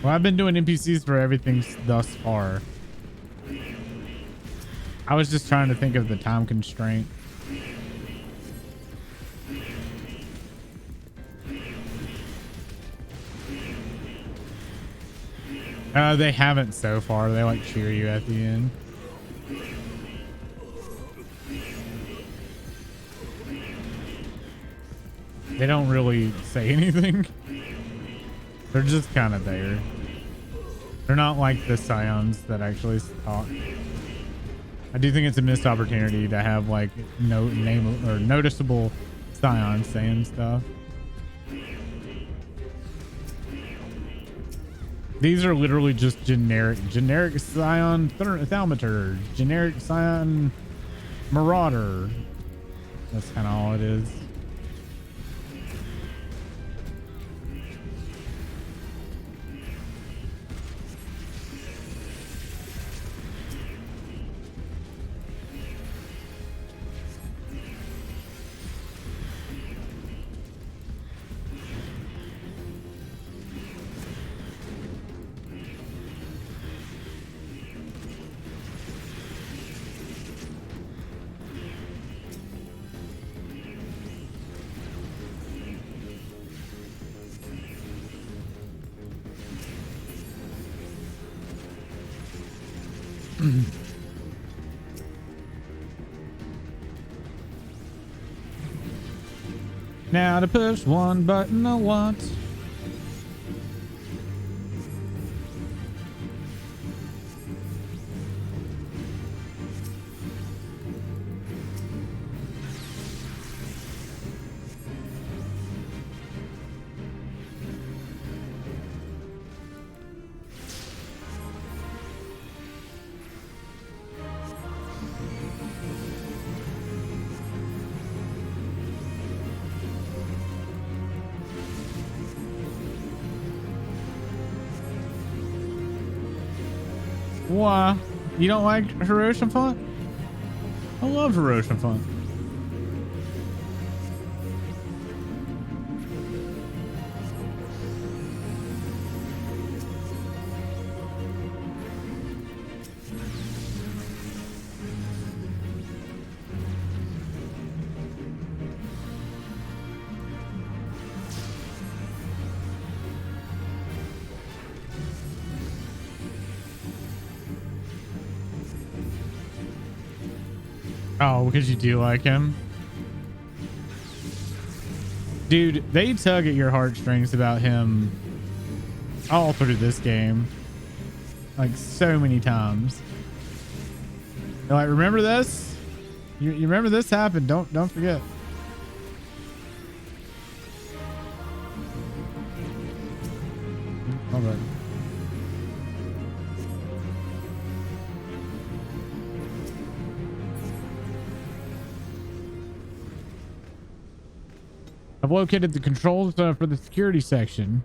Well, I've been doing NPCs for everything thus far. I was just trying to think of the time constraint. They haven't so far. They like cheer you at the end. They don't really say anything. They're just kind of there. They're not like the Scions that actually talk. I do think it's a missed opportunity to have like no name or noticeable Scions saying stuff. These are literally just generic Scion Thaumaturge, generic Scion Marauder. That's kind of all it is. Now to push one button I want. Why? You don't like Hiroshima font? I love Hiroshima font. Oh, because you do like him? Dude, they tug at your heartstrings about him all through this game. Like, so many times. They're like, remember this? You remember this happened. Don't forget. All right. I've located the controls for the security section.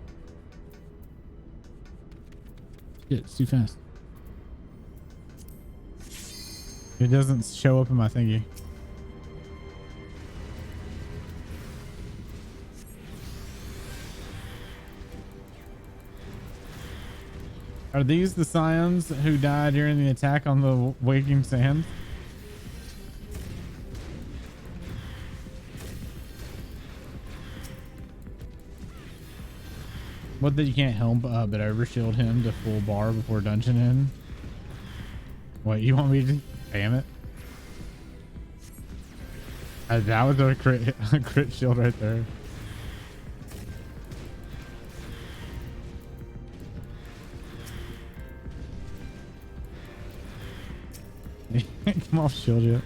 Shit, it's too fast. It doesn't show up in my thingy. Are these the Scions who died during the attack on the Waking Sands? What, that you can't help but overshield him to full bar before dungeon in? What, you want me to? Damn it. That was a crit shield right there. Come off shield yet.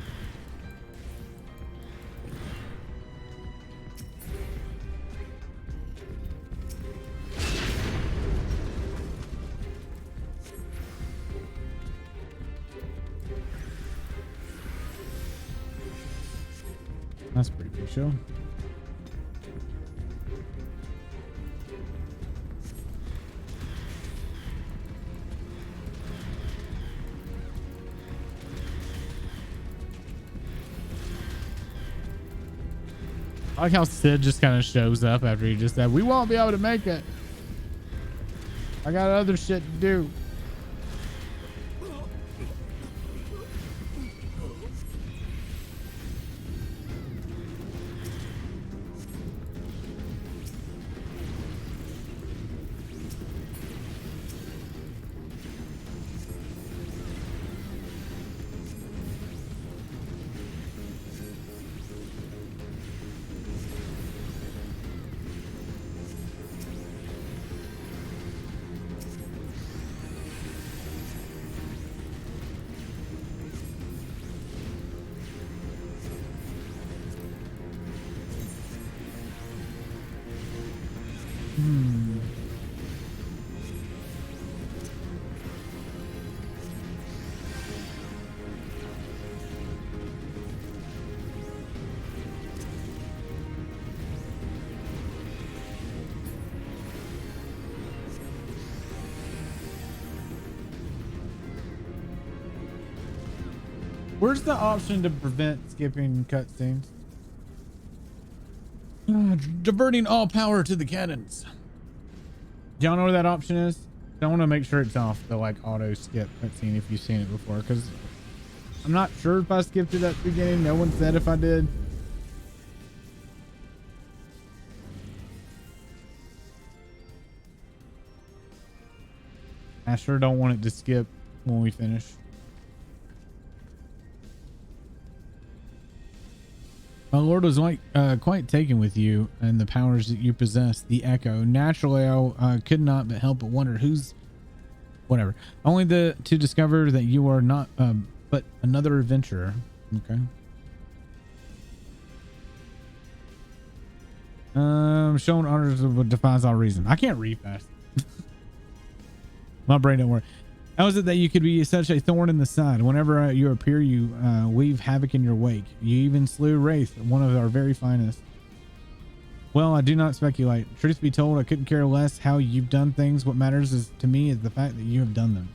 That's a pretty big show. I like how Sid just kind of shows up after he just said, we won't be able to make it. I got other shit to do. Where's the option to prevent skipping cutscenes? Diverting all power to the cannons. Do y'all know where that option is? I want to make sure it's off the like auto skip cutscene if you've seen it before, because I'm not sure if I skipped it at the beginning. No one said if I did. I sure don't want it to skip when we finish. My lord was quite taken with you and the powers that you possess, the Echo. Naturally, I could not but help but wonder who's... Whatever. Only to discover that you are not but another adventurer. Okay. Shown honors defines all reason. I can't read fast. My brain don't work. How is it that you could be such a thorn in the side? Whenever you appear, you weave havoc in your wake. You even slew Wraith, one of our very finest. Well, I do not speculate. Truth be told, I couldn't care less how you've done things. What matters is to me is the fact that you have done them.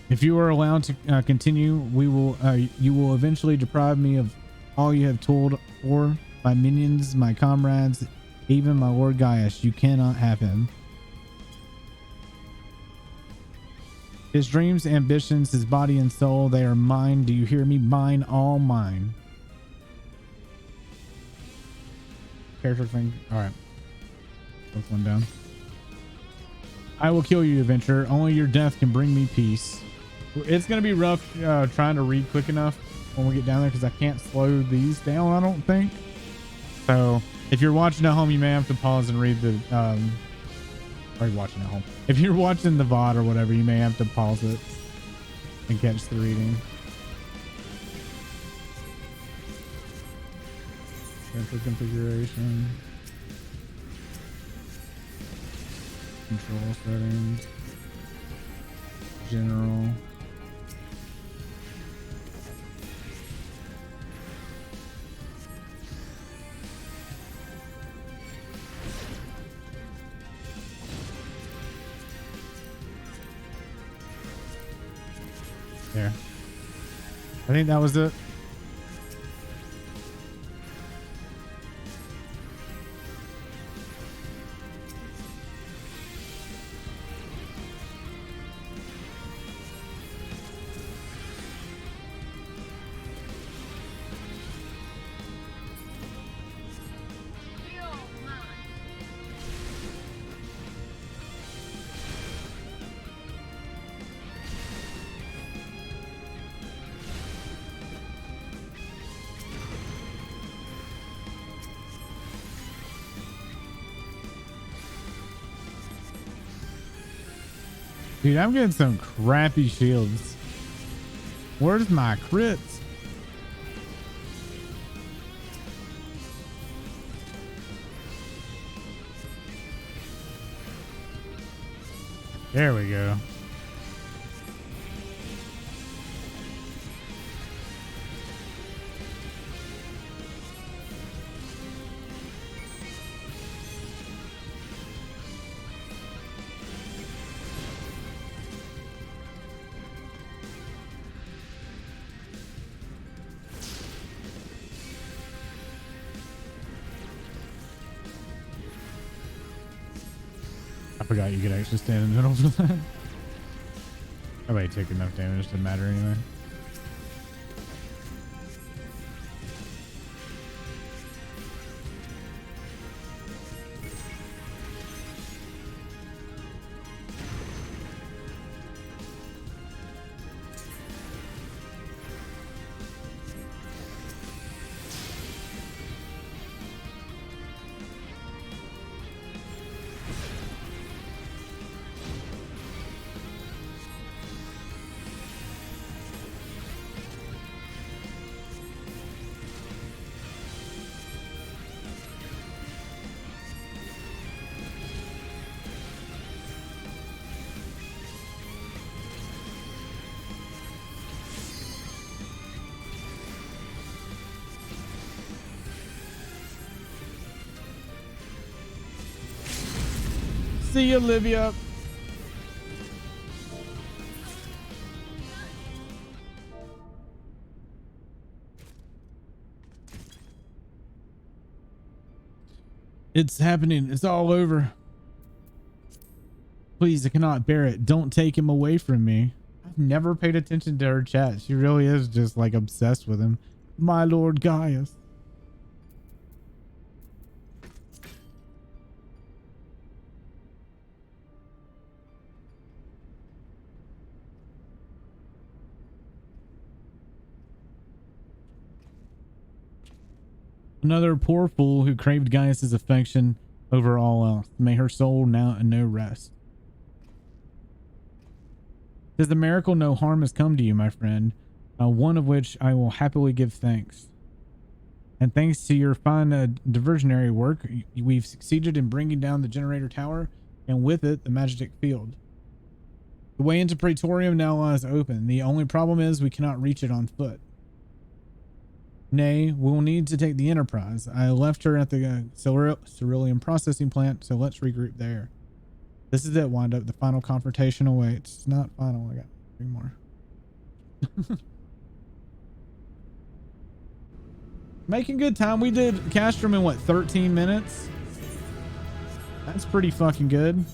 If you are allowed to continue, you will eventually deprive me of all you have toiled for. My minions, my comrades, even my Lord Gaius. You cannot have him. His dreams, ambitions, his body and soul, they are mine. Do you hear me? Mine, all mine. Character thing. All right. Put one down. I will kill you, adventurer. Only your death can bring me peace. It's going to be rough trying to read quick enough when we get down there because I can't slow these down, I don't think. So if you're watching at home, you may have to pause and read the... or watching at home. If you're watching the VOD or whatever, you may have to pause it and catch the reading. Character configuration. Control settings. General. There. I think that was it. Dude, I'm getting some crappy shields. Where's my crits? There we go. forgot you could actually stand in the middle for that. I might take enough damage to matter anyway. See you, Olivia. It's happening. It's all over. Please, I cannot bear it. Don't take him away from me. I've never paid attention to her chat. She really is just like obsessed with him. My Lord Gaius. Another poor fool who craved Gaius's affection over all else. May her soul now know rest. Tis a miracle no harm has come to you, my friend, one of which I will happily give thanks. And thanks to your fine diversionary work, we've succeeded in bringing down the generator tower, and with it, the magic field. The way into Praetorium now lies open. The only problem is we cannot reach it on foot. Nay, we'll need to take the Enterprise. I left her at the Cerulean processing plant, so let's regroup there. This is it, wind up. The final confrontation awaits. It's not final. I got 3 more. Making good time. We did Castrum in what, 13 minutes? That's pretty fucking good.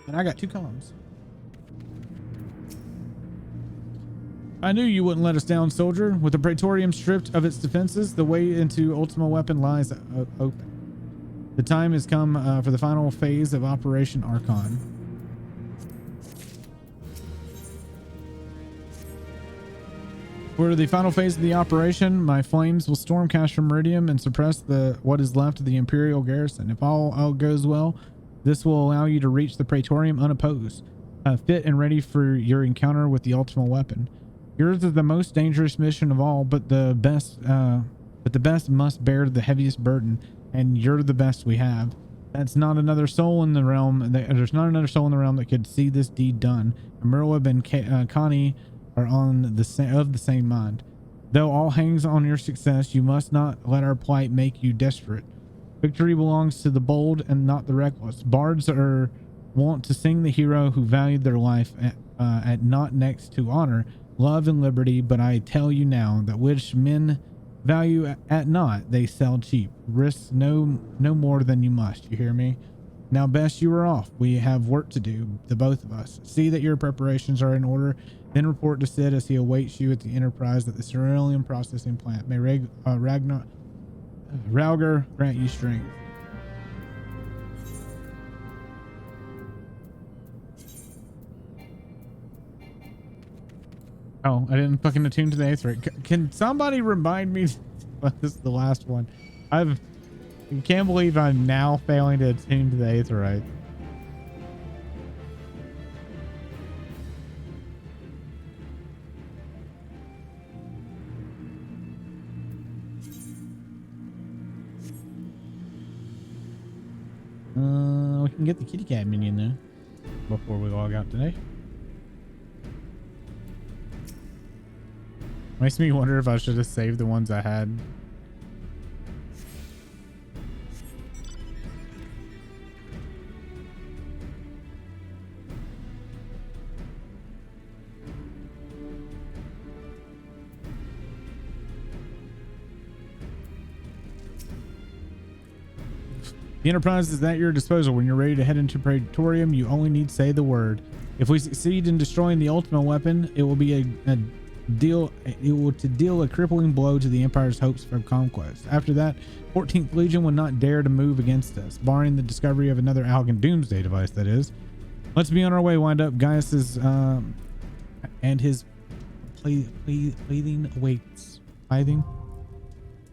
And I got 2 comms. I knew you wouldn't let us down, soldier. With the Praetorium stripped of its defenses, the way into Ultima weapon lies open. The time has come for the final phase of Operation Archon. For the final phase of the operation, my flames will storm Castrum Meridium and suppress what is left of the Imperial garrison. If all goes well, this will allow you to reach the Praetorium unopposed, fit and ready for your encounter with the Ultima weapon. Yours is the most dangerous mission of all, but the best must bear the heaviest burden, and you're the best we have. There's not another soul in the realm that could see this deed done. Merlib and Connie are of the same mind. Though all hangs on your success, you must not let our plight make you desperate. Victory belongs to the bold and not the reckless. Bards are wont to sing the hero who valued their life at not next to honor, love, and liberty, but I tell you now that which men value at naught, they sell cheap. Risk no more than you must. You hear me? Now, best, you are off. We have work to do, the both of us. See that your preparations are in order, then report to Sid as he awaits you at the Enterprise at the Cerulean processing plant. May Raugr grant you strength. Oh, I didn't fucking attune to the Aether. Can somebody remind me? This is the last one. I can't believe I'm now failing to attune to the Aetherite. We can get the kitty cat minion though before we log out today. Makes me wonder if I should have saved the ones I had. The Enterprise is at your disposal. When you're ready to head into Praetorium, you only need to say the word. If we succeed in destroying the Ultima weapon, it will be a deal a crippling blow to the Empire's hopes for conquest. After that, 14th Legion would not dare to move against us, barring the discovery of another Algan Doomsday device, that is. Let's be on our way. Wind up Gaius's and his plaything awaits. Whatever.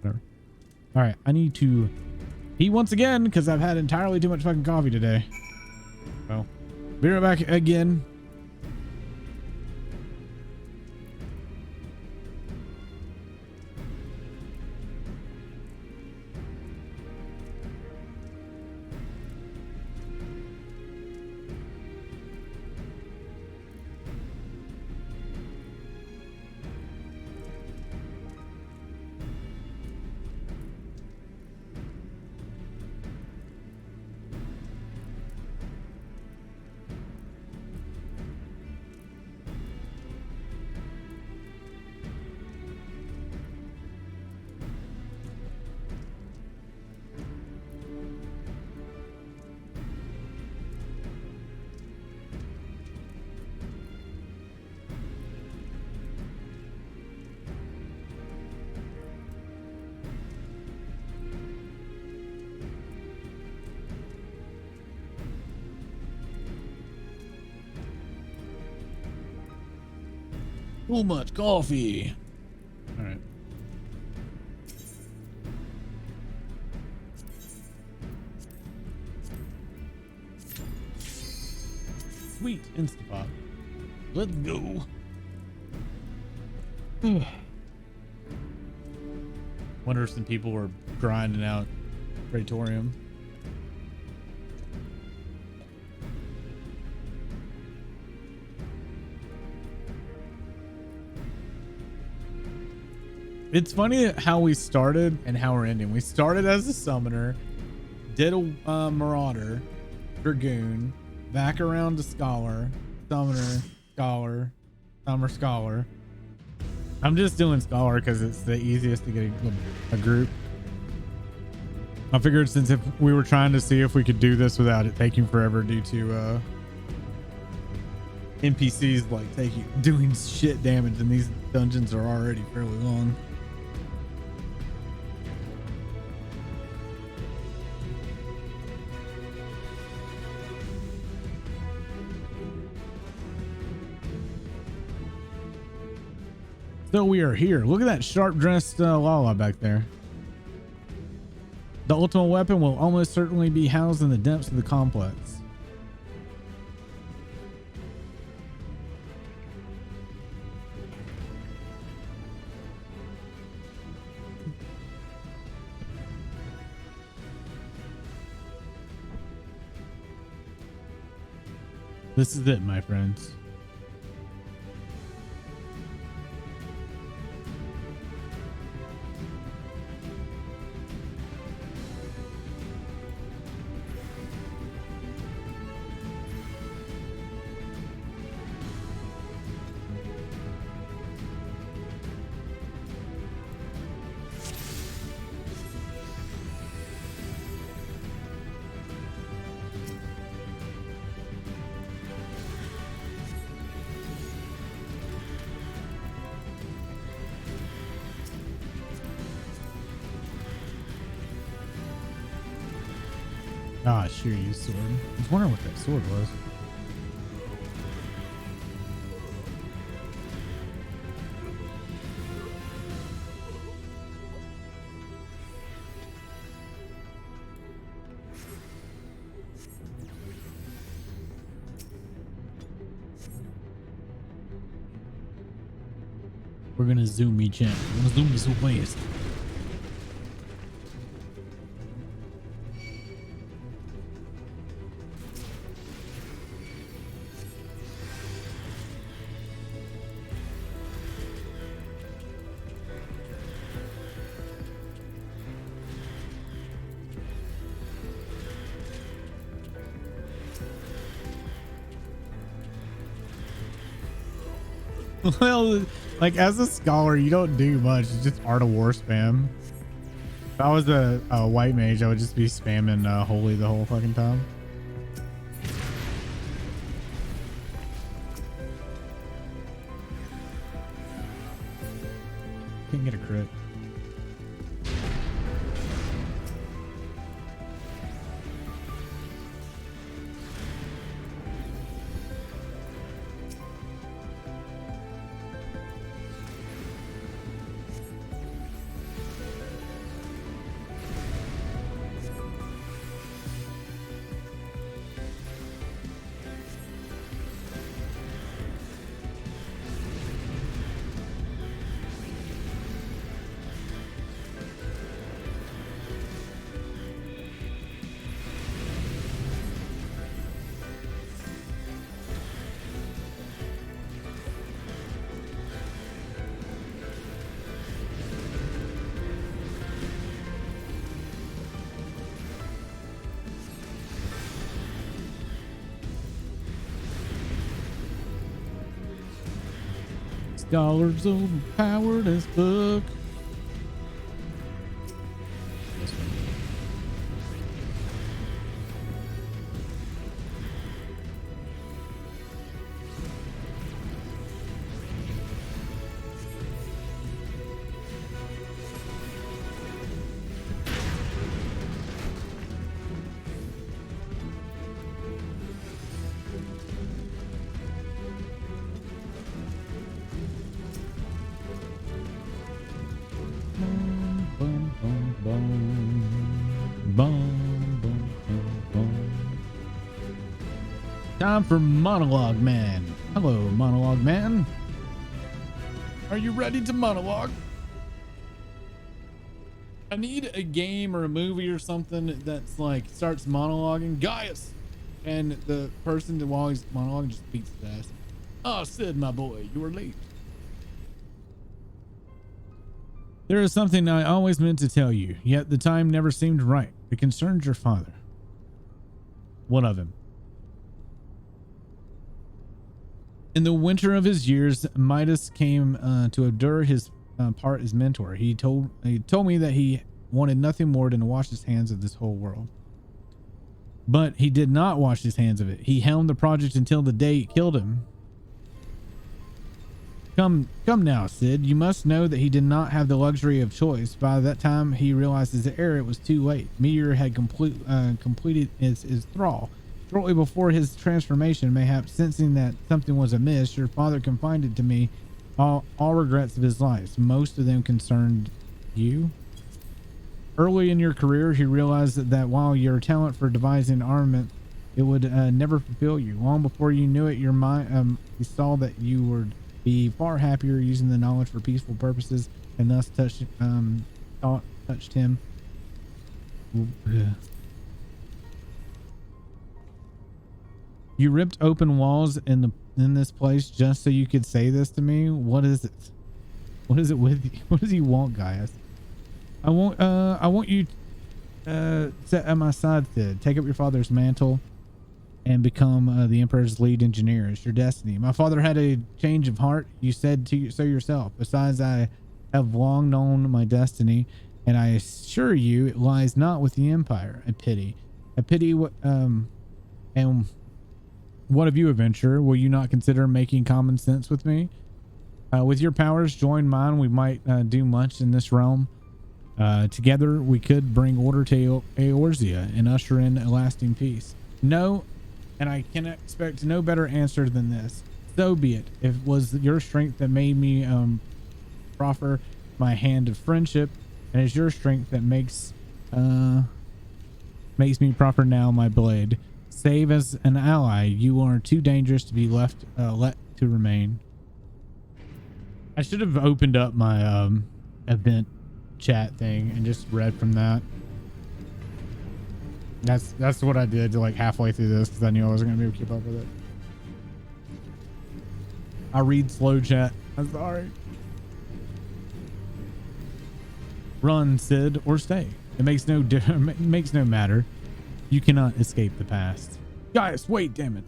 All right, I need to pee once again because I've had entirely too much fucking coffee today. So, be right back again. Too much coffee. All right. Sweet Instapot. Let's go. Wonder if some people were grinding out Praetorium. It's funny how we started and how we're ending. We started as a summoner, did a marauder, dragoon, back around to scholar, summoner, scholar, summer scholar. I'm just doing scholar because it's the easiest to get a group. I figured since if we were trying to see if we could do this without it taking forever due to NPCs like doing shit damage, and these dungeons are already fairly long. So we are here. Look at that sharp-dressed Lala back there. The Ultima weapon will almost certainly be housed in the depths of the complex. This is it, my friends. Ah, sure, use sword. I was wondering what that sword was. We're gonna zoom each in. We're gonna zoom me so fast. Well, like as a scholar, you don't do much. It's just Art of War spam. If I was a white mage, I would just be spamming holy the whole fucking time. Can't get a crit. Scholars overpowered as fuck. Time for Monologue Man. Hello, Monologue Man. Are you ready to monologue? I need a game or a movie or something that's like starts monologuing Gaius, and the person that while he's monologuing just beats his ass. Oh, Sid, my boy, you were late. There is something I always meant to tell you, yet the time never seemed right. It concerns your father. What of him? In the winter of his years, Midas came to endure his part as mentor. He told me that he wanted nothing more than to wash his hands of this whole world. But he did not wash his hands of it. He helmed the project until the day it killed him. Come now, Sid. You must know that he did not have the luxury of choice. By that time he realized his error, it was too late. Meteor had completed his thrall. Shortly before his transformation, mayhap sensing that something was amiss, your father confided to me all regrets of his life. Most of them concerned you. Early in your career, he realized that while your talent for devising armament, it would never fulfill you. Long before you knew it, your mind he saw that you would be far happier using the knowledge for peaceful purposes, and thus touched him. You ripped open walls in this place just so you could say this to me. What is it? What is it with you? What does he want, Gaius? I want you set at my side, Sid. Take up your father's mantle and become the Emperor's lead engineer. It's your destiny. My father had a change of heart. You said so yourself. Besides, I have long known my destiny, and I assure you it lies not with the Empire. A pity. And what of you, adventurer? Will you not consider making common sense with me? With your powers, join mine. We might do much in this realm. Together, we could bring order to Eorzea and usher in a lasting peace. No, and I can expect no better answer than this. So be it. If it was your strength that made me proffer my hand of friendship, and it's your strength that makes me proffer now my blade. Save as an ally, you are too dangerous to be let to remain. I should have opened up my event chat thing and just read from that. That's what I did to like halfway through this because I knew I wasn't gonna be able to keep up with it. I read slow chat. I'm sorry. Run, Sid, or stay. It makes no matter. You cannot escape the past. Guys, wait, damn it.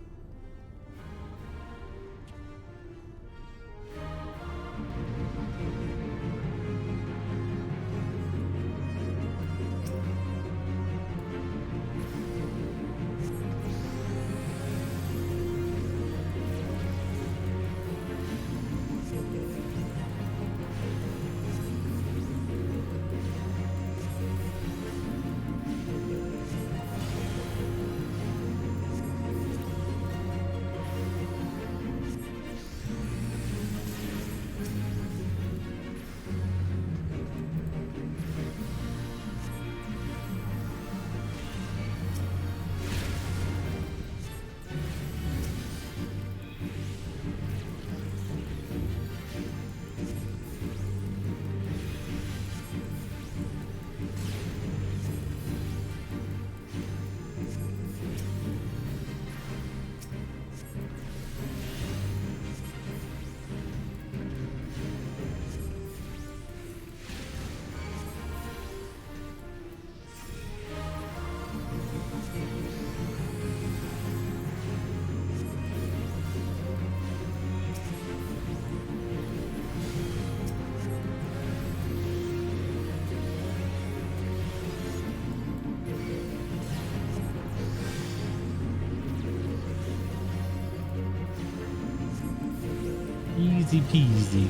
Easy peasy.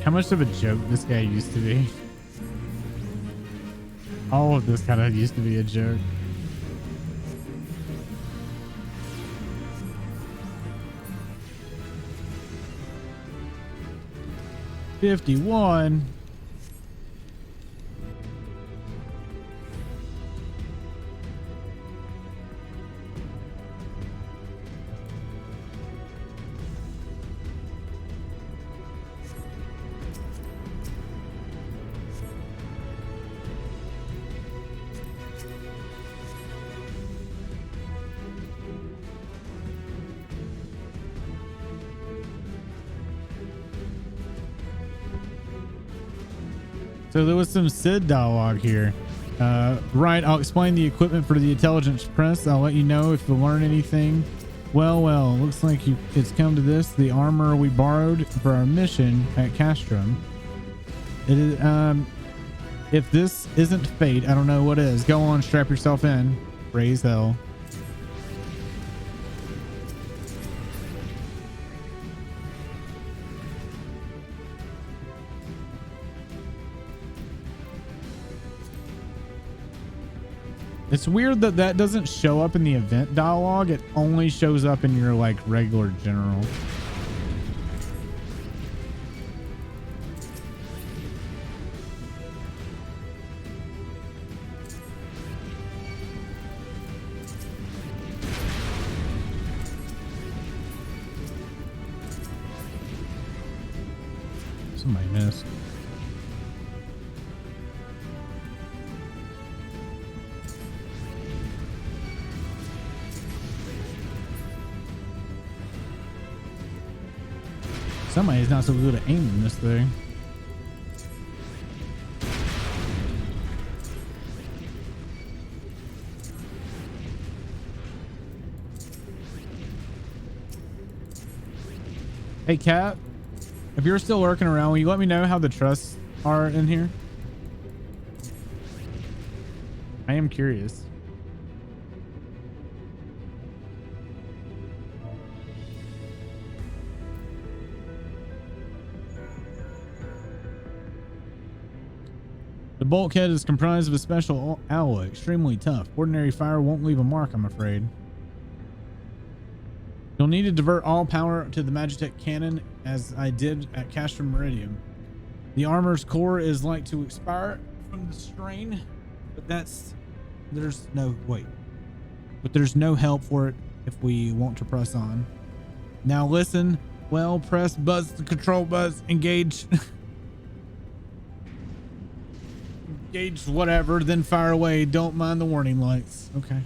How much of a joke this guy used to be. All of this kind of used to be a joke. $51. So there was some Sid dialogue here. Right, I'll explain the equipment for the intelligence press. I'll let you know if you learn anything. Well, looks like it's come to this. The armor we borrowed for our mission at Castrum. It is, if this isn't fate, I don't know what is. Go on, strap yourself in. Raise hell. It's weird that that doesn't show up in the event dialogue. It only shows up in your like regular general. Somebody missed. Somebody's not so good at aiming this thing. Hey, Cat, if you're still lurking around, will you let me know how the trusts are in here? I am curious. The bulkhead is comprised of a special alloy, extremely tough. Ordinary fire won't leave a mark, I'm afraid. You'll need to divert all power to the Magitech cannon, as I did at Castrum Meridium. The armor's core is like to expire from the strain, but there's no help for it if we want to press on. Now listen, well, press buzz the control buzz, engage. Engage whatever, then fire away. Don't mind the warning lights. Okay.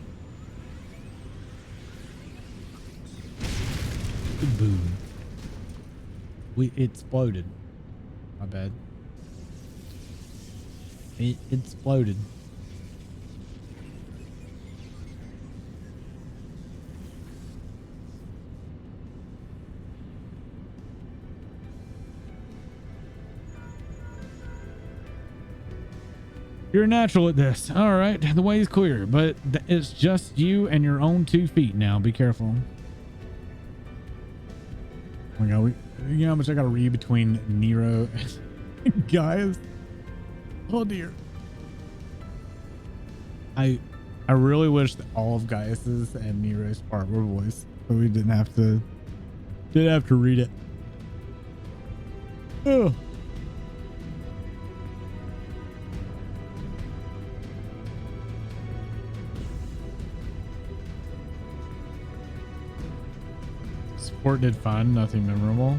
Boom. It exploded. My bad. It exploded. You're natural at this. All right, the way is clear, but it's just you and your own 2 feet now. Be careful. Oh my God, you know how much I gotta read between Nero and Gaius? Oh dear. I really wish that all of Gaius's and Nero's part were voiced, so we didn't have to read it. Oh. Support did fine, nothing memorable.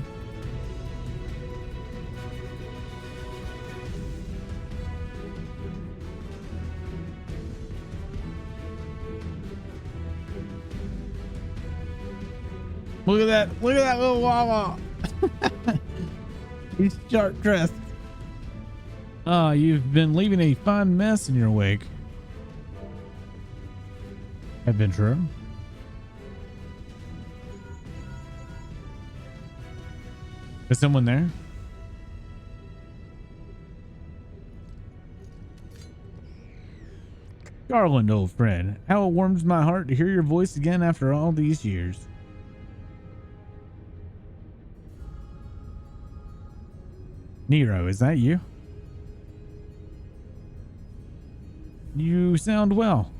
Look at that little Wawa. He's sharp dressed. Ah, you've been leaving a fine mess in your wake, adventurer. Is someone there? Garland, old friend, how it warms my heart to hear your voice again after all these years. Nero, is that you? You sound well.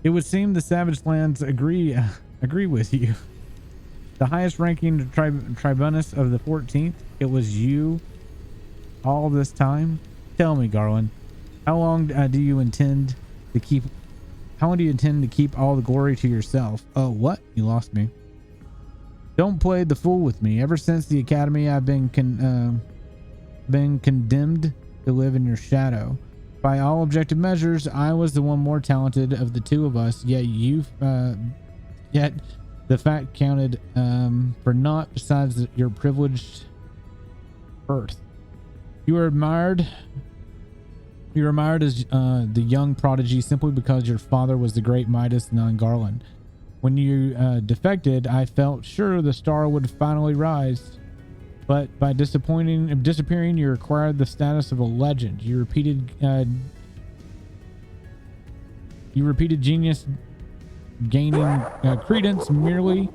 It would seem the Savage Lands agree with you. The highest ranking tribunus of the 14th. It was you all this time. Tell me, Garland, how long do you intend to keep? How long do you intend to keep all the glory to yourself? Oh, what? You lost me. Don't play the fool with me. Ever since the academy, I've been condemned to live in your shadow. By all objective measures, I was the one more talented of the two of us. Yet the fact counted for naught besides your privileged birth. You are admired. You're admired as the young prodigy simply because your father was the great Midas Garland. When you defected, I felt sure the star would finally rise. But by disappearing, you acquired the status of a legend. You repeated genius, gaining credence merely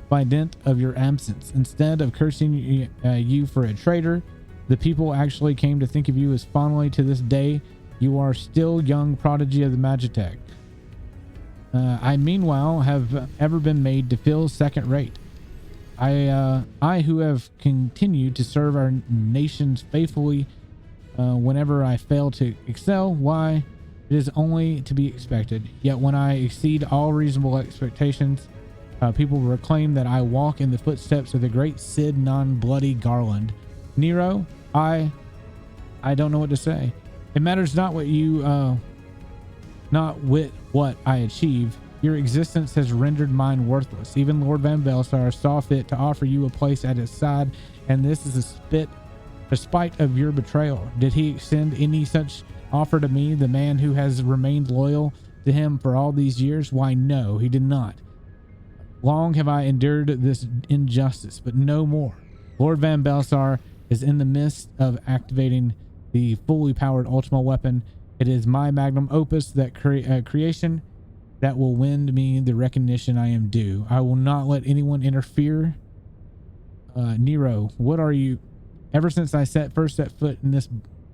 by dint of your absence. Instead of cursing you for a traitor, the people actually came to think of you as fondly. To this day, you are still young prodigy of the Magitech. I meanwhile have ever been made to feel second rate. I who have continued to serve our nations faithfully, whenever I fail to excel, why, it is only to be expected. Yet when I exceed all reasonable expectations, people proclaim that I walk in the footsteps of the great Cid non-bloody Garland. Nero, I don't know what to say. It matters not what you, not what I achieve. Your existence has rendered mine worthless. Even Lord Van Belsar saw fit to offer you a place at his side, and this is a spite of your betrayal. Did he extend any such offer to me, the man who has remained loyal to him for all these years? Why, no, he did not. Long have I endured this injustice, but no more. Lord Van Belsar is in the midst of activating the fully powered Ultima weapon. It is my magnum opus, that creation that will win me the recognition I am due. I will not let anyone interfere. Nero, what are you? Ever since I first set foot in this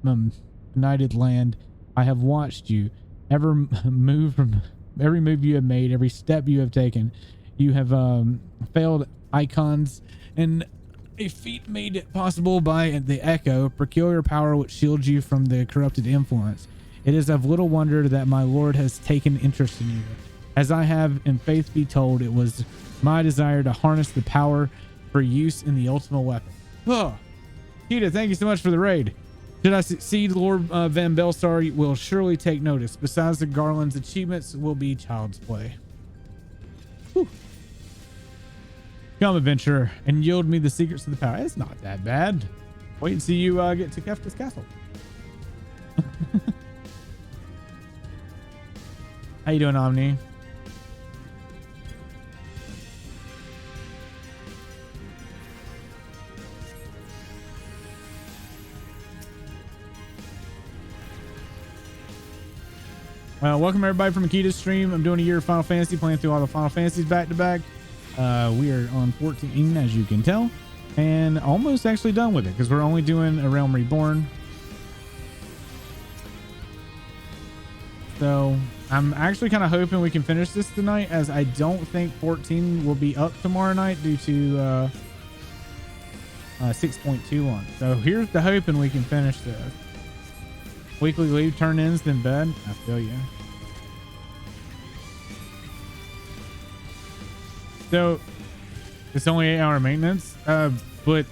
benighted land, I have watched you. Every move you have made, every step you have taken. You have failed icons, and a feat made possible by the Echo, a peculiar power which shields you from the corrupted influence. It is of little wonder that my lord has taken interest in you. As I have in faith be told, it was my desire to harness the power for use in the Ultima weapon. Oh, Kita, thank you so much for the raid. Should I succeed, Lord Van Belsar will surely take notice. Besides, the Garland's achievements will be child's play. Whew. Come, adventurer, and yield me the secrets of the power. It's not that bad. Wait and see you get to Kefka's castle. How you doing, Omni? Welcome everybody from Akita's stream. I'm doing a year of Final Fantasy, playing through all the Final Fantasies back to back. We are on 14, as you can tell, and almost actually done with it because we're only doing A Realm Reborn. So I'm actually kind of hoping we can finish this tonight, as I don't think 14 will be up tomorrow night due to 6.2 launch. So here's the hoping we can finish this. Weekly leave turn-ins, then bed. I feel you. So it's only 8-hour maintenance, but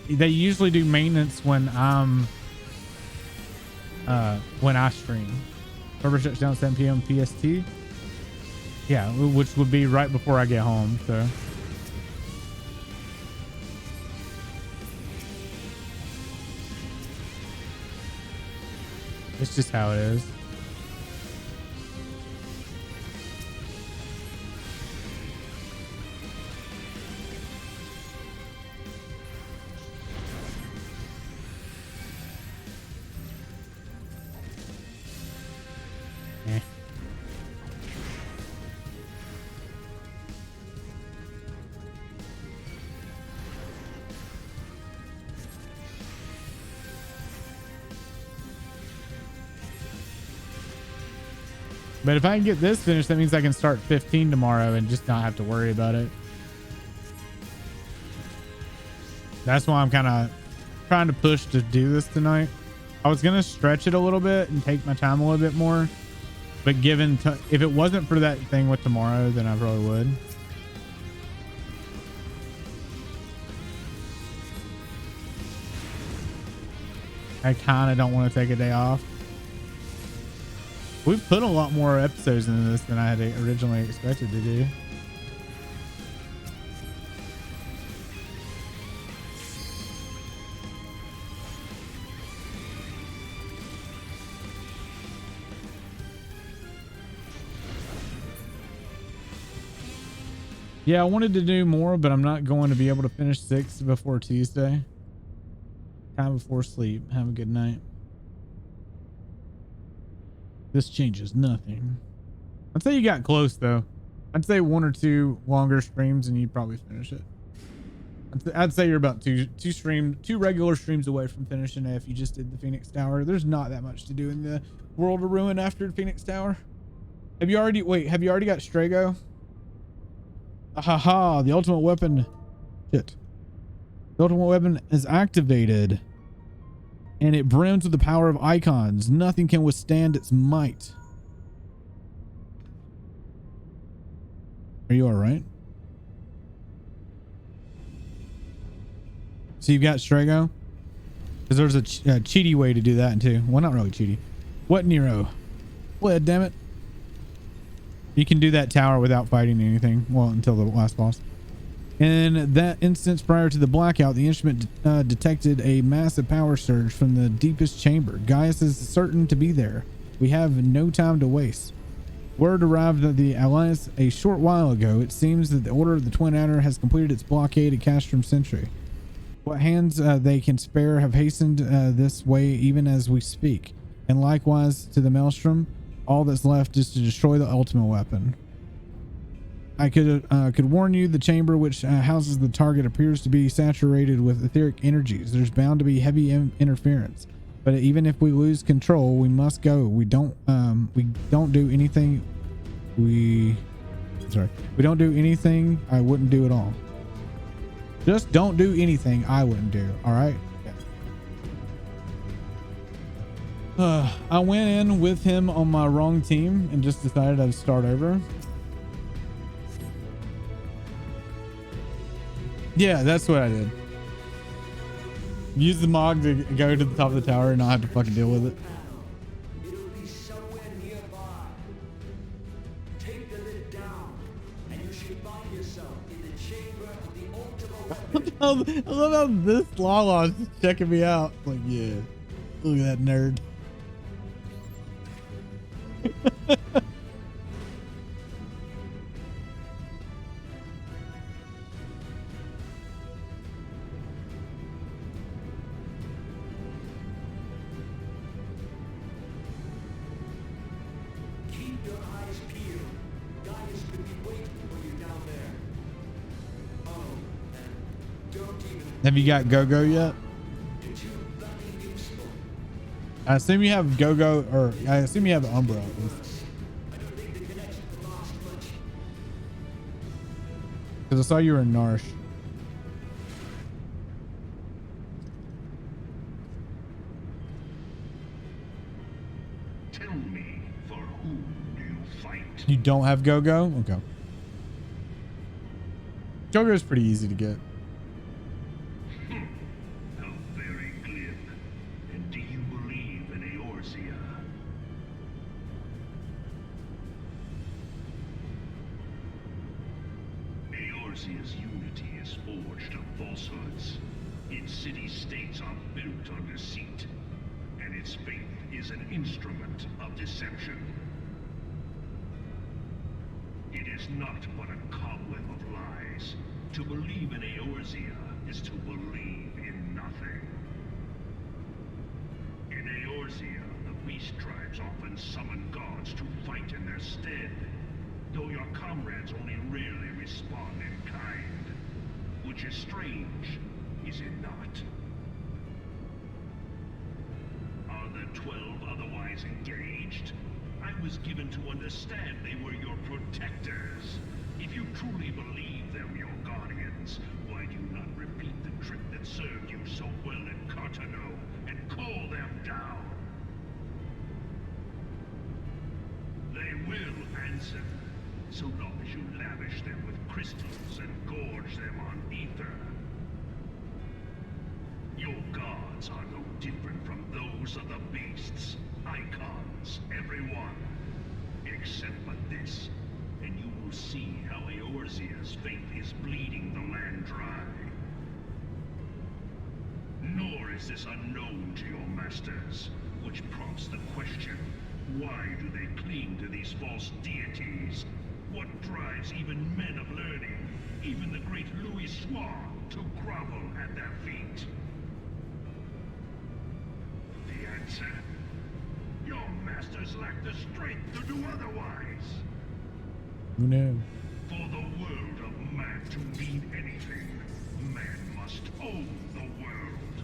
they usually do maintenance when I stream. Server shuts down at 7 p.m. PST. Yeah, which would be right before I get home. So. It's just how it is. But if I can get this finished, that means I can start 15 tomorrow and just not have to worry about it. That's why I'm kind of trying to push to do this tonight. I was going to stretch it a little bit and take my time a little bit more. But if it wasn't for that thing with tomorrow, then I probably would. I kind of don't want to take a day off. We've put a lot more episodes into this than I had originally expected to do. Yeah, I wanted to do more, but I'm not going to be able to finish 6 before Tuesday. Time before sleep. Have a good night. This changes nothing. I'd say you got close though. I'd say 1 or 2 longer streams and you'd probably finish it. I'd say you're about two regular streams away from finishing it if you just did the Phoenix Tower. There's not that much to do in the World of Ruin after the Phoenix Tower. Have you already got Strago? Haha, the ultimate weapon. Shit. The ultimate weapon is activated. And it brims with the power of icons. Nothing can withstand its might. Are you all right? So you've got Strago? Because there's a cheaty way to do that too. Well, not really cheaty. What, Nero? Well, damn it. You can do that tower without fighting anything. Well, until the last boss. In that instance prior to the blackout, the instrument detected a massive power surge from the deepest chamber. Gaius is certain to be there. We have no time to waste. Word arrived at the Alliance a short while ago. It seems that the Order of the Twin Adder has completed its blockade at Castrum Sentry. What hands they can spare have hastened this way even as we speak. And likewise to the Maelstrom, all that's left is to destroy the ultimate weapon. I could warn you, the chamber which houses the target appears to be saturated with etheric energies. There's bound to be heavy interference. But even if we lose control, we must go. We don't do anything. We don't do anything I wouldn't do at all. Just don't do anything I wouldn't do. All right. Yeah. I went in with him on my wrong team and just decided I'd start over. Yeah, that's what I did. Use the Mog to go to the top of the tower and not have to fucking deal with it. It'll be somewhere nearby. Take the lid down, and you should find yourself in the chamber of the ultimate. I love how this Lala is just checking me out. Like, yeah, look at that nerd. Have you got Go-Go yet? I assume you have Go-Go, or I assume you have Umbra at least. Because I saw you were in Narsh. Tell me, for whom do you fight? You don't have Go-Go? Okay. Go-Go is pretty easy to get. How very glib. And do you believe in Eorzea? Eorzea's unity is forged of falsehoods. Its city-states are built on deceit, and its faith is an instrument of deception. It is not but a cobweb of lies. To believe in Eorzea is to believe in nothing. In Eorzea, the beast tribes often summon gods to fight in their stead, though your comrades only rarely respond in kind, which is strange, is it not? Are the 12 otherwise engaged? I was given to understand they were your protectors. If you truly believe them your guardians, why do you not repeat the trick that served you so well in Cartano and call them down? They will answer, so long as you lavish them with crystals and gorge them on Aether. Your gods are no different from those of the beasts. Icons, everyone. Except for this, and you will see how Eorzea's faith is bleeding the land dry. Nor is this unknown to your masters, which prompts the question, why do they cling to these false deities? What drives even men of learning, even the great Louis Soir, to grovel at their feet? The answer? Your masters lack the strength to do otherwise. Who knew? For the world of man to mean anything, man must own the world.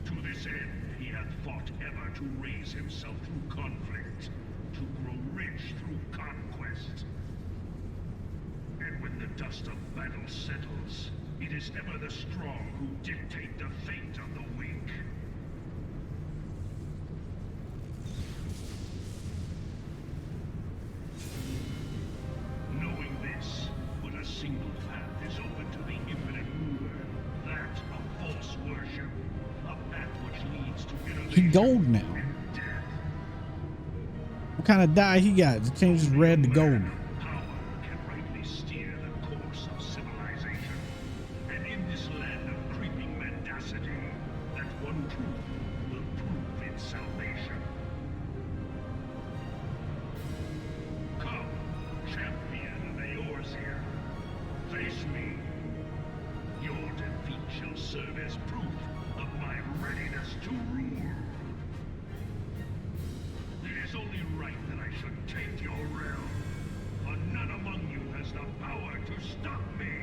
To this end, he hath fought ever to raise himself through conflict, to grow rich through conquest. And when the dust of battle settles, it is ever the strong who dictate the fate of the weak. Knowing this, but a single path is open to the infinite ruler, that of false worship, a path which leads to He gold now. What kind of dye he got to change his red to gold? Power can rightly steer the course of civilization. And in this land of creeping mendacity, that one truth will prove its salvation. Come, champion of Eorzea, face me. Your defeat shall serve as proof of my readiness to rule. It is only right that I should take your realm, for none among you has the power to stop me.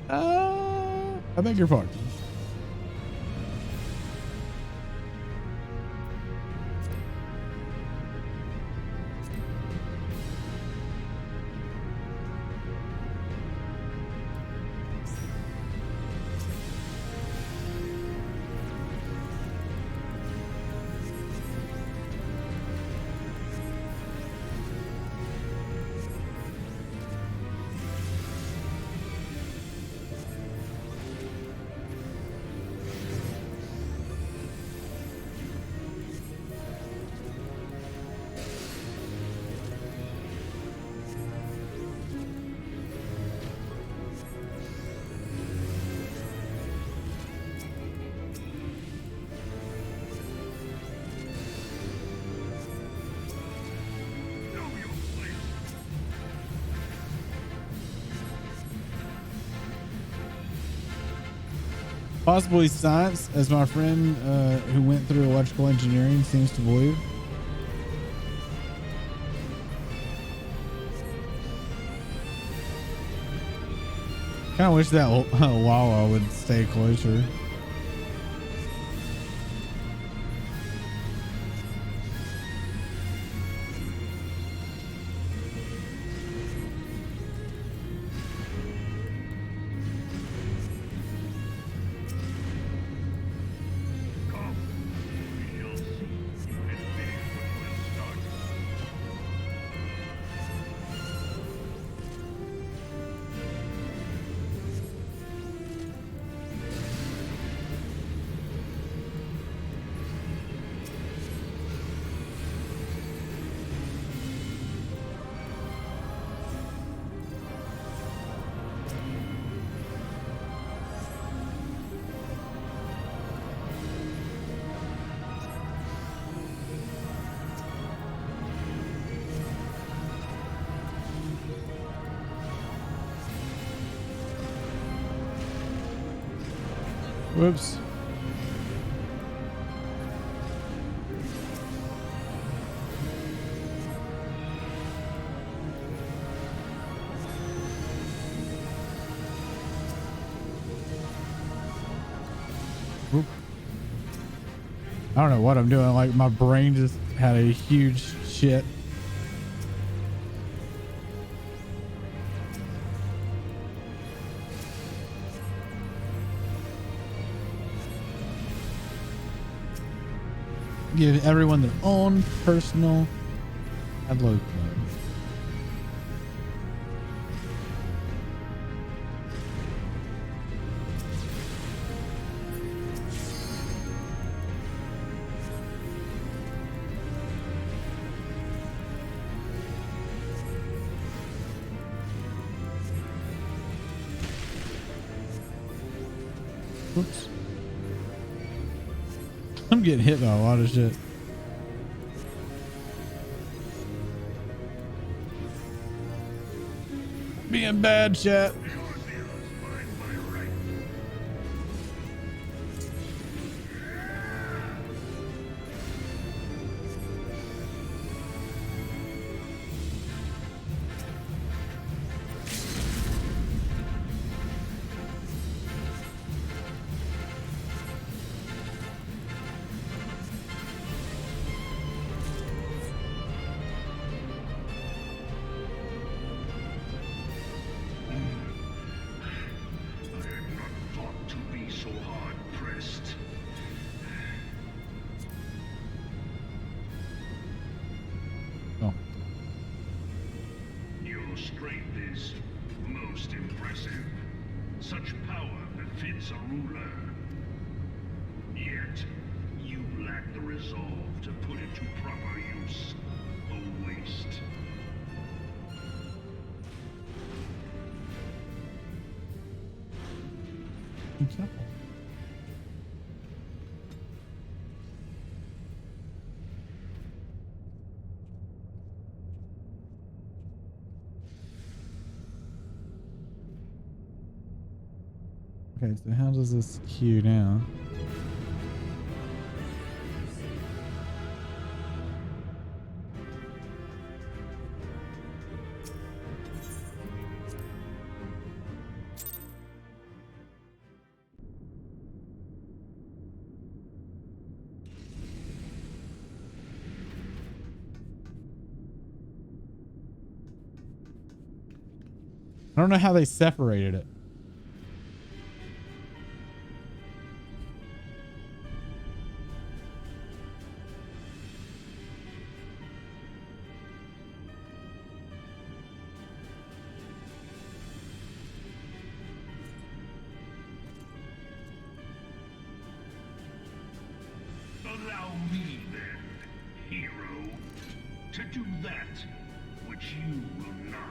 I beg your pardon. Possibly science, as my friend who went through electrical engineering seems to believe. Kind of wish that Wawa would stay closer. Whoops. Whoop. I don't know what I'm doing. Like my brain just had a huge shit. Give everyone their own personal upload club. Whoops. I'm getting hit by a lot of shit. Being bad, chat. Okay, so how does this queue now? I don't know how they separated it. Allow me then, hero, to do that which you will not.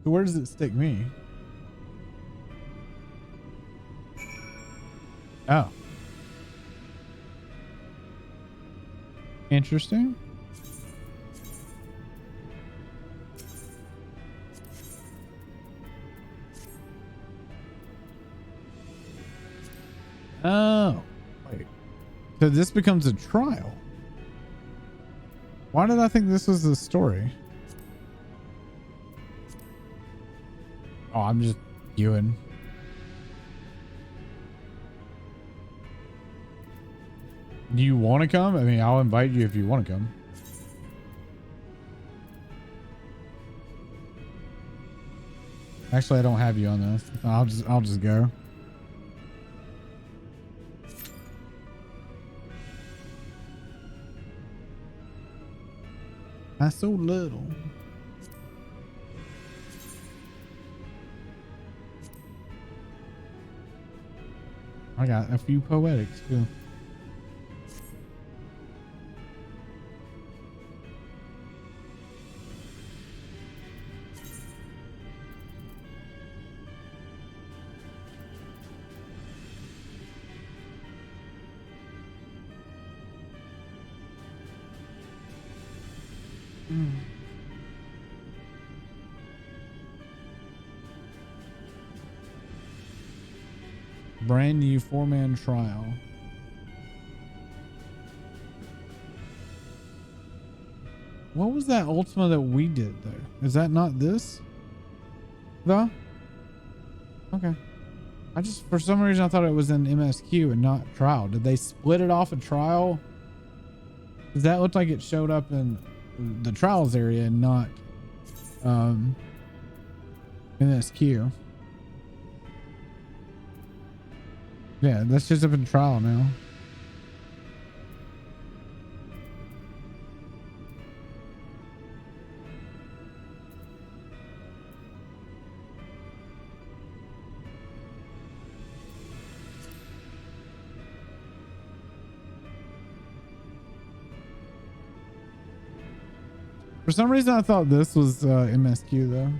So where does it stick me? Oh. Interesting. Oh. Wait. So this becomes a trial. Why did I think this was the story? Oh, I'm just queuing. Do you want to come? I mean, I'll invite you if you want to come. Actually, I don't have you on this. I'll just go. That's so little. I got a few poetics too. Brand new 4-man trial. What was that Ultima that we did there? Is that not this? Though? Okay. I just, for some reason, I thought it was in MSQ and not trial. Did they split it off a trial? Because that looked like it showed up in the trials area and not MSQ. Yeah, that's just up in trial now. For some reason, I thought this was MSQ though.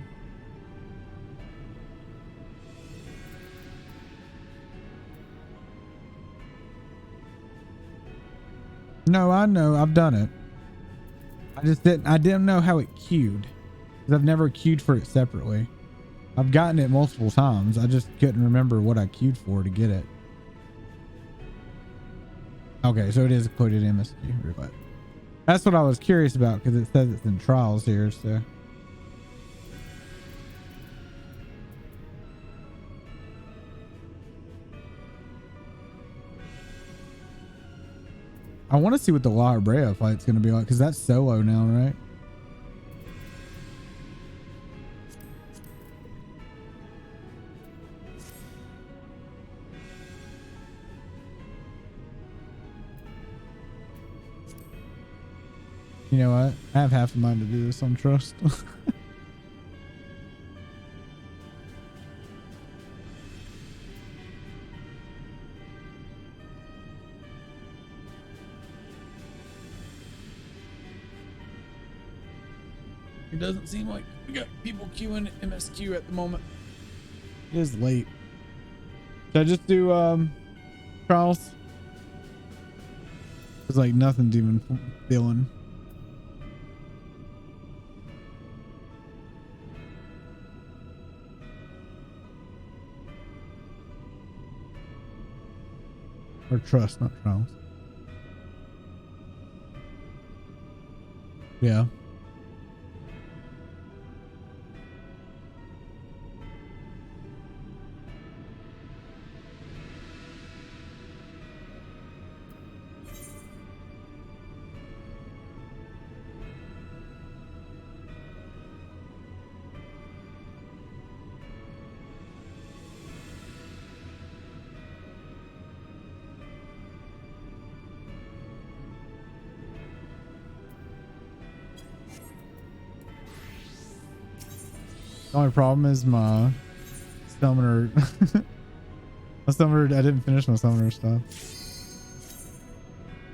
No, I know. I've done it. I didn't know how it queued. Because I've never queued for it separately. I've gotten it multiple times. I just couldn't remember what I queued for to get it. Okay, so it is included in MSQ. But that's what I was curious about because it says it's in trials here, so. I want to see what the La Brea fight's going to be like because that's solo now, right? You know what? I have half a mind to do this on trust. It doesn't seem like we got people queuing MSQ at the moment. It is late. Should I just do trials? It's like nothing's even feeling. Or trust, not trials. Yeah. The only problem is my summoner. My summoner, I didn't finish my summoner stuff.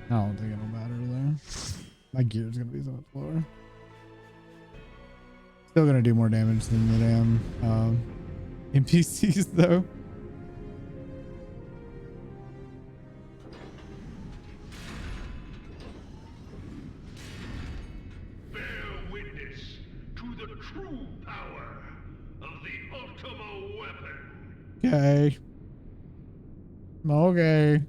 I don't think it'll matter though. My gear's gonna be so much lower. Still gonna do more damage than the damn NPCs though. Bear witness to the true power of the Ultima weapon. Okay. Okay.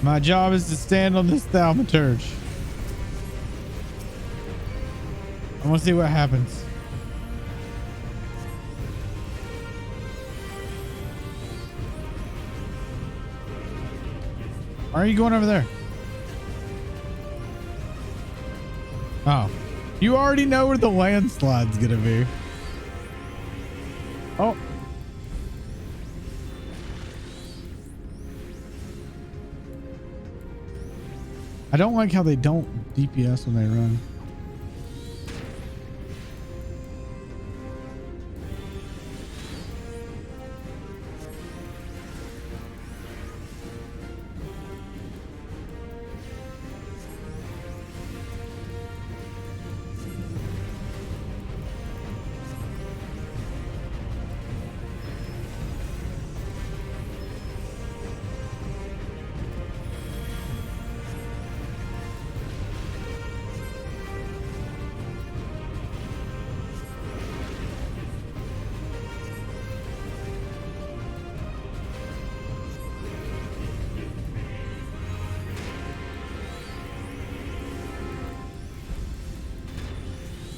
My job is to stand on this thaumaturge. I want to see what happens. Why are you going over there? Oh, you already know where the landslide's gonna be. Oh. I don't like how they don't DPS when they run.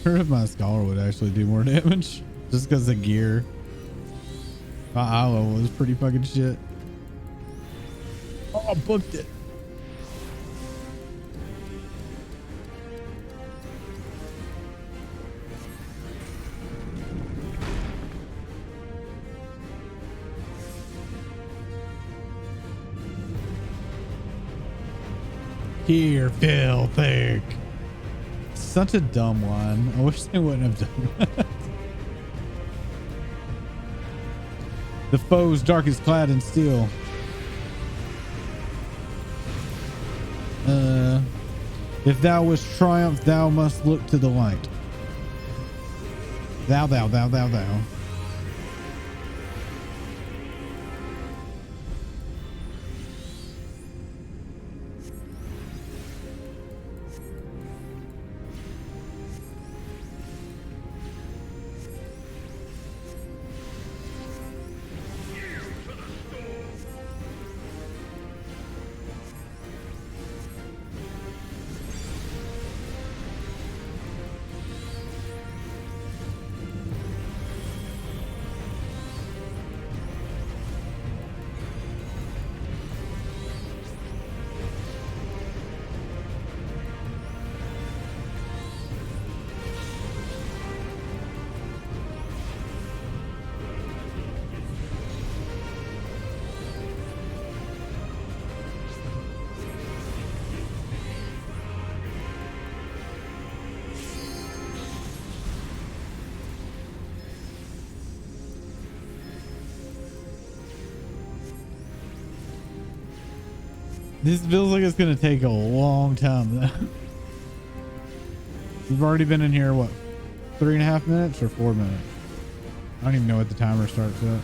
wonder if my scholar would actually do more damage just because the gear. My eye level was pretty fucking shit. Oh, I booked it. Here, Phil, think. Such a dumb one. I wish they wouldn't have done that. The foe's darkest clad in steel. If thou wish triumph, thou must look to the light. Thou. This feels like it's gonna take a long time though. We've already been in here, what, 3.5 minutes or 4 minutes? I don't even know what the timer starts at.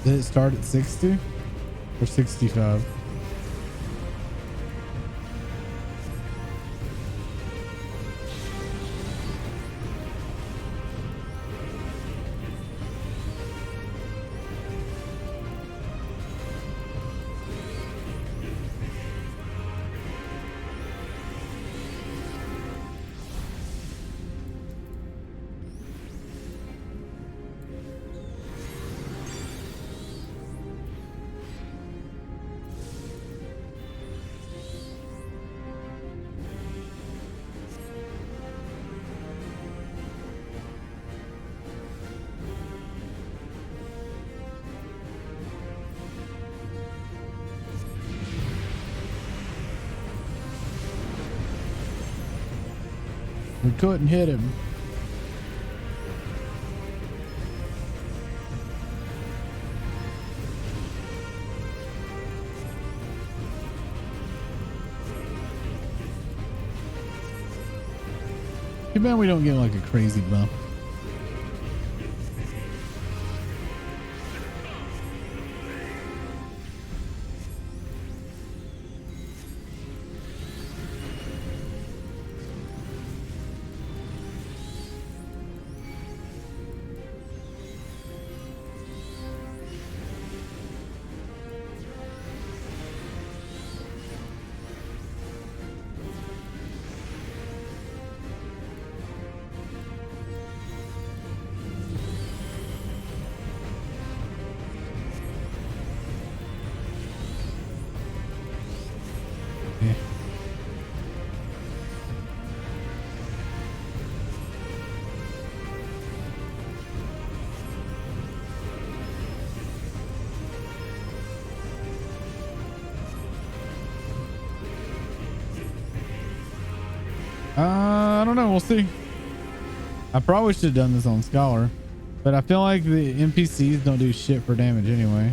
Did it start at 60 or 65? We couldn't hit him. Too bad we don't get like a crazy bump. I don't know. We'll see. I probably should have done this on Scholar, but I feel like the NPCs don't do shit for damage anyway.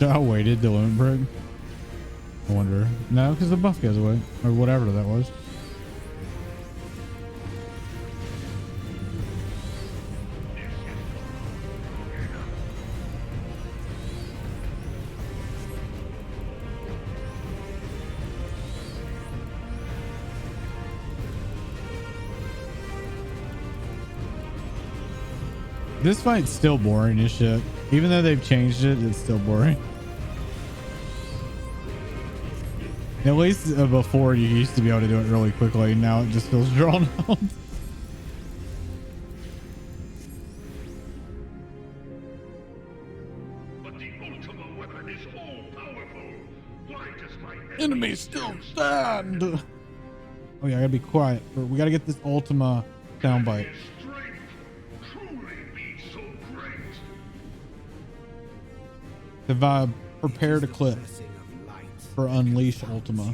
I waited till it broke. I wonder. No, because the buff goes away. Or whatever that was. This fight's still boring as shit. Even though they've changed it, it's still boring. At least before you used to be able to do it really quickly. Now it just feels drawn out. But the Ultima weapon is all powerful. Why does my Enemy still stand. Oh yeah, I gotta be quiet. We gotta get this Ultima soundbite. The vibe. Prepare to clip for Unleash Ultima.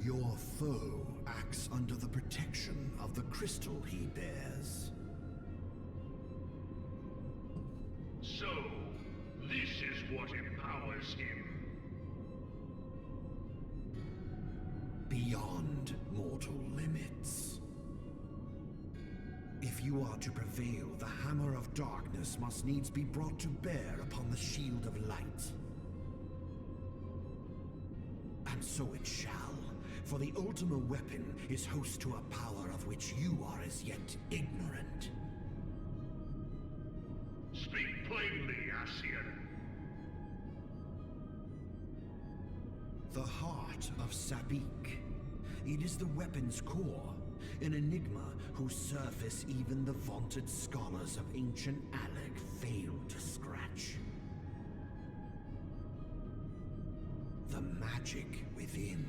Your foe acts under the protection of the crystal he bears. So, this is what empowers him. Beyond mortal limits. If you are to prevail, the hammer of darkness must needs be brought to bear upon the shield of light. And so it shall, for the Ultima weapon is host to a power of which you are as yet ignorant. Speak plainly, Ascian. The heart of Sabik. It is the weapon's core, an enigma whose surface even the vaunted scholars of ancient Alag failed to scratch. The magic within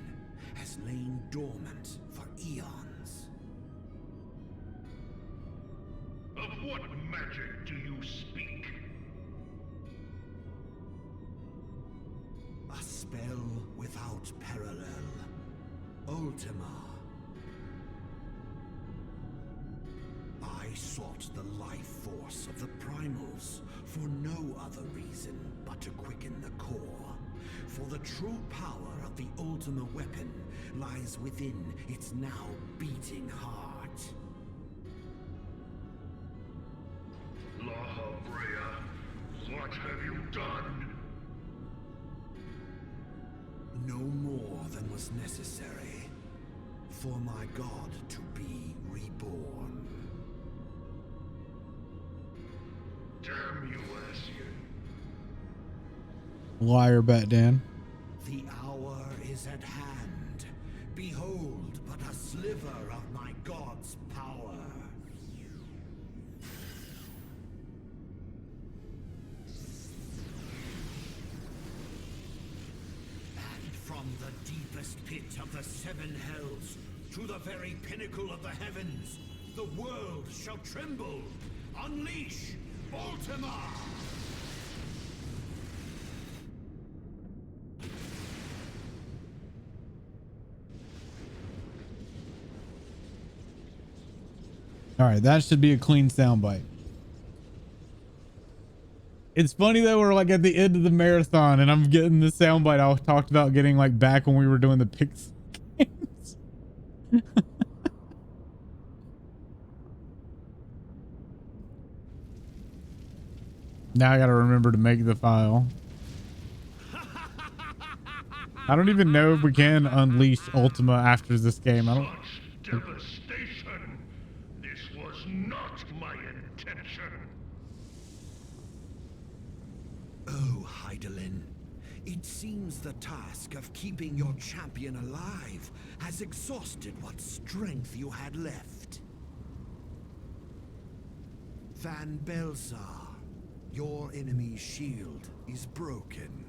has lain dormant for eons. Of what magic do you speak? A spell without parallel. Ultima. I sought the life force of the primals for no other reason but to quicken the core. For the true power of the Ultima weapon lies within its now beating heart. Laha Brea, what have you done? No more than was necessary for my god to be reborn. Damn you, Ascian. Liar, Bat-Dan. The hour is at hand. Behold but a sliver of my god's power. From the deepest pit of the seven hells to the very pinnacle of the heavens, the world shall tremble. Unleash Ultima! All right, that should be a clean soundbite. It's funny that we're like at the end of the marathon and I'm getting the soundbite I talked about getting like back when we were doing the picks games. Now I gotta remember to make the file. I don't even know if we can unleash Ultima after this game. I don't. Devastation! This was not my intention. Oh, Hydaelyn, it seems the task of keeping your champion alive has exhausted what strength you had left. Van Belsar, your enemy's shield is broken.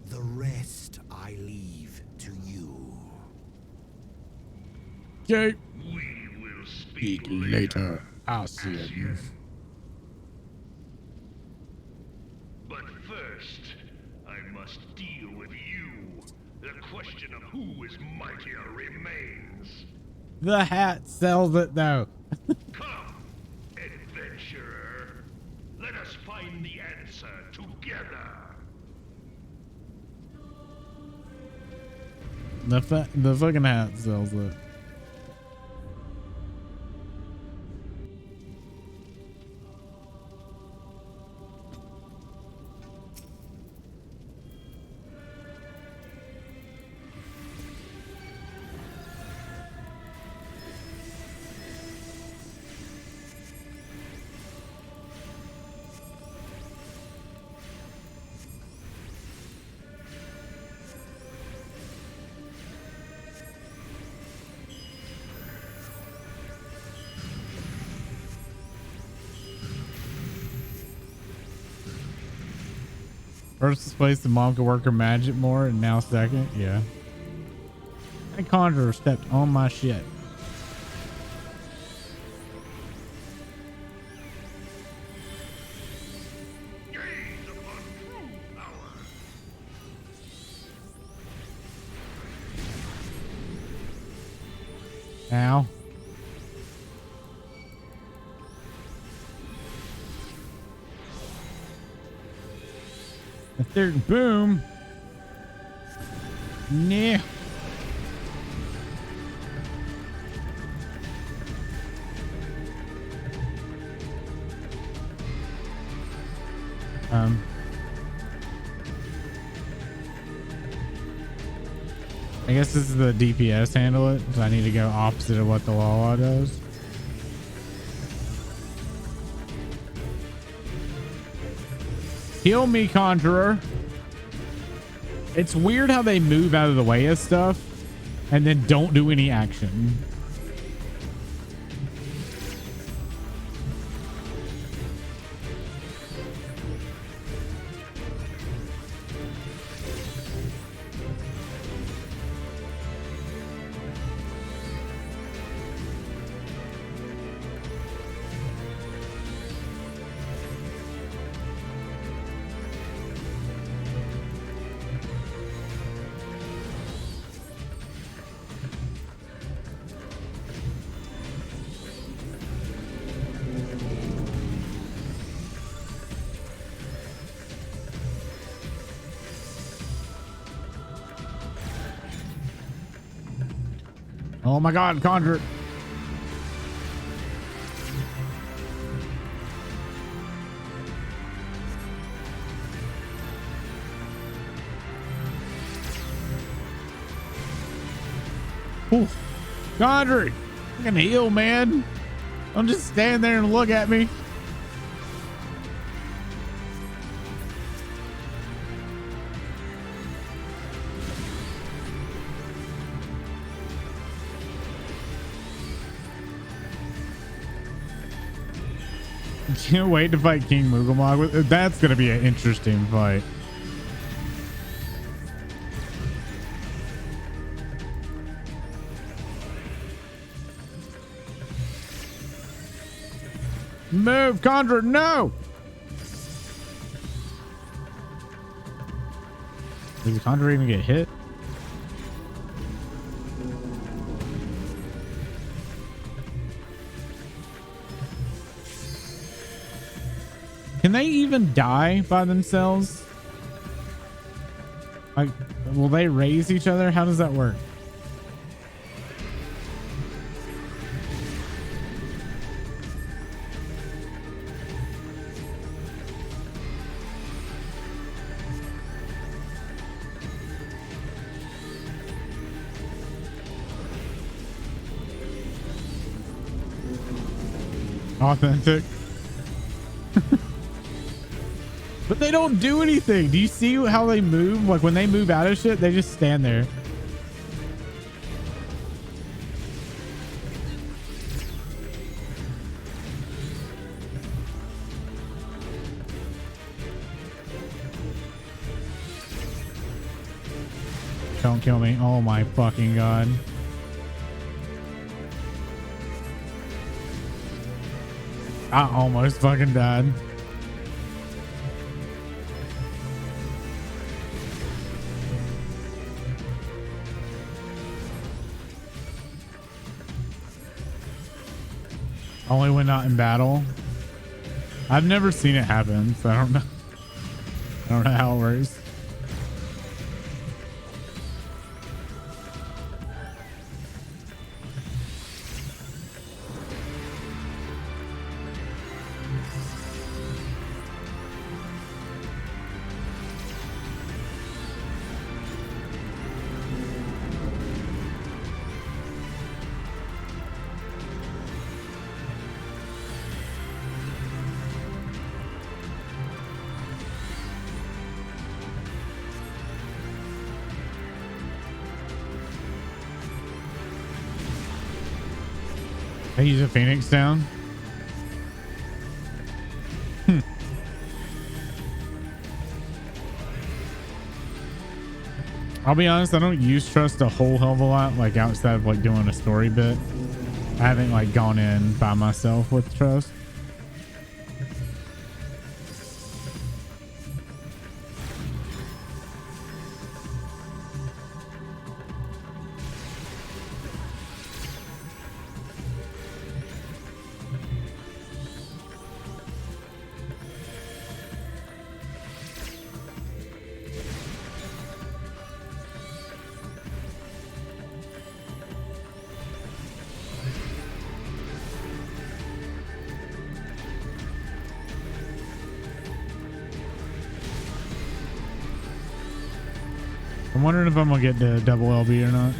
The rest I leave to you. Okay. We will Speak later. I'll see you. But first, I must deal with you. The question of who is mightier remains. The hat sells it though. Come, adventurer. Let us find the answer together. The fucking hat sells it. First place, the mom could work her magic more, and now second. Yeah. That conjurer stepped on my shit. Ow. The third boom. Nah. I guess this is the DPS handle it, so I need to go opposite of what the Wawa does. Heal me, Conjurer. It's weird how they move out of the way of stuff and then don't do any action. Oh my God, Conjure. Oof. Conjure, I can heal, man. Don't just stand there and look at me. Can't wait to fight King Moogamog. That's gonna be an interesting fight. Move, Conjure, no! Did the Conjure even get hit? Can they even die by themselves? Like, will they raise each other? How does that work? Authentic. But they don't do anything. Do you see how they move? Like when they move out of shit, they just stand there. Don't kill me. Oh my fucking God. I almost fucking died. Only when not in battle. I've never seen it happen, so I don't know. I don't know how it works. I use a Phoenix down. I'll be honest, I don't use trust a whole hell of a lot, like outside of like doing a story bit. I haven't like gone in by myself with trust. I'm wondering if I'm gonna get the double LB or not.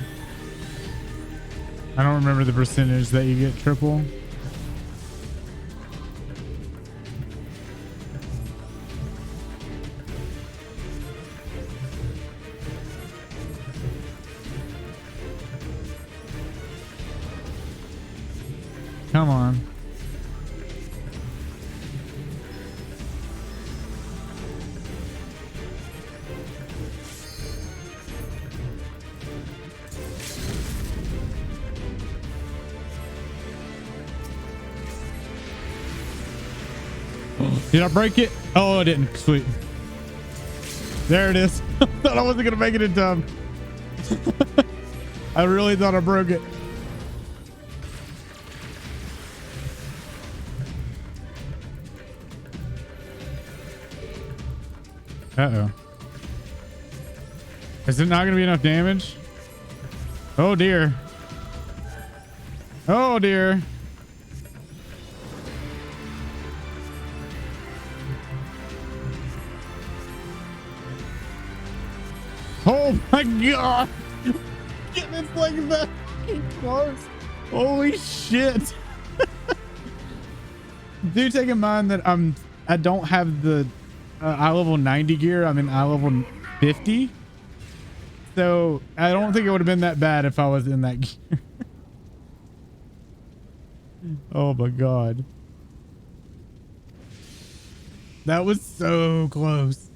I don't remember the percentage that you get triple. Come on. Did I break it? Oh, I didn't. Sweet. There it is. Thought I wasn't gonna make it in time. I really thought I broke it. Uh-oh. Is it not gonna be enough damage? Oh dear. Oh dear. Oh my god! It's like that close. Holy shit! Do take in mind that I don't have the eye level 90 gear. I'm in eye level 50, so I don't think it would have been that bad if I was in that gear. Oh my god, that was so close.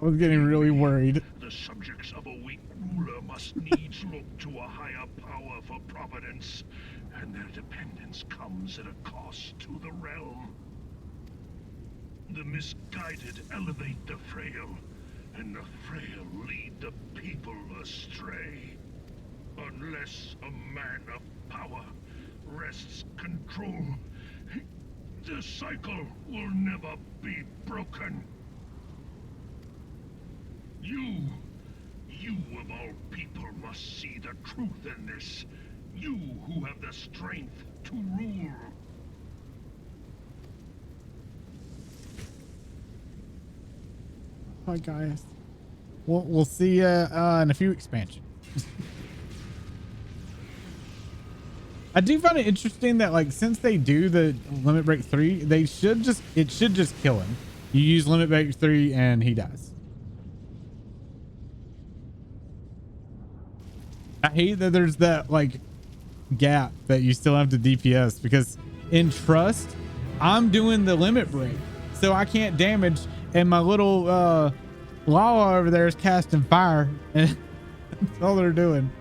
I was getting really worried. The subjects of a weak ruler must needs look to a higher power for providence, and their dependence comes at a cost to the realm. The misguided elevate the frail, and the frail lead the people astray. Unless a man of power wrests control, the cycle will never be broken. You of all people must see the truth in this. You who have the strength to rule. Hi guys. We'll see you in a few expansions. I do find it interesting that like since they do the limit break 3, it should just kill him. You use limit break 3 and he dies. I hate that there's that like gap that you still have to DPS, because in trust I'm doing the limit break so I can't damage, and my little Lala over there is casting fire and that's all they're doing.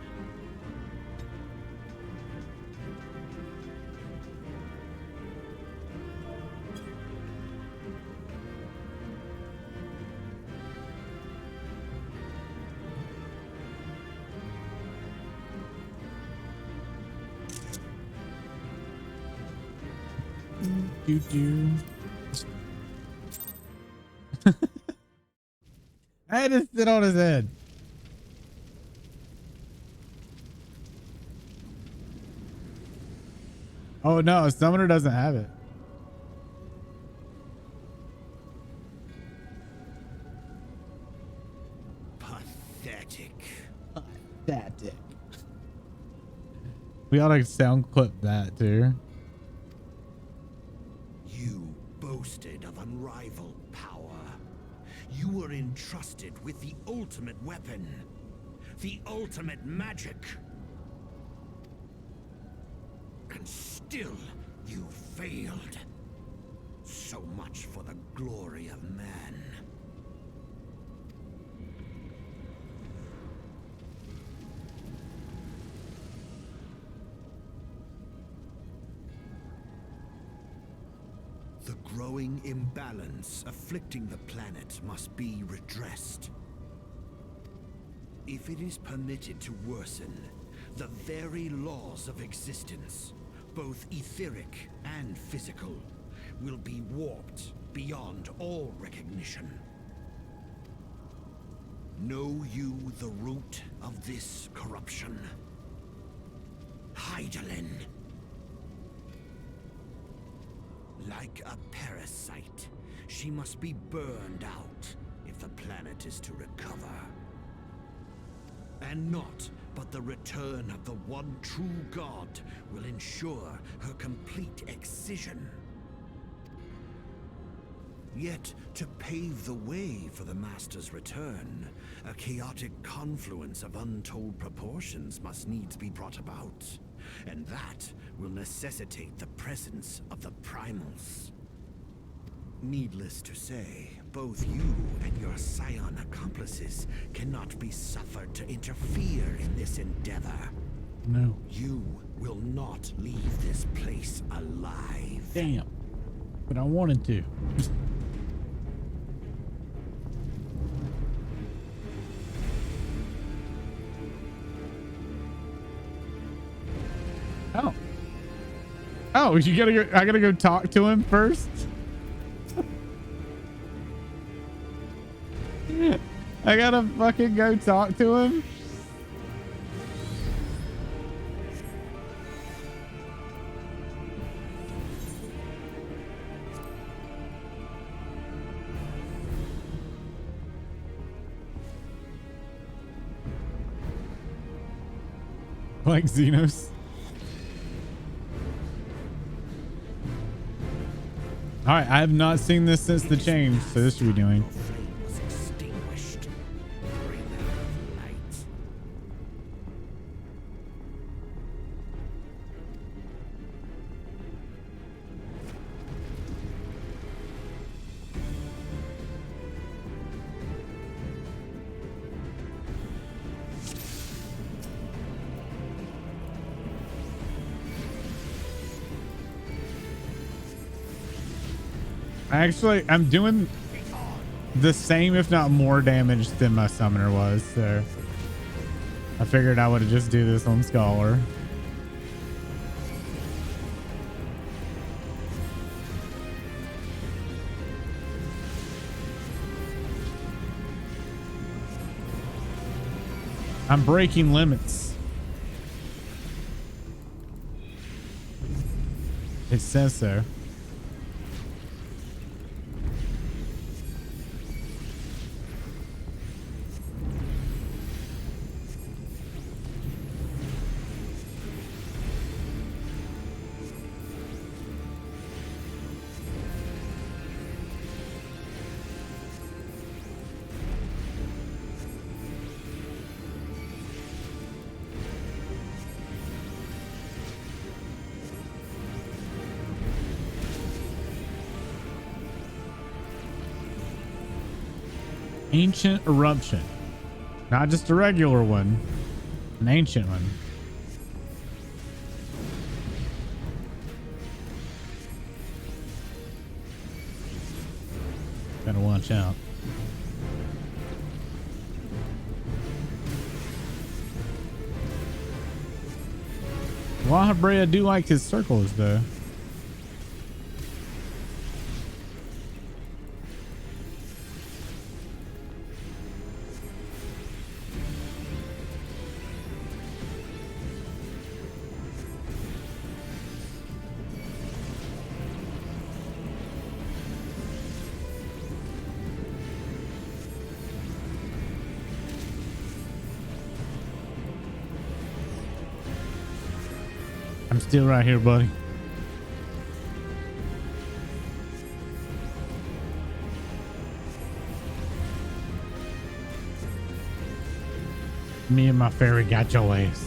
Do do. I had to sit on his head. Oh no, Summoner doesn't have it. Pathetic. Pathetic. We ought to sound clip that too. You boasted of unrivaled power. You were entrusted with the ultimate weapon, the ultimate magic. And still, you failed. So much for the glory of man. The growing imbalance afflicting the planet must be redressed. If it is permitted to worsen, the very laws of existence, both etheric and physical, will be warped beyond all recognition. Know you the root of this corruption? Hydaelyn. Like a parasite, she must be burned out if the planet is to recover. And not but the return of the one true god will ensure her complete excision. Yet, to pave the way for the Master's return, a chaotic confluence of untold proportions must needs be brought about. And that will necessitate the presence of the primals. Needless to say, both you and your scion accomplices cannot be suffered to interfere in this endeavor. No. You will not leave this place alive. Damn. But I wanted to. Oh. Oh, you gotta go. I gotta go talk to him first. I gotta fucking go talk to him. Like Xenos. All right, I have not seen this since the change, so this should be doing. Actually, I'm doing the same, if not more damage than my summoner was, so I figured I would just do this on Scholar. I'm breaking limits. It says so. Ancient eruption. Not just a regular one, an ancient one. Gotta watch out. Wahabrea do like his circles though. I'm still right here, buddy. Me and my fairy got your ass.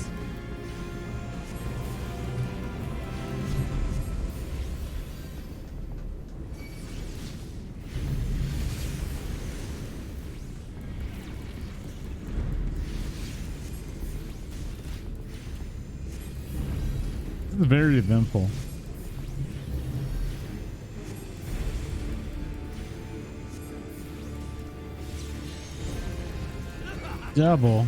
This is very eventful. Double.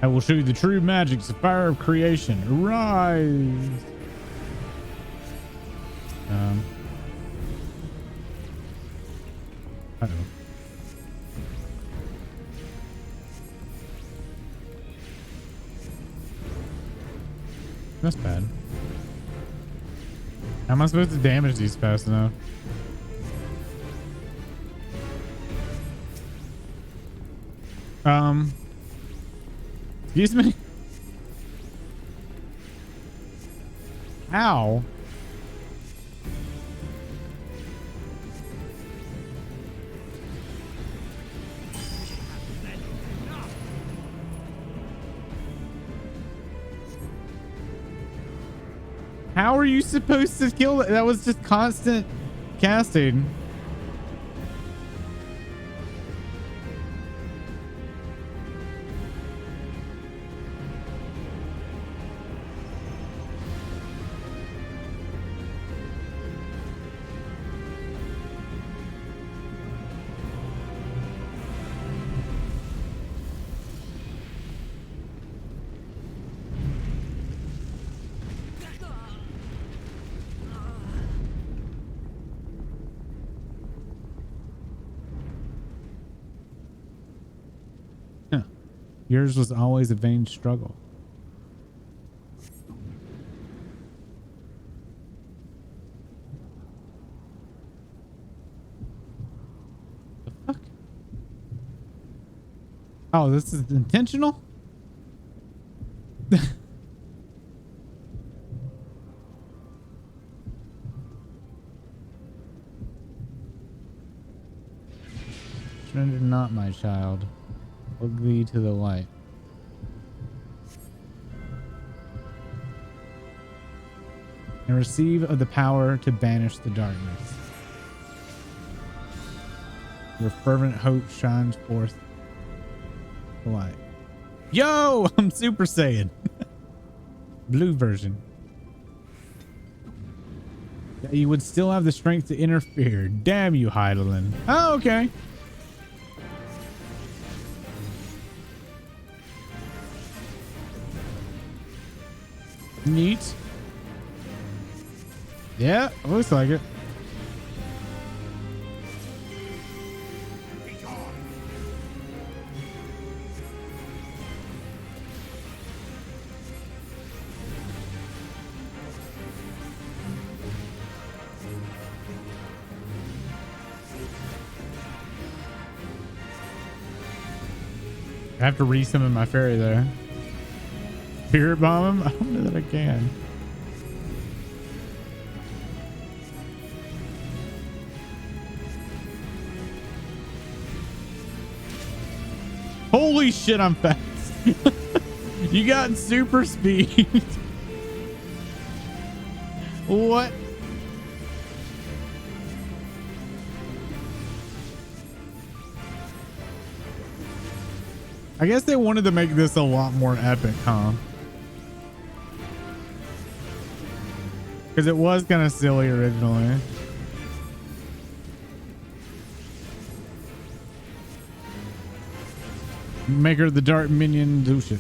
I will show you the true magic, the fire of creation. Arise. Uh-oh. That's bad. How am I supposed to damage these fast enough? Excuse me? How? How are you supposed to kill it? That was just constant casting. Yours was always a vain struggle. The fuck? Oh, this is intentional? Surrender not, my child. Look thee to the light. And receive of the power to banish the darkness. Your fervent hope shines forth the light. Yo! I'm Super Saiyan. Blue version. You would still have the strength to interfere. Damn you, Heidelin. Oh, okay. Neat. Yeah, looks like it. I have to resummon my fairy there. Spirit bomb him? I don't know that I can. Holy shit, I'm fast. You got super speed. What? I guess they wanted to make this a lot more epic, huh? Because it was kind of silly originally. Make her the dart minion do shit.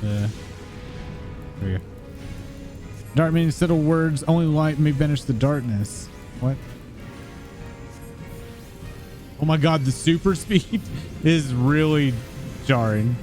There we go. Dart minion subtle words, only light may banish the darkness. What? Oh my god, the super speed is really jarring.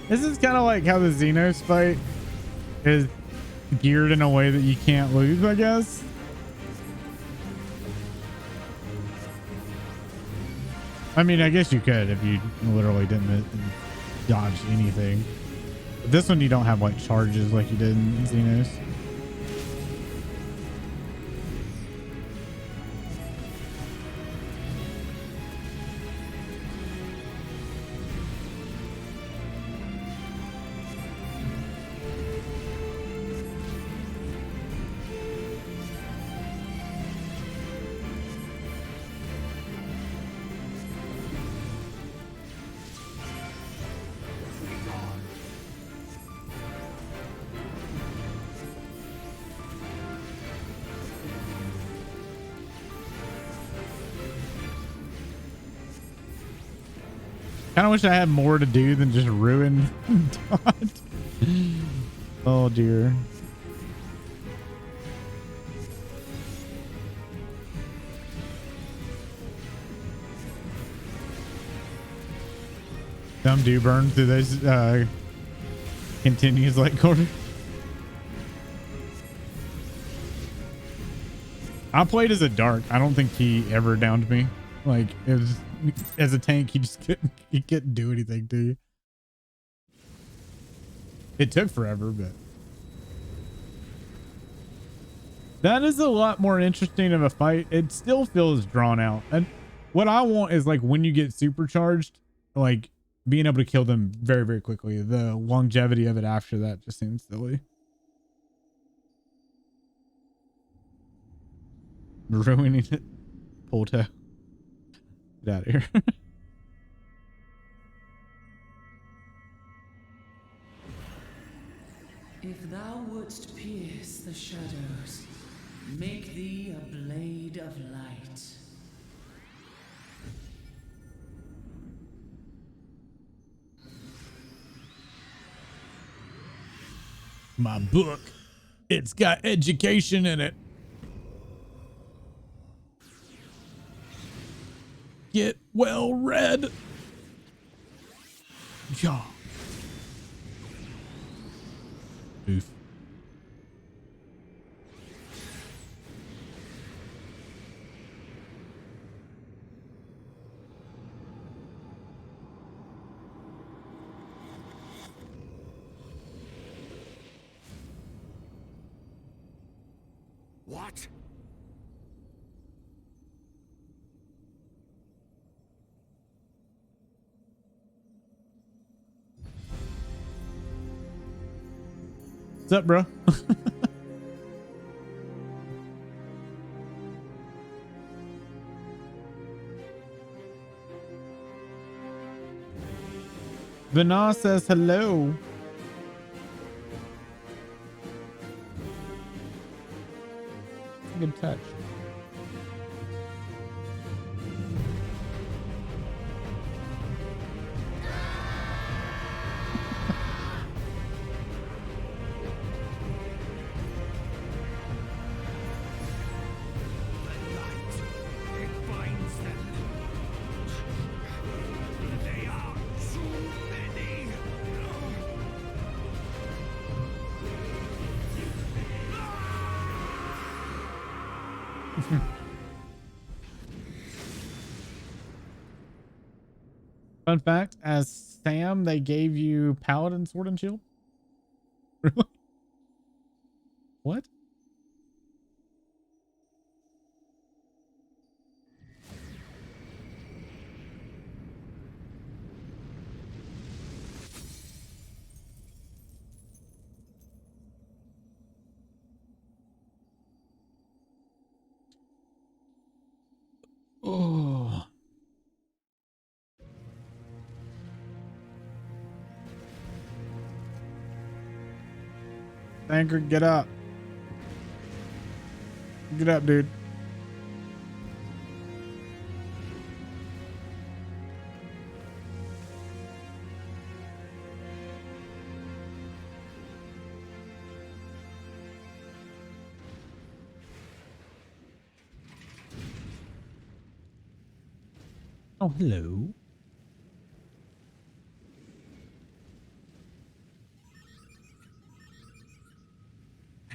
This is kind of like how the Xenos fight is geared in a way that you can't lose, I guess. I mean, I guess you could if you literally didn't dodge anything. But this one you don't have like charges like you did in Xenos. Kind of wish I had more to do than just ruin Dot. Oh dear. Some do burn through those continues like quarter. I played as a dark. I don't think he ever downed me. Like it was, as a tank, he couldn't do anything to you. It took forever, but that is a lot more interesting of a fight. It still feels drawn out. And what I want is like when you get supercharged, like being able to kill them very, very quickly. The longevity of it after that just seems silly. Ruining it. Polto. Get out of here. If thou wouldst pierce the shadows, make thee a blade of light. My book. It's got education in it. Get well read. Yeah. Oof. What? What's up, bro? Vana says hello. Good touch. Fun fact, as Sam, they gave you Paladin Sword and Shield? Really? What? Oh. Anchor, get up. Get up, dude. Oh, hello.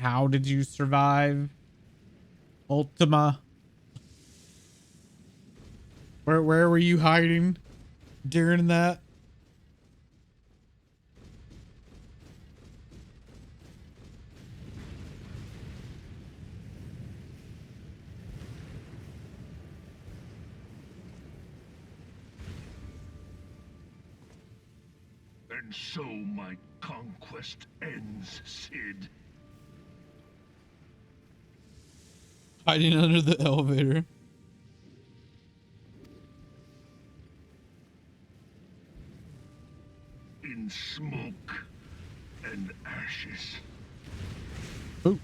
How did you survive? Ultima. Where were you hiding during that? And so my conquest ends, Cid. Hiding under the elevator. In smoke and ashes. Ooh.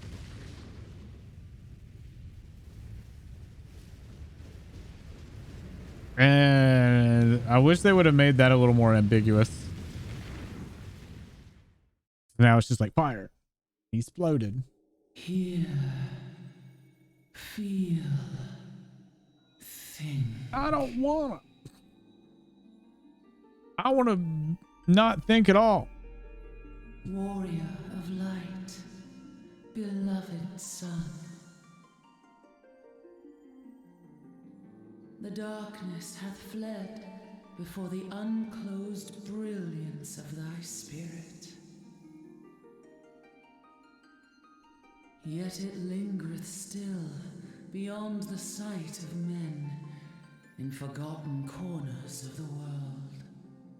And I wish they would have made that a little more ambiguous. Now it's just like fire. He exploded. Hear, feel, think. I don't wanna. I wanna not think at all. Warrior of light, beloved son. The darkness hath fled before the unclosed brilliance of thy spirit. Yet it lingereth still beyond the sight of men, in forgotten corners of the world.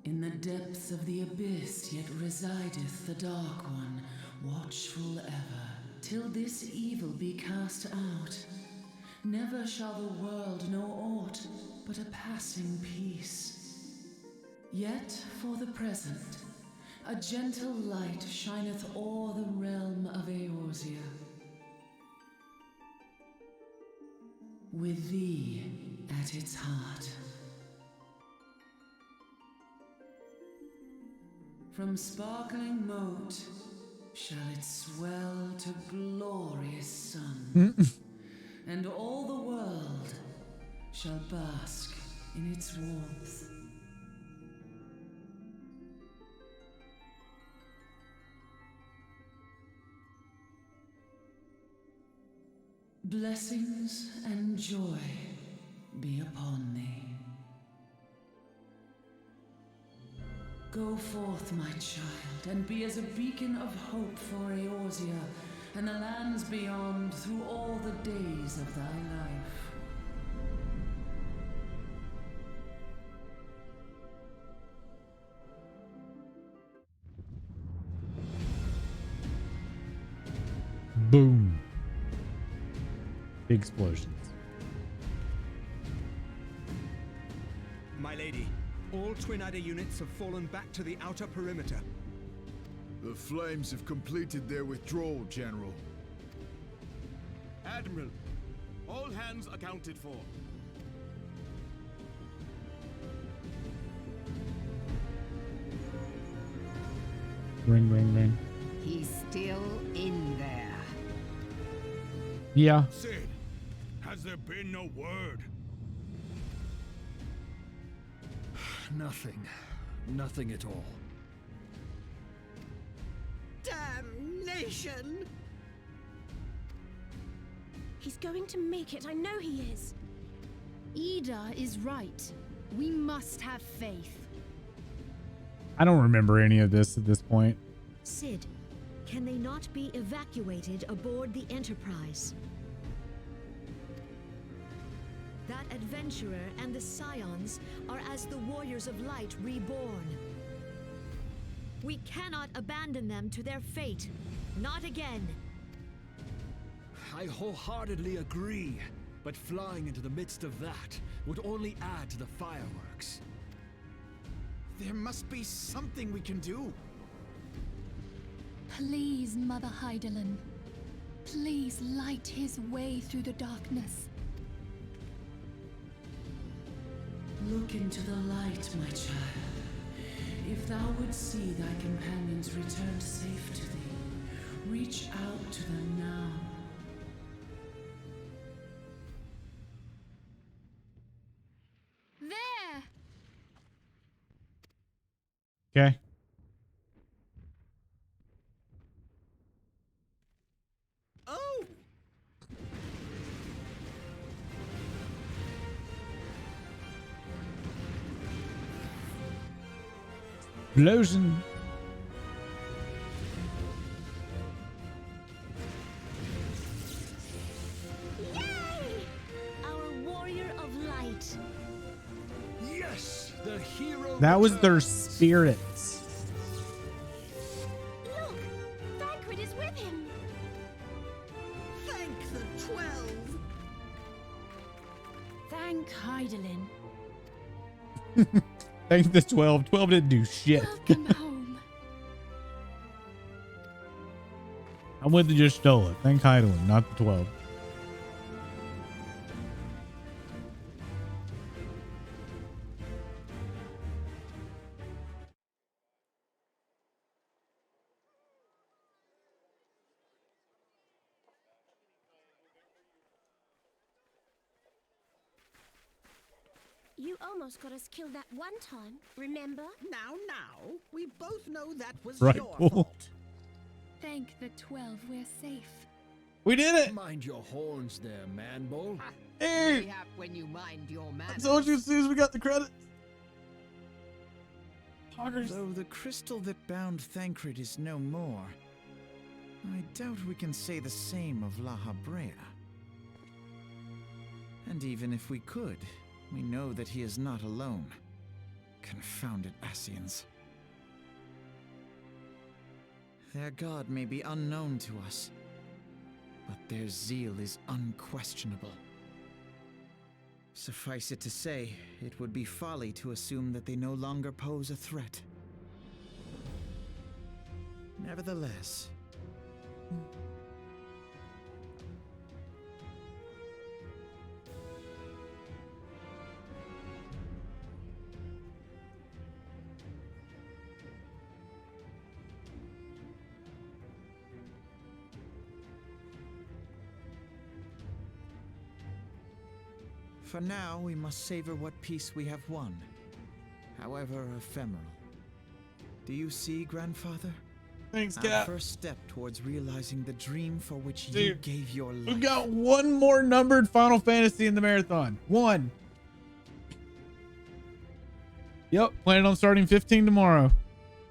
In the depths of the abyss yet resideth the Dark One, watchful ever, till this evil be cast out. Never shall the world know aught but a passing peace. Yet for the present, a gentle light shineth o'er the realm of Eorzea. With thee at its heart. From sparkling moat shall it swell to glorious sun, and all the world shall bask in its warmth. Blessings and joy be upon thee. Go forth, my child, and be as a beacon of hope for Eorzea and the lands beyond through all the days of thy life. Boom. Big explosions. My lady, all Twin Adder units have fallen back to the outer perimeter. The Flames have completed their withdrawal, General. Admiral, all hands accounted for. Ring, ring, ring. He's still in there. Yeah. Cid, has there been no word? Nothing. Nothing at all. Damnation! He's going to make it, I know he is. Ida is right. We must have faith. I don't remember any of this at this point. Cid, can they not be evacuated aboard the Enterprise? That adventurer and the Scions are as the Warriors of Light reborn. We cannot abandon them to their fate. Not again. I wholeheartedly agree, but flying into the midst of that would only add to the fireworks. There must be something we can do. Please, Mother Hydaelyn. Please light his way through the darkness. Look into the light, my child. If thou would see thy companions return safe to thee, reach out to them now. There! Okay. Explosion. Yay! Our warrior of light. Yes, the hero. That was their spirits. Look! Thancred is with him! Thank the 12! Thank Hydaelyn. Thank the 12. 12 didn't do shit. Welcome home. I'm with the just stole it. Thank Hydaelyn, not the 12. You almost got us killed that one time, remember? Now, we both know that was Right, your cool. fault. Thank the 12, we're safe. We did it. Mind your horns there, man-bull. Hey. Mayhap when you mind your I manners. told you as soon as we got the credits. Though the crystal that bound Thancred is no more, I doubt we can say the same of La Habrea. And even if we could, we know that he is not alone. Confounded Ascians. Their god may be unknown to us, but their zeal is unquestionable. Suffice it to say, it would be folly to assume that they no longer pose a threat. Nevertheless, for now, we must savor what peace we have won, however ephemeral. Do you see, Grandfather? Thanks, Our Cap. first step towards realizing the dream for which you Dude, gave your life. We got one more numbered Final Fantasy in the marathon. One. Yep, planning on starting 15 tomorrow.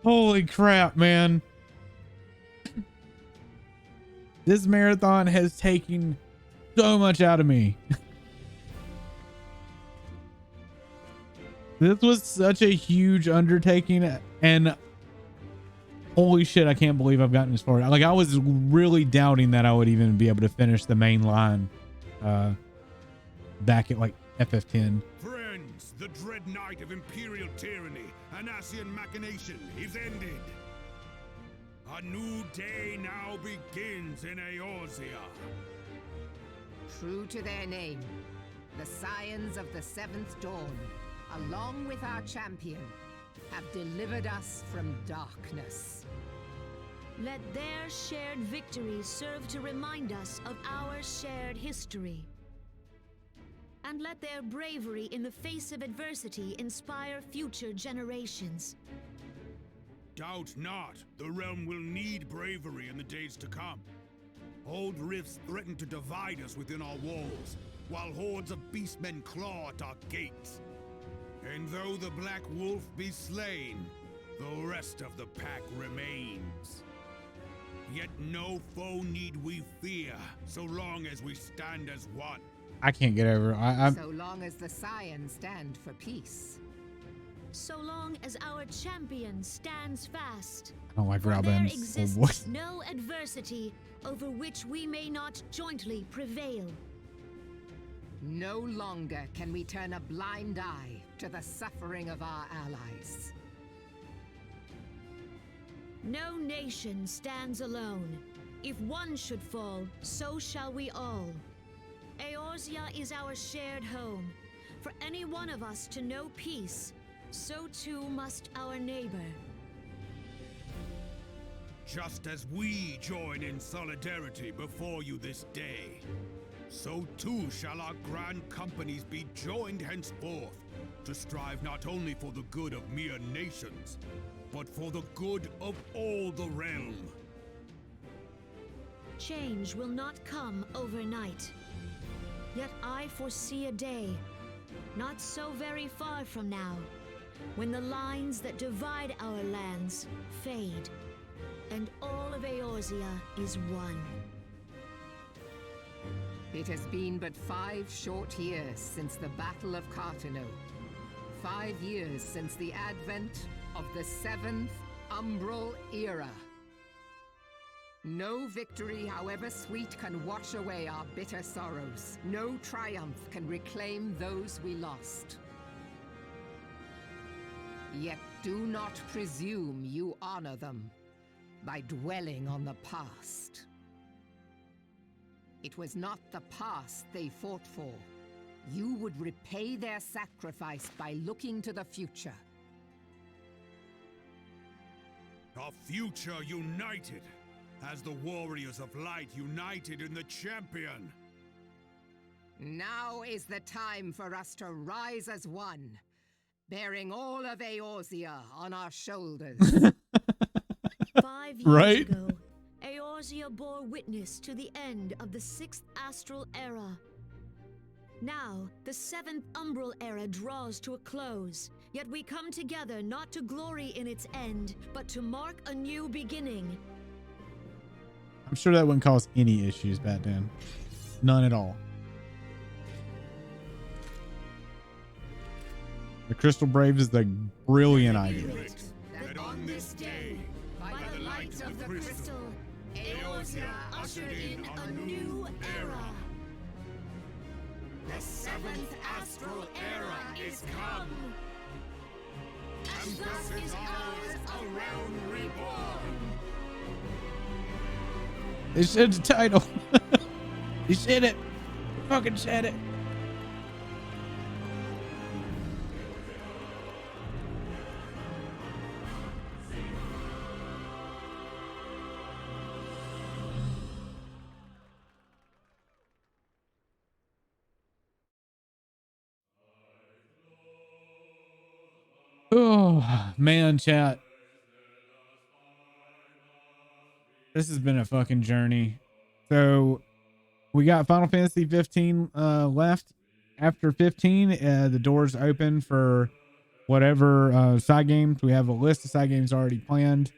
Holy crap, man. This marathon has taken so much out of me. This was such a huge undertaking, and holy shit, I can't believe I've gotten this far. Like, I was really doubting that I would even be able to finish the main line back at like FF10. Friends, the dread night of Imperial tyranny and Ascian machination is ended. A new day now begins in Eorzea. True to their name, the Scions of the Seventh Dawn, along with our champion, have delivered us from darkness. Let their shared victories serve to remind us of our shared history. And let their bravery in the face of adversity inspire future generations. Doubt not, the realm will need bravery in the days to come. Old rifts threaten to divide us within our walls, while hordes of beastmen claw at our gates. And though the Black Wolf be slain, the rest of the pack remains. Yet no foe need we fear, so long as we stand as one. I can't get over it. So long as the Scions stand for peace. So long as our champion stands fast. I don't like For there Robin. exists no adversity over which we may not jointly prevail. No longer can we turn a blind eye to the suffering of our allies. No nation stands alone. If one should fall, so shall we all. Eorzea is our shared home. For any one of us to know peace, so too must our neighbor. Just as we join in solidarity before you this day, so too shall our grand companies be joined henceforth, to strive not only for the good of mere nations, but for the good of all the realm. Change will not come overnight. Yet I foresee a day, not so very far from now, when the lines that divide our lands fade, and all of Eorzea is one. It has been but 5 short years since the Battle of Cartino. 5 years since the advent of the 7th Umbral Era. No victory, however sweet, can wash away our bitter sorrows. No triumph can reclaim those we lost. Yet do not presume you honor them by dwelling on the past. It was not the past they fought for. You would repay their sacrifice by looking to the future. A future united, as the warriors of light united in the champion. Now is the time for us to rise as one, bearing all of Eorzea on our shoulders. 5 years Right? ago, Eorzea bore witness to the end of the 6th Astral Era. Now, the 7th Umbral Era draws to a close, yet we come together not to glory in its end, but to mark a new beginning. I'm sure that wouldn't cause any issues, Batman. None at all. The Crystal Brave is the brilliant idea. That on this day, by the light of the crystal, Eorzea ushered in a new era. The 7th Astral Era is come, and thus is ours a realm reborn. They said the title. He said it. Fucking said it. Oh, man, chat. This has been a fucking journey. So we got Final Fantasy 15 left. After 15, the doors open for whatever side games. We have a list of side games already planned.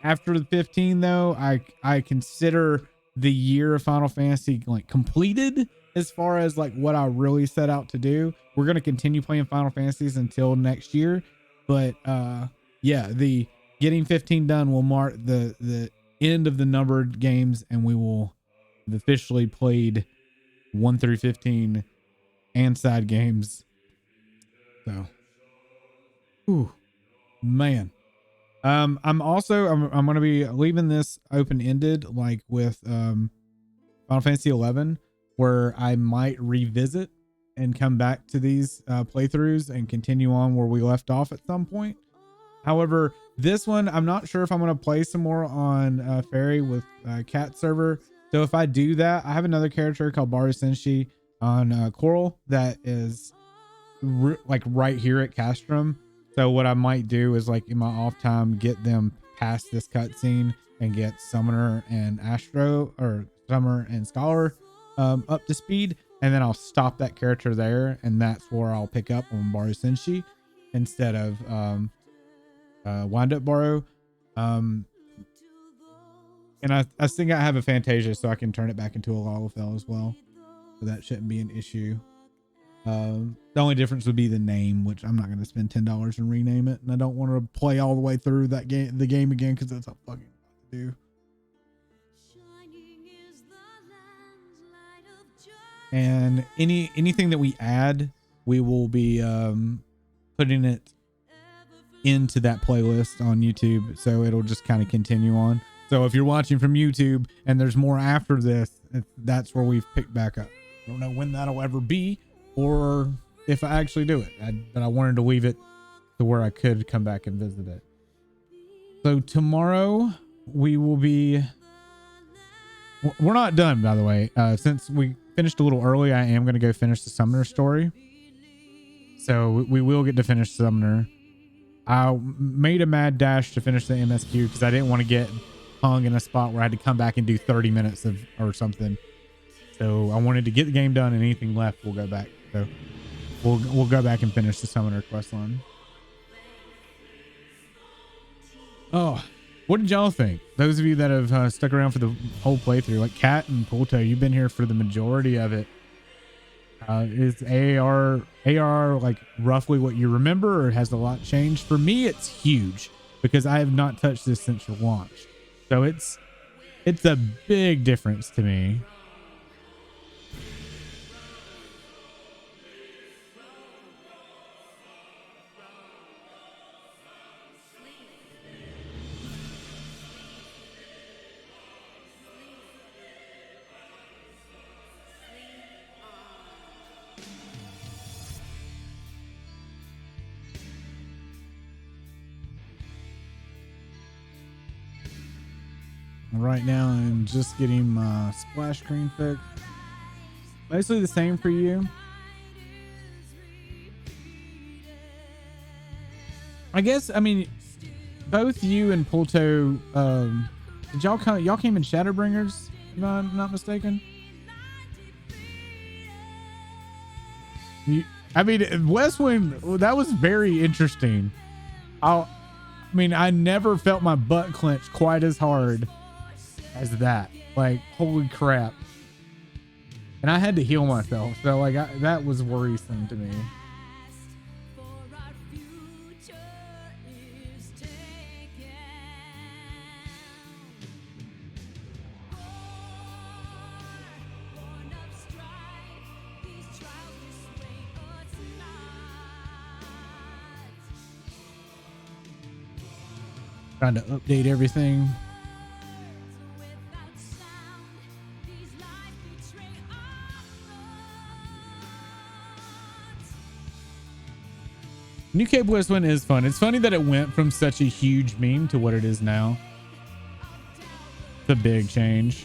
After the 15, though, I consider the year of Final Fantasy like completed as far as like what I really set out to do. We're going to continue playing Final Fantasies until next year, but yeah, the getting 15 done will mark the end of the numbered games, and we will have officially played 1 through 15 and side games. So, ooh, man. I'm going to be leaving this open-ended, like with Final Fantasy 11, where I might revisit and come back to these playthroughs and continue on where we left off at some point. However, this one, I'm not sure if I'm going to play some more on Faerie with Cat server. So if I do that, I have another character called Baru Senshi on Coral that is like right here at Castrum. So what I might do is like in my off time, get them past this cutscene and get Summoner and Astro, or Summoner and Scholar up to speed. And then I'll stop that character there. And that's where I'll pick up on Baru Senshi instead of Wind Up Baru. And I think I have a Fantasia, so I can turn it back into a Lalafell as well. So that shouldn't be an issue. The only difference would be the name, which I'm not going to spend $10 and rename it. And I don't want to play all the way through that game, the game again, because that's a fucking lot to do. And anything that we add, we will be putting it into that playlist on YouTube, so it'll just kind of continue on. So if you're watching from YouTube and there's more after this, that's where we've picked back up. I don't know when that'll ever be, or if I actually do it, but I wanted to leave it to where I could come back and visit it. So tomorrow we will be, we're not done, by the way. Since we finished a little early, I am going to go finish the Summoner story. So we will get to finish Summoner. I made a mad dash to finish the MSQ because I didn't want to get hung in a spot where I had to come back and do 30 minutes or something. So I wanted to get the game done, and anything left we'll go back. So we'll go back and finish the summoner quest line. Oh, what did y'all think? Those of you that have stuck around for the whole playthrough, like Kat and Pulto, you've been here for the majority of it. Is AR like roughly what you remember, or has a lot changed? For me, it's huge because I have not touched this since launch. So it's a big difference to me. Right now, I'm just getting my splash screen fixed. Basically the same for you. I guess, I mean, both you and Pulto, did y'all came in Shadowbringers, if I'm not mistaken? I mean, Westwind, that was very interesting. I mean, I never felt my butt clench quite as hard as that. Like, holy crap. And I had to heal myself, so like that was worrisome to me. Trying to update everything. New Cape Westwind is fun. It's funny that it went from such a huge meme to what it is now. It's a big change.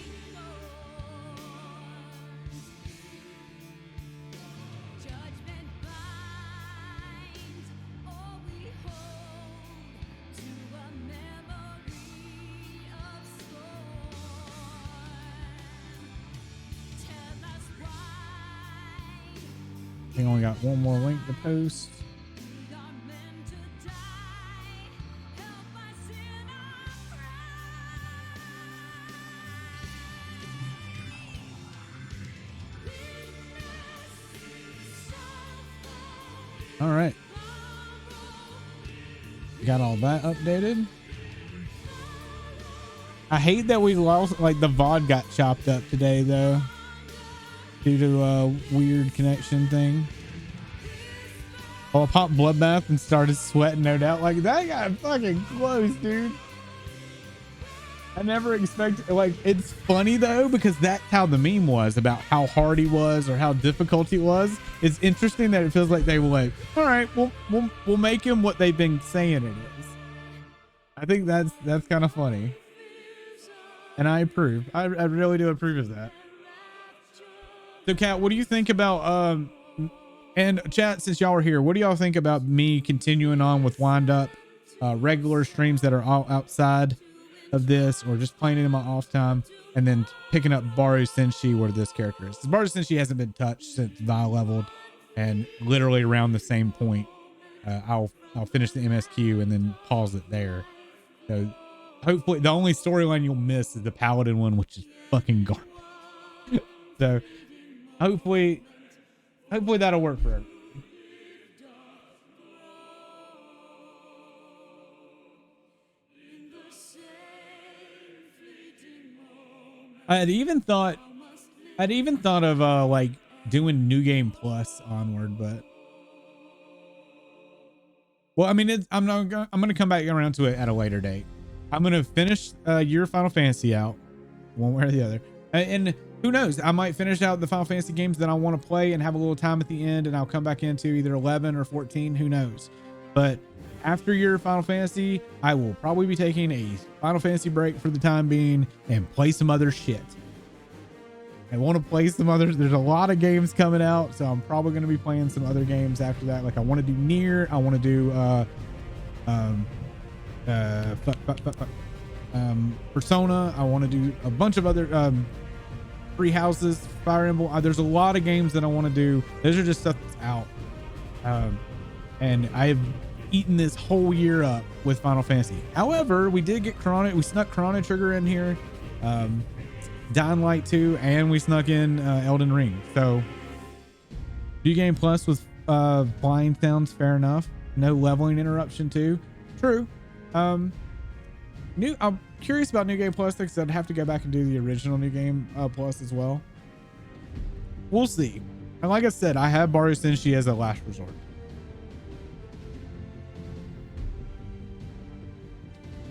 I think I only got one more link to post. All right. Got all that updated. I hate that we lost, like the VOD got chopped up today though, due to a weird connection thing. Oh, I popped Bloodbath and started sweating, no doubt. Like, that got fucking close, dude. I never expected, like, it's funny though, because that's how the meme was about how hard he was or how difficult he was. It's interesting that it feels like they were like, all right, we'll make him what they've been saying it is. I think that's kind of funny. And I approve. I really do approve of that. So Kat, what do you think about, and chat, since y'all are here, what do y'all think about me continuing on with Wind Up, regular streams that are all outside of this, or just playing it in my off time, and then picking up Baru Senshi where this character is? Baru Senshi hasn't been touched since Vi leveled, and literally around the same point, I'll finish the MSQ and then pause it there. So hopefully the only storyline you'll miss is the Paladin one, which is fucking garbage. So hopefully that'll work for everyone. I'd even thought of like doing New Game Plus onward, but well, I mean, I'm gonna come back around to it at a later date. I'm gonna finish your Final Fantasy out, one way or the other, and who knows, I might finish out the Final Fantasy games that I want to play and have a little time at the end, and I'll come back into either 11 or 14, who knows. But after your Final Fantasy, I will probably be taking a Final Fantasy break for the time being and play some other shit. I want to play some others. There's a lot of games coming out, so I'm probably going to be playing some other games after that. Like I want to do Nier, I want to do Persona, I want to do a bunch of other Free Houses, Fire Emblem. There's a lot of games that I want to do. Those are just stuff that's out. And I've eaten this whole year up with Final Fantasy. However, we did get we snuck Chrono Trigger in here, Dying Light 2, and we snuck in Elden Ring. So New Game Plus with flying sounds fair enough. No leveling interruption too. True. I'm curious about New Game Plus because I'd have to go back and do the original New Game Plus as well. We'll see. And like I said, I have Baru Senshi as a last resort.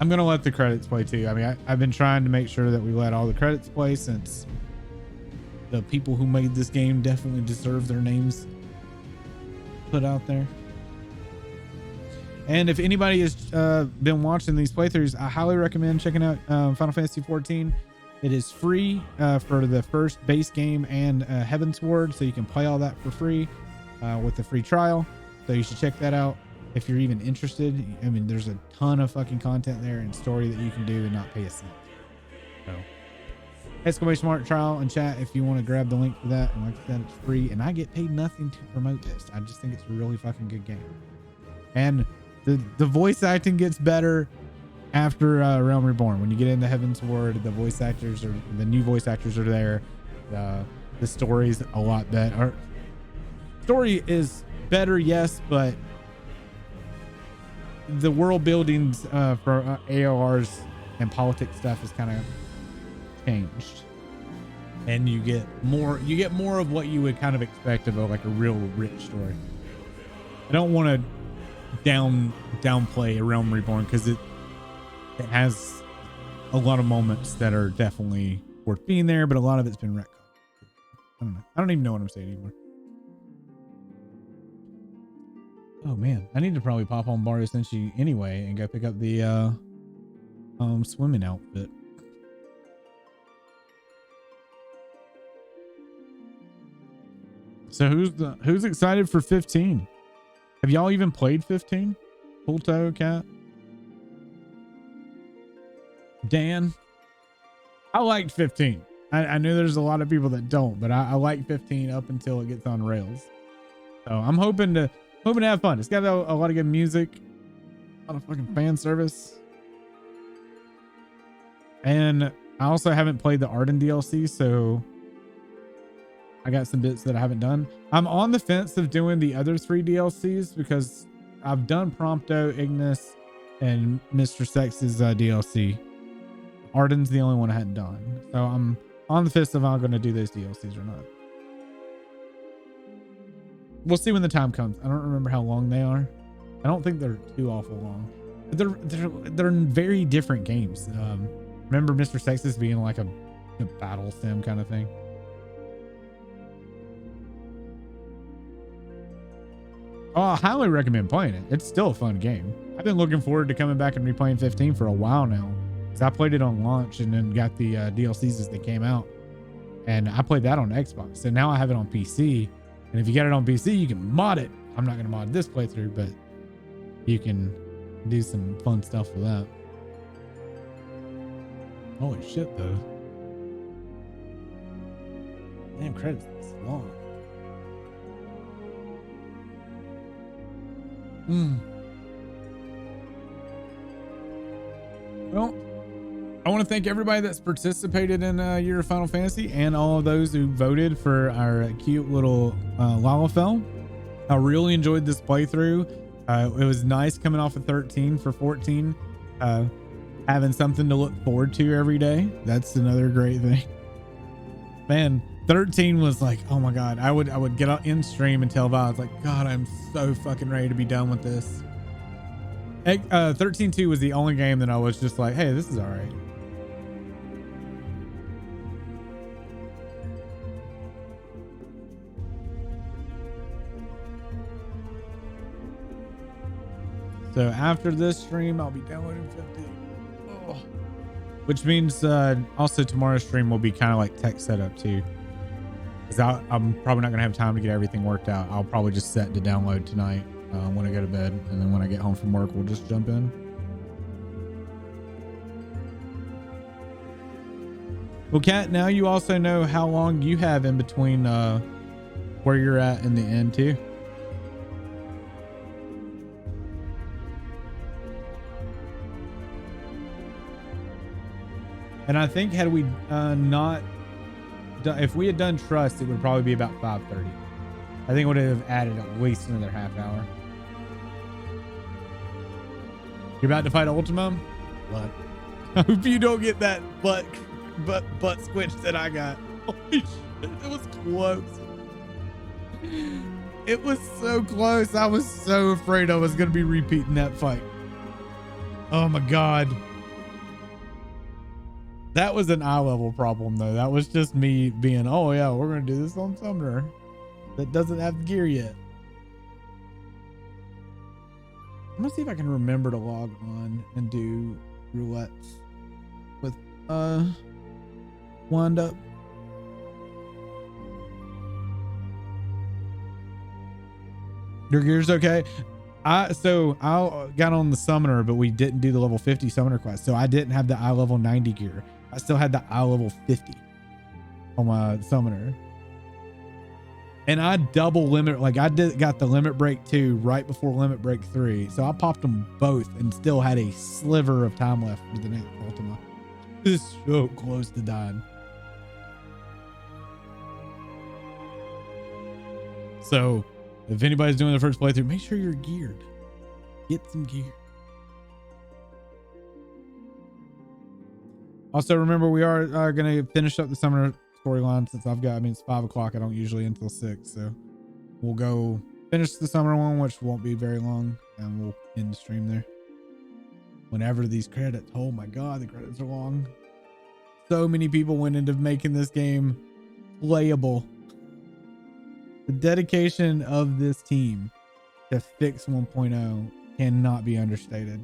I'm going to let the credits play too. I mean, I've been trying to make sure that we let all the credits play since the people who made this game definitely deserve their names put out there. And if anybody has been watching these playthroughs, I highly recommend checking out Final Fantasy XIV. It is free for the first base game and Heavensward, so you can play all that for free with the free trial. So you should check that out if you're even interested. I mean, there's a ton of fucking content there and story that you can do and not pay a cent. So exclamation mark trial and chat if you want to grab the link for that. And like I said, it's free and I get paid nothing to promote this. I just think it's a really fucking good game. And the voice acting gets better after Realm Reborn. When you get into Heavensward, the new voice actors are there. The story's a lot better. Story is better, yes, but the world buildings for AORs and politics stuff is kind of changed, and you get more of what you would kind of expect of a real rich story. I don't want to downplay a Realm Reborn because it has a lot of moments that are definitely worth being there, but a lot of it's been retconned. I don't know. I don't even know what I'm saying anymore. Oh man, I need to probably pop on Baru Senshi anyway and go pick up the swimming outfit. So who's excited for 15? Have y'all even played 15? Full toe cat. Dan, I liked 15. I knew there's a lot of people that don't, but I like 15 up until it gets on rails. So I'm hoping to have fun. It's got a lot of good music, a lot of fucking fan service. And I also haven't played the Arden DLC, so I got some bits that I haven't done. I'm on the fence of doing the other 3 DLCs because I've done Prompto, Ignis, and Mr. Sex's DLC. Arden's the only one I hadn't done. So I'm on the fence of I'm going to do those DLCs or not. We'll see when the time comes. I don't remember how long they are. I don't think they're too awful long. But they're very different games. Remember Mr. Sex's being like a battle sim kind of thing. Oh, I highly recommend playing it. It's still a fun game. I've been looking forward to coming back and replaying 15 for a while now. Because I played it on launch and then got the DLCs as they came out. And I played that on Xbox. So now I have it on PC. And if you get it on PC, you can mod it. I'm not going to mod this playthrough, but you can do some fun stuff with that. Holy shit, though. Damn, credits this long. Well, I want to thank everybody that's participated in Year of Final Fantasy and all of those who voted for our cute little Lalafell. I really enjoyed this playthrough. It was nice coming off of 13 for 14. Having something to look forward to every day. That's another great thing. Man, 13 was like, oh my God. I would get out in stream and tell Violet, like, God, I'm so fucking ready to be done with this. 13-2 was the only game that I was just like, hey, this is all right. So after this stream, I'll be downloading 15. Oh. Which means also tomorrow's stream will be kind of like tech setup too. Because I'm probably not going to have time to get everything worked out. I'll probably just set to download tonight when I go to bed. And then when I get home from work, we'll just jump in. Well, Kat, now you also know how long you have in between where you're at in the end too. And I think had we not done, if we had done trust, it would probably be about 5:30. I think it would have added at least another half hour. You're about to fight Ultima? What? I hope you don't get that butt squinch that I got. Holy shit, it was close. It was so close. I was so afraid I was going to be repeating that fight. Oh my God. That was an eye level problem though. That was just me being, oh yeah, we're going to do this on Summoner that doesn't have gear yet. I'm going to see if I can remember to log on and do roulettes with wind up. Your gear's okay. I got on the summoner, but we didn't do the level 50 summoner quest, so I didn't have the eye level 90 gear. I still had the eye level 50 on my summoner, and I double limit, like got the limit break 2 right before limit break 3, so I popped them both and still had a sliver of time left for the next Ultima. It's so close to dying. So if anybody's doing the first playthrough, make sure you're geared. Get some gear. Also, remember, we are going to finish up the summoner storyline since it's 5 o'clock. I don't usually until 6. So we'll go finish the summoner one, which won't be very long, and we'll end the stream there. Whenever these credits, oh my God, the credits are long. So many people went into making this game playable. The dedication of this team to fix 1.0 cannot be understated.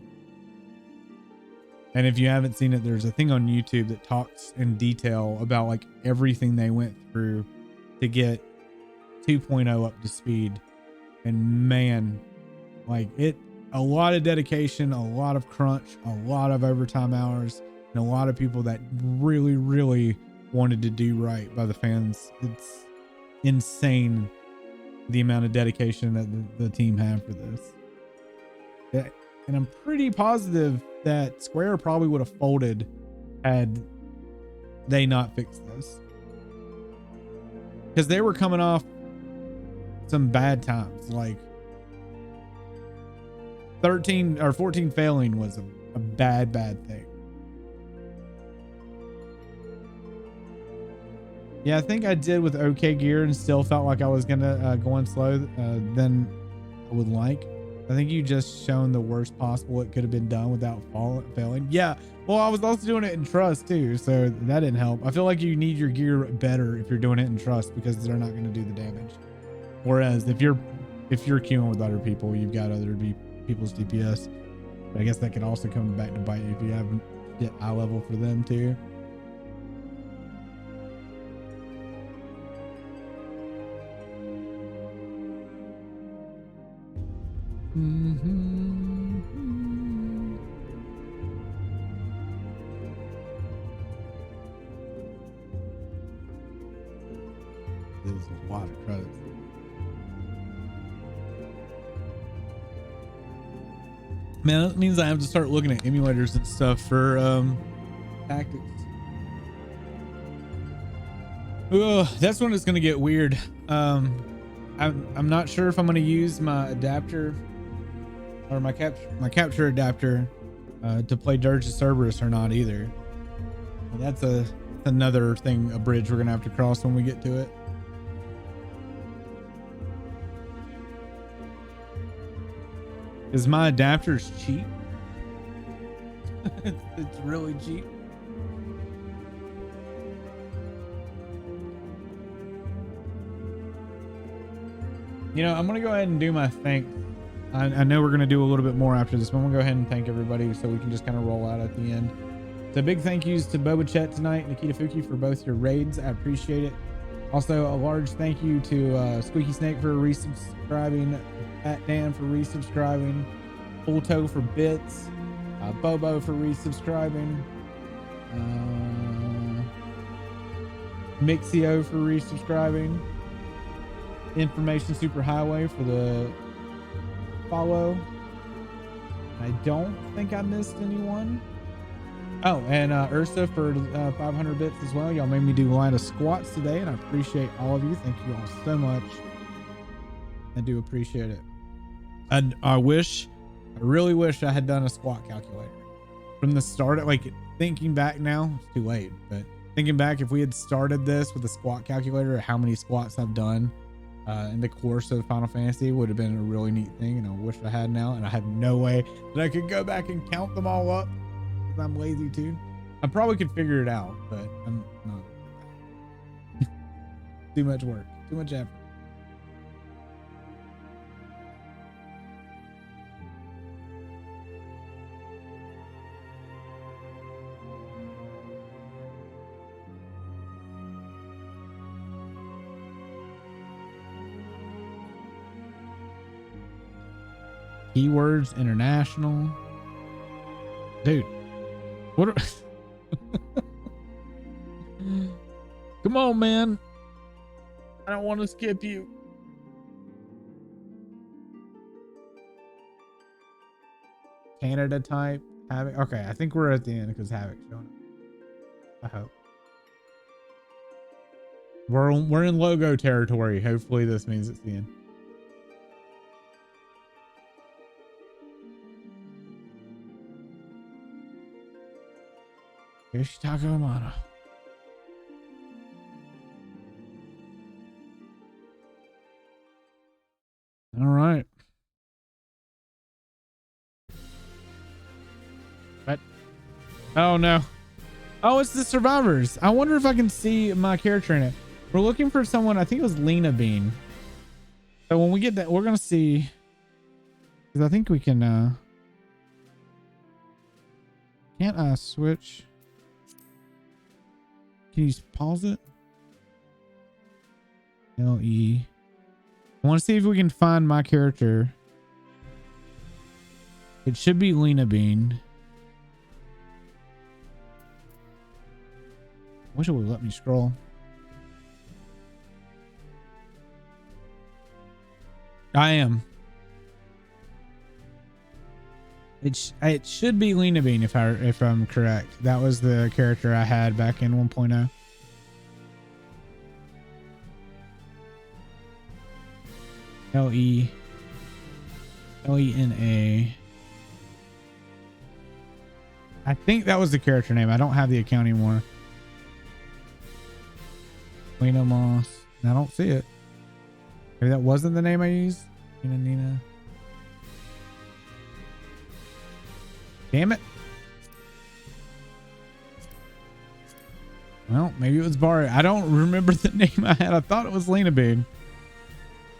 And if you haven't seen it, there's a thing on YouTube that talks in detail about like everything they went through to get 2.0 up to speed. And man, like a lot of dedication, a lot of crunch, a lot of overtime hours, and a lot of people that really, really wanted to do right by the fans. It's insane the amount of dedication that the team had for this. Yeah, and I'm pretty positive that Square probably would have folded had they not fixed this, because they were coming off some bad times. Like 13 or 14 failing was a bad thing. Yeah, I think I did with okay gear and still felt like I was gonna go in slow than I would like. I think you just shown the worst possible it could have been done without failing. Yeah, well, I was also doing it in trust too, so that didn't help. I feel like you need your gear better if you're doing it in trust, because they're not going to do the damage. Whereas if you're queuing with other people, you've got other people's DPS. But I guess that could also come back to bite you if you haven't get eye level for them too. This is a lot of credits. Man, that means I have to start looking at emulators and stuff for tactics. Ugh, that's when it's gonna get weird. I'm not sure if I'm gonna use my adapter or my capture adapter to play Dirge of Cerberus or not either. And that's another thing, a bridge we're gonna have to cross when we get to it. Is my adapter's cheap? It's really cheap. You know, I'm gonna go ahead and do my thanks. I know we're gonna do a little bit more after this, but I'm gonna go ahead and thank everybody so we can just kind of roll out at the end. So big thank yous to Boba Chet tonight, Nikita Fuki for both your raids. I appreciate it. Also, a large thank you to Squeaky Snake for resubscribing, Pat Dan for resubscribing, Full Toe for bits, Bobo for resubscribing, Mixio for resubscribing, Information Superhighway for the follow. I don't think I missed anyone. Oh, and Ursa for 500 bits as well. Y'all made me do a lot of squats today, and I appreciate all of you. Thank you all so much. I do appreciate it. I really wish I had done a squat calculator from the start. Like, thinking back now, it's too late, but thinking back, if we had started this with a squat calculator, how many squats I've done in the course of Final Fantasy would have been a really neat thing, and I wish I had now. And I have no way that I could go back and count them all up because I'm lazy too. I probably could figure it out, but I'm not. Too much work, too much effort. Keywords International. Dude, what are come on, man. I don't want to skip you. Canada type. Havoc. Okay, I think we're at the end because Havoc's showing up. I hope. We're in logo territory. Hopefully this means it's the end. Yoshitaka Amano. All right. What? Oh no. Oh, it's the survivors. I wonder if I can see my character in it. We're looking for someone. I think it was Lena Bean. So when we get that, we're gonna see. Because I think we can. Can't I switch? Can you pause it? LE. I want to see if we can find my character. It should be Lena Bean. Wish it would let me scroll. I am. It should be Lena Bean if I'm correct. That was the character I had back in 1.0. Lena. I think that was the character name. I don't have the account anymore. Lena Moss. I don't see it. Maybe that wasn't the name I used. Nina. Damn it. Well, maybe it was Barry. I don't remember the name I had. I thought it was Lena Bean.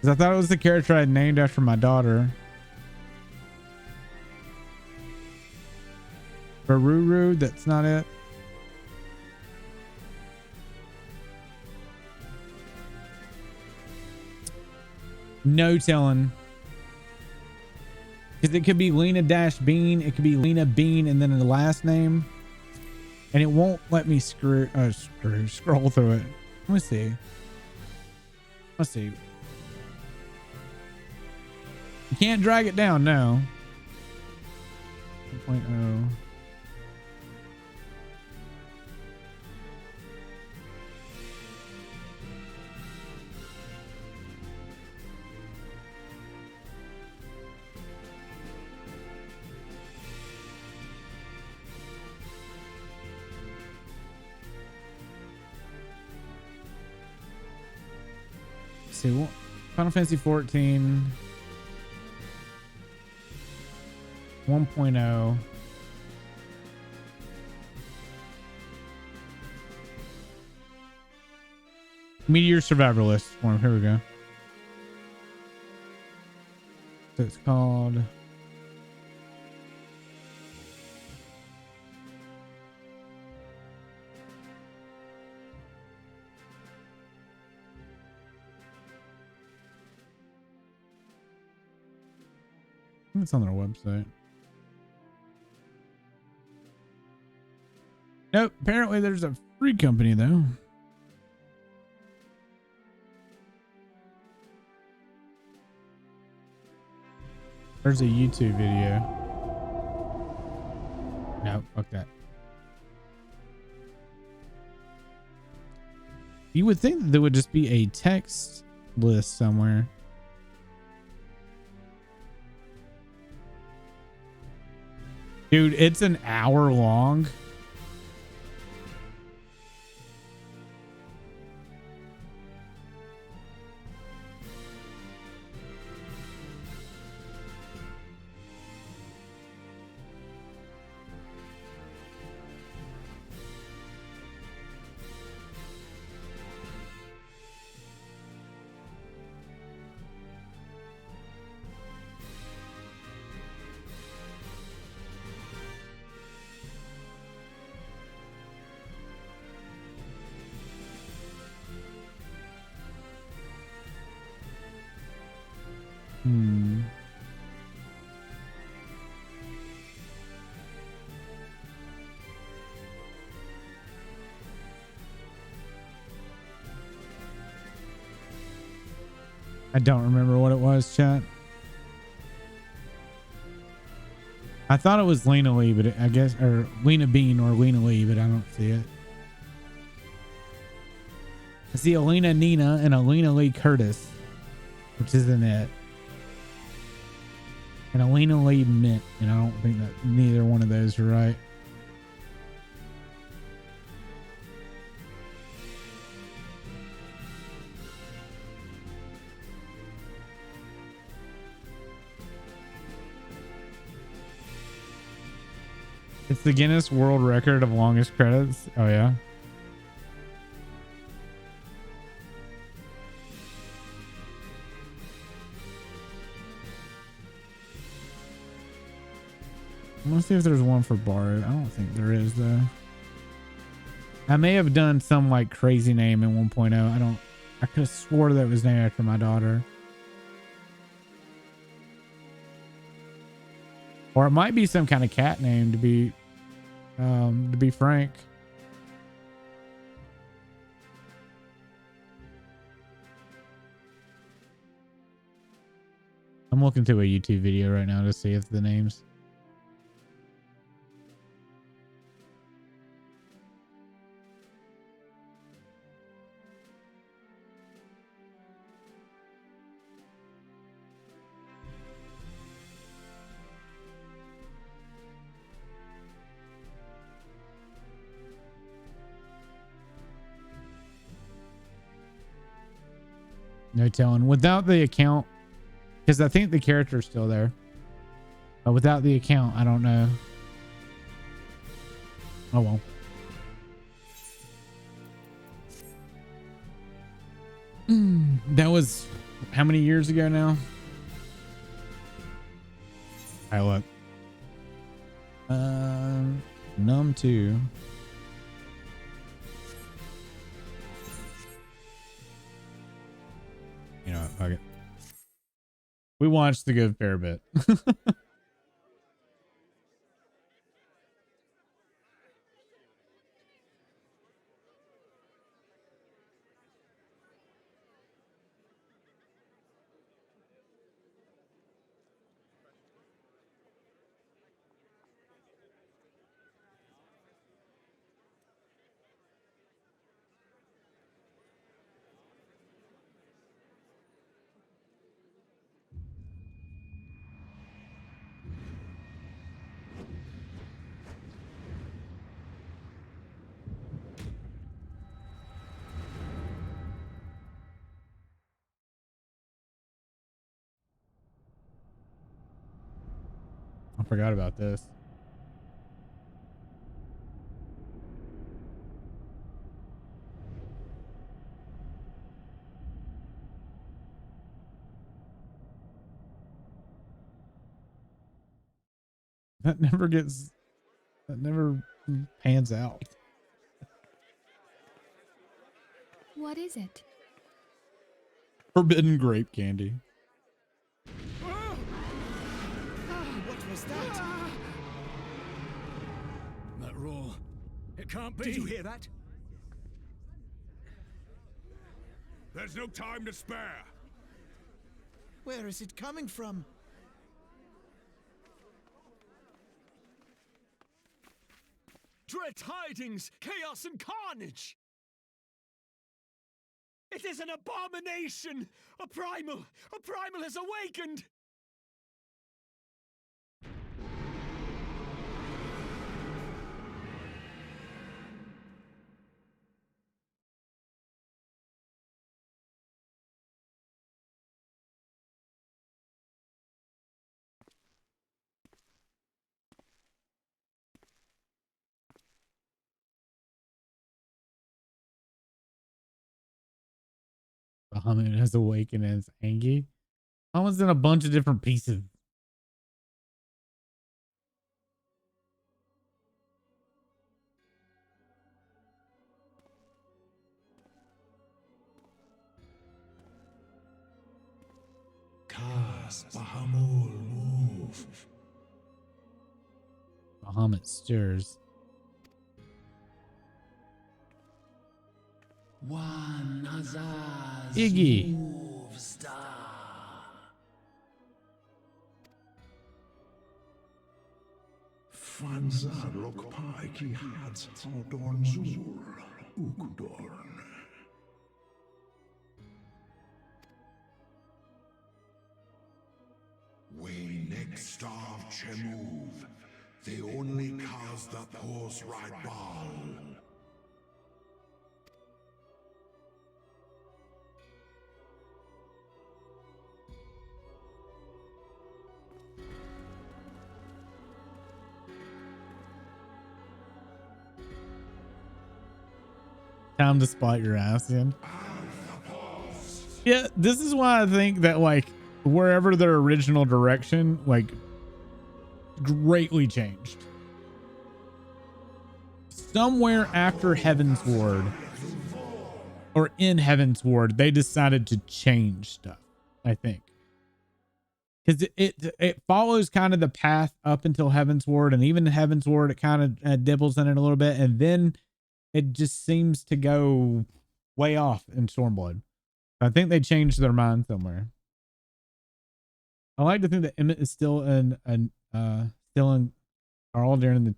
Because I thought it was the character I had named after my daughter. Baruru, that's not it. No telling. Because it could be Lena-Bean. It could be Lena Bean and then the last name. And it won't let me scroll through it. Let me see. Let's see. You can't drag it down, no. 1.0. See what Final Fantasy 14 1.0 Meteor Survivor List form. Here we go. So it's called it's on their website. Nope. Apparently there's a free company though. There's a YouTube video. No, fuck that. You would think that there would just be a text list somewhere. Dude, it's an hour long. I don't remember what it was, chat. I thought it was Lena Lee, but I guess, or Lena Bean or Lena Lee, but I don't see it. I see Alina Nina and Alina Lee Curtis, which isn't it. And Alina Lee Mint, and I don't think that neither one of those are right. It's the Guinness World Record of longest credits. Oh, yeah. I want to see if there's one for Bard. I don't think there is, though. I may have done some like crazy name in 1.0. I could have swore that it was named after my daughter. Or it might be some kind of cat name, to be frank. I'm looking through a YouTube video right now to see if the names. No telling. Without the account, because I think the character's still there. But without the account, I don't know. Oh well. That was how many years ago now? I look. Num 2. You know what? Fuck it. We watched the good fair bit. I forgot about this. That never pans out. What is it? Forbidden grape candy. What was that? That roar. It can't be. Did you hear that? There's no time to spare. Where is it coming from? Dread tidings, chaos and carnage! It is an abomination! A primal has awakened! Bahamut has awakened and is angry. I was in a bunch of different pieces. Cast Bahamul move. Bahamut stirs. One Azaz Iggy. move star. Fanzar lokpai ki hat Aldorn Zur Ukudorn. Way next star Chemuv. They only cause the pause right ball. Time to spot your ass in. Yeah, this is why I think that like wherever their original direction like greatly changed. Somewhere after Heaven's Ward or in Heaven's Ward, they decided to change stuff, I think. Because it follows kind of the path up until Heaven's Ward, and even in Heaven's Ward, it kind of dibbles in it a little bit, and then it just seems to go way off in Stormblood. I think they changed their mind somewhere. I like to think that Emmett is still in Carl during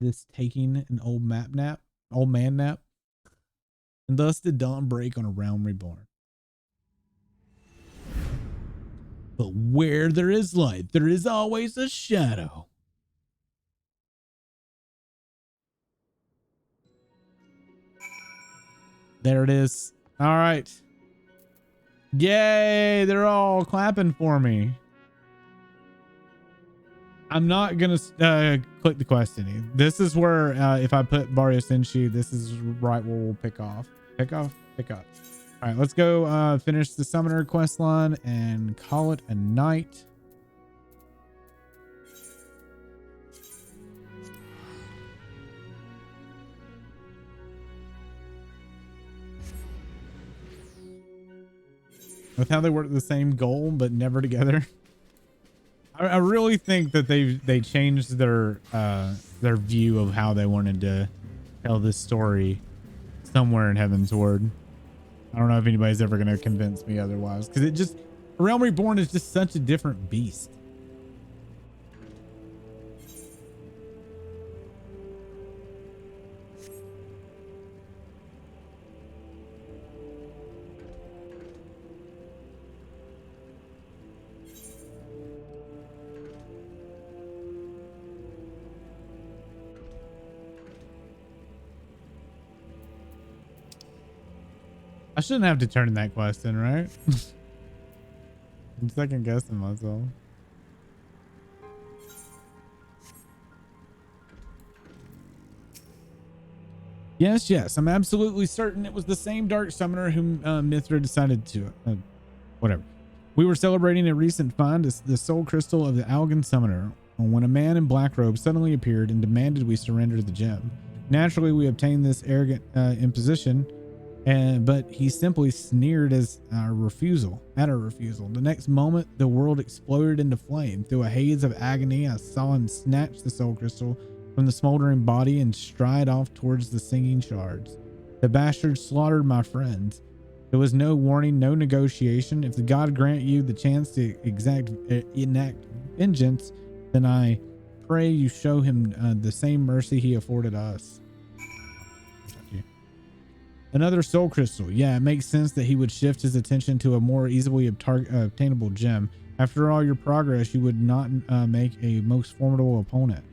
this taking an old man nap, and thus did dawn break on a realm reborn. But where there is light, there is always a shadow. There it is. All right. Yay, they're all clapping for me. I'm not going to click the quest any. This is where if I put Barrio Senshi, this is right where we'll pick up. All right, let's go finish the summoner quest line and call it a night. With how they work the same goal but never together. I really think that they changed their view of how they wanted to tell this story somewhere in Heaven's Ward. I don't know if anybody's ever going to convince me otherwise, because it just Realm Reborn is just such a different beast. I shouldn't have to turn that quest in, right? I'm second guessing myself. Yes. I'm absolutely certain it was the same Dark Summoner whom Mithra decided to... whatever. We were celebrating a recent find, the Soul Crystal of the Algan Summoner, when a man in black robe suddenly appeared and demanded we surrender the gem. Naturally, we obtained this arrogant imposition, but he simply sneered at our refusal. The next moment, the world exploded into flame. Through a haze of agony, I saw him snatch the soul crystal from the smoldering body and stride off towards the singing shards. The bastard slaughtered my friends. There was no warning, no negotiation. If the god grant you the chance to enact vengeance, then I pray you show him the same mercy he afforded us. Another soul crystal. Yeah, it makes sense that he would shift his attention to a more easily obtainable gem. After all your progress, you would not make a most formidable opponent.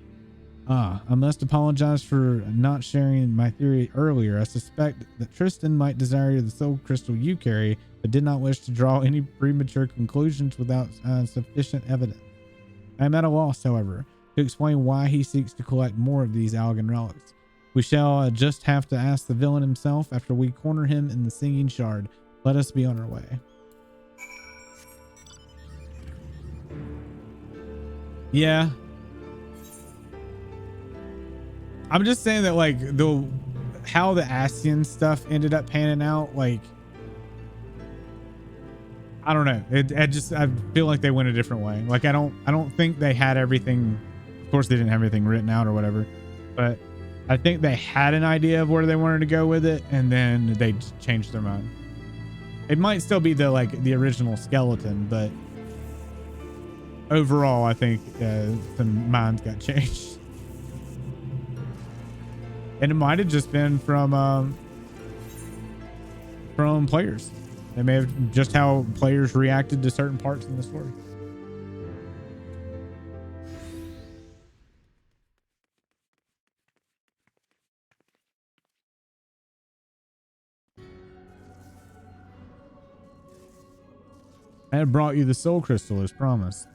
I must apologize for not sharing my theory earlier. I suspect that Tristan might desire the soul crystal you carry, but did not wish to draw any premature conclusions without sufficient evidence. I am at a loss, however, to explain why he seeks to collect more of these Allagan relics. We shall just have to ask the villain himself after we corner him in the Singing Shard. Let us be on our way. Yeah. I'm just saying that, like, how the Ascian stuff ended up panning out, like, I don't know. I feel like they went a different way. Like, I don't think they had everything. Of course, they didn't have everything written out or whatever, but I think they had an idea of where they wanted to go with it, and then they changed their mind. It might still be the original skeleton, but overall, I think some minds got changed, and it might have just been from players. They may have just how players reacted to certain parts in the story. I had brought you the soul crystal as promised.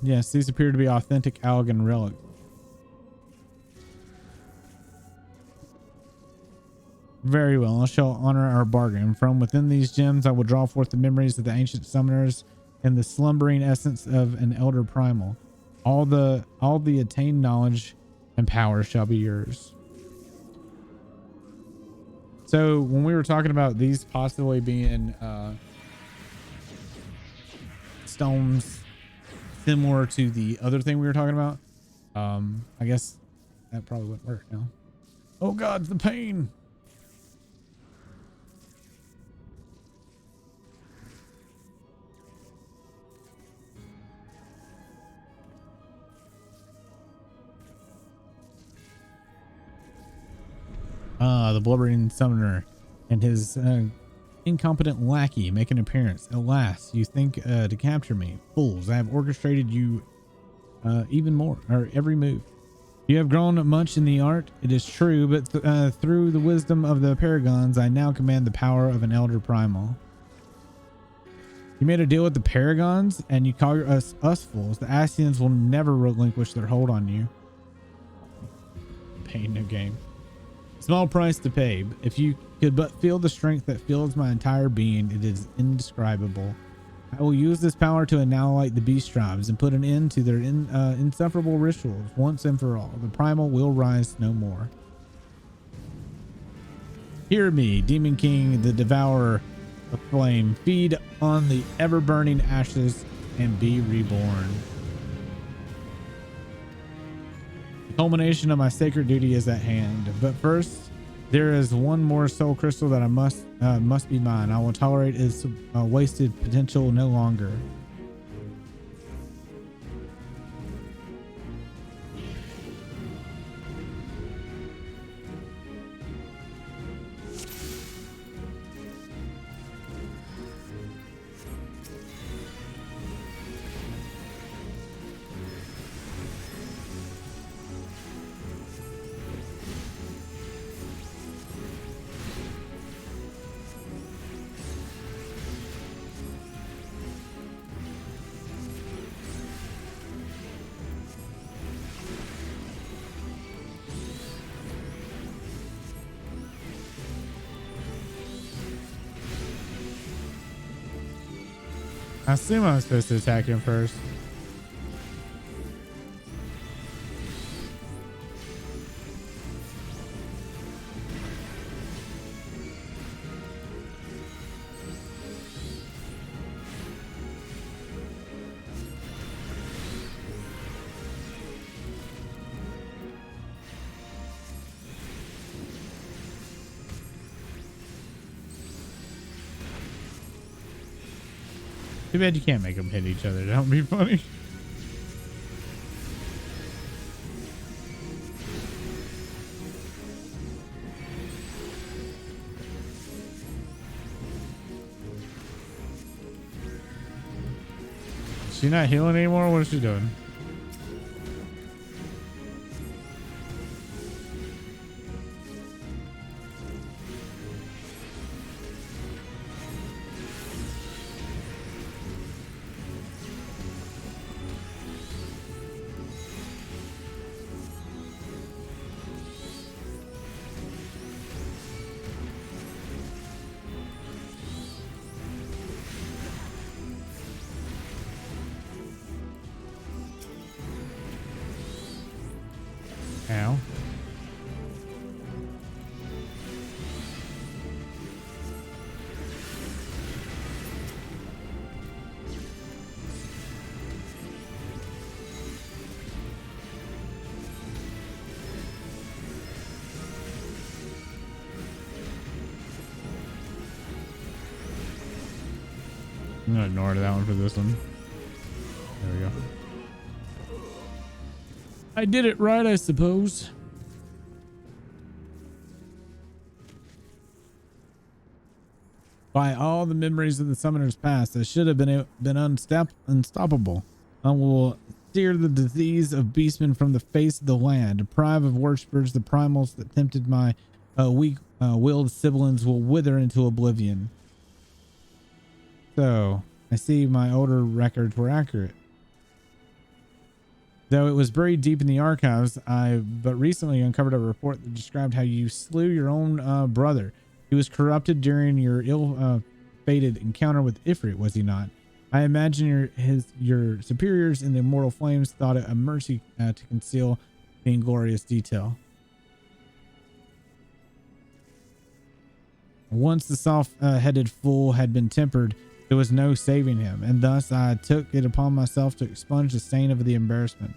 Yes, these appear to be authentic Allagan relics. Very well, I shall honor our bargain. From within these gems, I will draw forth the memories of the ancient summoners and the slumbering essence of an elder primal. All the attained knowledge and power shall be yours. So when we were talking about these possibly being stones similar to the other thing we were talking about, I guess that probably wouldn't work now. Oh God, the pain. The blubbering summoner and his incompetent lackey make an appearance. At last, you think to capture me. Fools, I have orchestrated you even more, or every move. You have grown much in the art, it is true, but through the wisdom of the Paragons, I now command the power of an elder primal. You made a deal with the Paragons, and you call us fools. The Ascians will never relinquish their hold on you. Pain, no game. Small price to pay. If you could but feel the strength that fills my entire being, it is indescribable. I will use this power to annihilate the beast tribes and put an end to their insufferable rituals once and for all. The primal will rise no more. Hear me, Demon King, the devourer of flame. Feed on the ever-burning ashes and be reborn. The culmination of my sacred duty is at hand, but first there is one more soul crystal that I must be mine. I will tolerate its wasted potential no longer. I assume I'm supposed to attack him first. Too bad you can't make them hit each other. That would be funny. Is she not healing anymore? What is she doing? Ow. I'm gonna ignore that one for this one. There we go. I did it right, I suppose. By all the memories of the summoner's past, I should have been unstoppable. I will steer the disease of beastmen from the face of the land, deprive of worshippers the primals that tempted my weak-willed siblings will wither into oblivion. So, I see my older records were accurate. Though it was buried deep in the archives, I but recently uncovered a report that described how you slew your own brother. He was corrupted during your ill-fated encounter with Ifrit, was he not? I imagine your superiors in the immortal flames thought it a mercy to conceal the inglorious detail. Once the soft-headed fool had been tempered, there was no saving him, and thus I took it upon myself to expunge the stain of the embarrassment.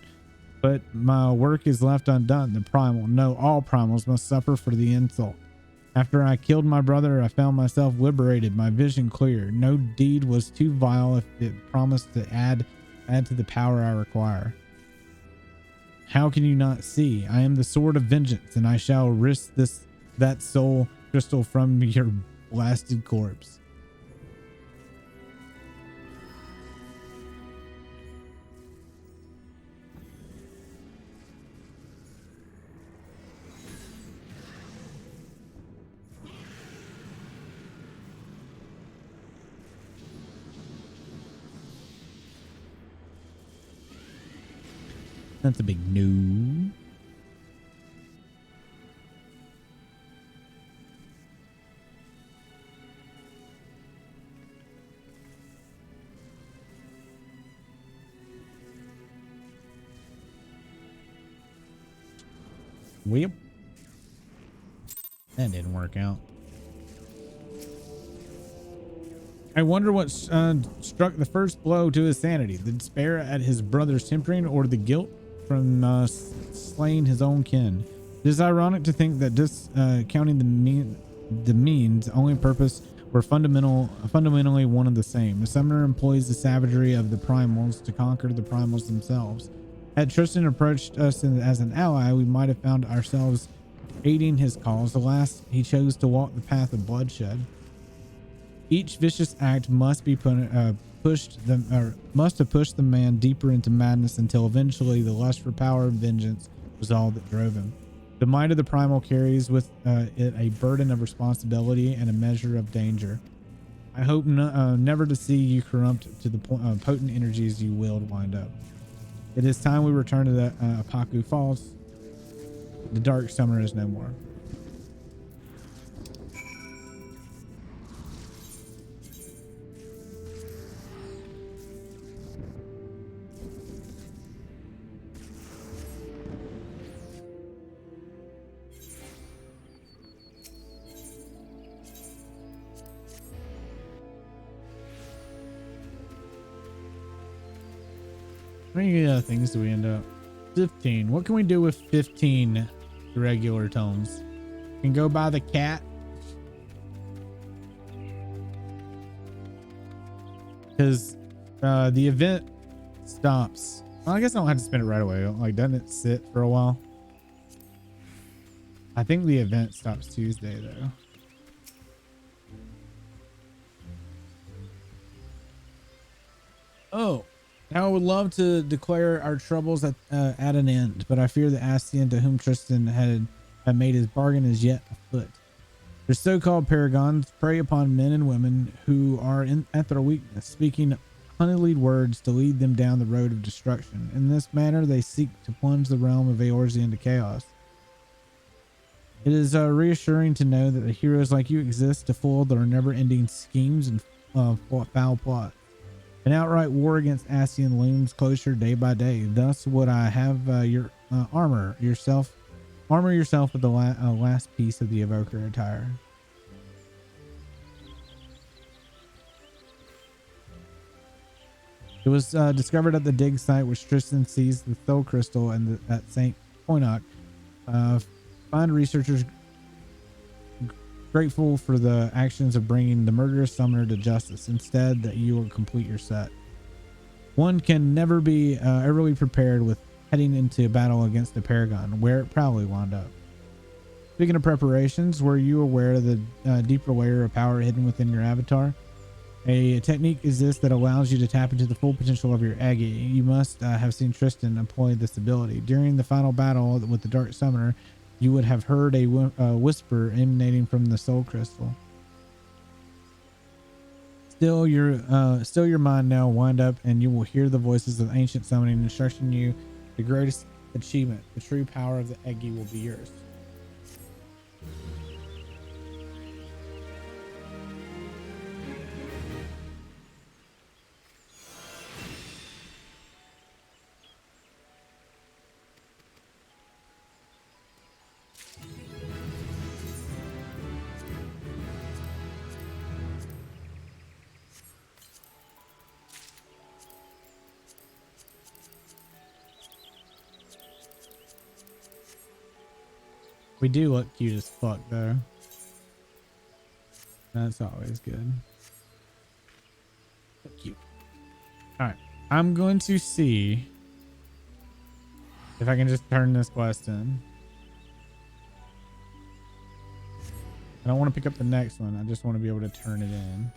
But my work is left undone. The primal, no, all primals must suffer for the insult. After I killed my brother, I found myself liberated, my vision clear. No deed was too vile if it promised to add to the power I require. How can you not see? I am the sword of vengeance, and I shall risk that soul crystal from your blasted corpse. That's a big no. Well, that didn't work out. I wonder what struck the first blow to his sanity, the despair at his brother's tempering or the guilt from slaying his own kin. It is ironic to think that discounting the means only purpose were fundamentally one and the same. The summoner employs the savagery of the primals to conquer the primals themselves. Had Tristan approached us as an ally, we might have found ourselves aiding his cause. Alas, he chose to walk the path of bloodshed. Each vicious act must have pushed the man deeper into madness until eventually the lust for power and vengeance was all that drove him. The might of the primal carries with it a burden of responsibility and a measure of danger. I hope never to see you corrupt to the potent energies you willed wind up. It is time we return to the Apaku Falls. The dark summer is no more. How many things do we end up? 15. What can we do with 15 regular tomes? Can go buy the cat. Because The event stops. Well, I guess I don't have to spin it right away. Like, doesn't it sit for a while? I think the event stops Tuesday though. Oh, now I would love to declare our troubles at an end, but I fear the Ascian to whom Tristan had made his bargain is yet afoot. Their so-called paragons prey upon men and women who are at their weakness, speaking honeyed words to lead them down the road of destruction. In this manner, they seek to plunge the realm of Eorzea into chaos. It is reassuring to know that the heroes like you exist to foil their never-ending schemes and foul plots. An outright war against Ascian looms closer day by day. Thus would I have your armor yourself with the last piece of the evoker attire. It was discovered at the dig site which Tristan seized the soul crystal and at St. Poinoc. Find researchers grateful for the actions of bringing the murderous summoner to justice. Instead, that you will complete your set. One can never be early prepared with heading into battle against the Paragon, where it probably wound up. Speaking of preparations, were you aware of the deeper layer of power hidden within your avatar? A technique exists that allows you to tap into the full potential of your Aggie. You must have seen Tristan employ this ability. During the final battle with the Dark Summoner, you would have heard a whisper emanating from the soul crystal. Still your mind now wind up, and you will hear the voices of ancient summoning instructing you the greatest achievement. The true power of the Aggie will be yours. We do look cute as fuck though. That's always good. Look cute. All right, I'm going to see if I can just turn this quest in. I don't want to pick up the next one. I just want to be able to turn it in.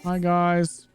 Hi guys.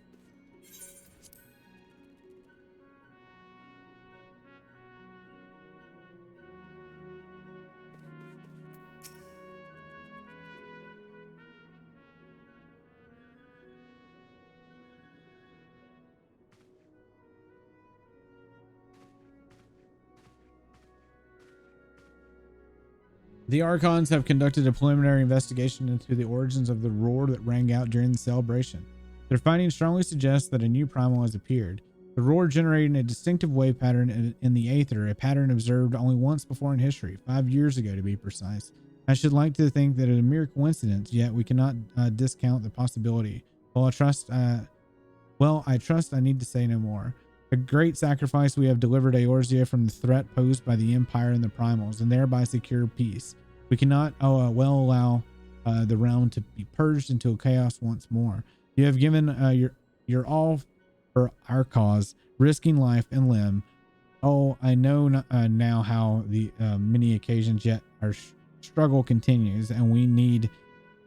The Archons have conducted a preliminary investigation into the origins of the roar that rang out during the celebration. Their findings strongly suggest that a new primal has appeared. The roar generated a distinctive wave pattern in the Aether, a pattern observed only once before in history, 5 years ago to be precise. I should like to think that it is a mere coincidence, yet we cannot discount the possibility. I trust I need to say no more. A great sacrifice we have delivered Eorzea from the threat posed by the Empire and the Primals, and thereby secure peace. We cannot well allow the realm to be purged into chaos once more. You have given your all for our cause, risking life and limb. Oh, I know now how the many occasions yet our struggle continues, and we need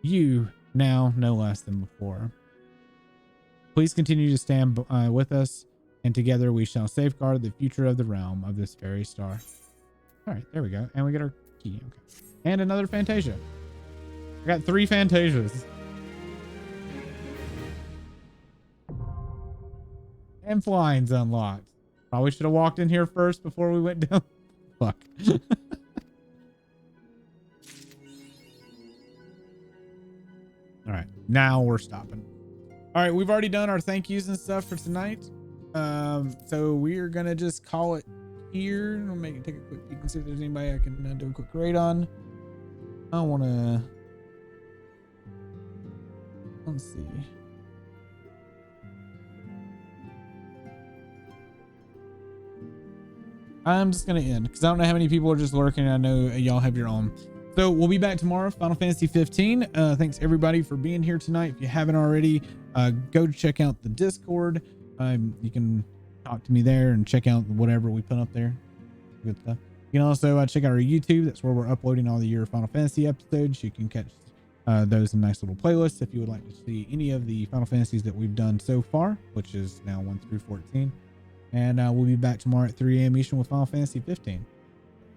you now no less than before. Please continue to stand with us, and together we shall safeguard the future of the realm of this fairy star. All right, there we go. And we get our key. Okay. And another Fantasia. I got 3 Fantasias. And flying's unlocked. Probably should have walked in here first before we went down. Fuck. All right, now we're stopping. All right, we've already done our thank yous and stuff for tonight. So we're gonna just call it here. I'll take a quick peek and see if there's anybody I can do a quick raid on. I want to. Let's see. I'm just going to end because I don't know how many people are just lurking. I know y'all have your own. So we'll be back tomorrow, Final Fantasy 15. Thanks everybody for being here tonight. If you haven't already, go check out the Discord. You can talk to me there and check out whatever we put up there. Good stuff. You can also check out our YouTube. That's where we're uploading all the year Final Fantasy episodes. You can catch those in nice little playlists if you would like to see any of the Final Fantasies that we've done so far, which is now 1 through 14. And we'll be back tomorrow at 3 a.m. Eastern with Final Fantasy 15.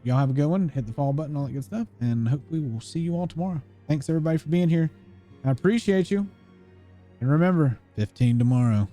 Y'all have a good one. Hit the follow button, all that good stuff. And hopefully we'll see you all tomorrow. Thanks everybody for being here. I appreciate you. And remember, 15 tomorrow.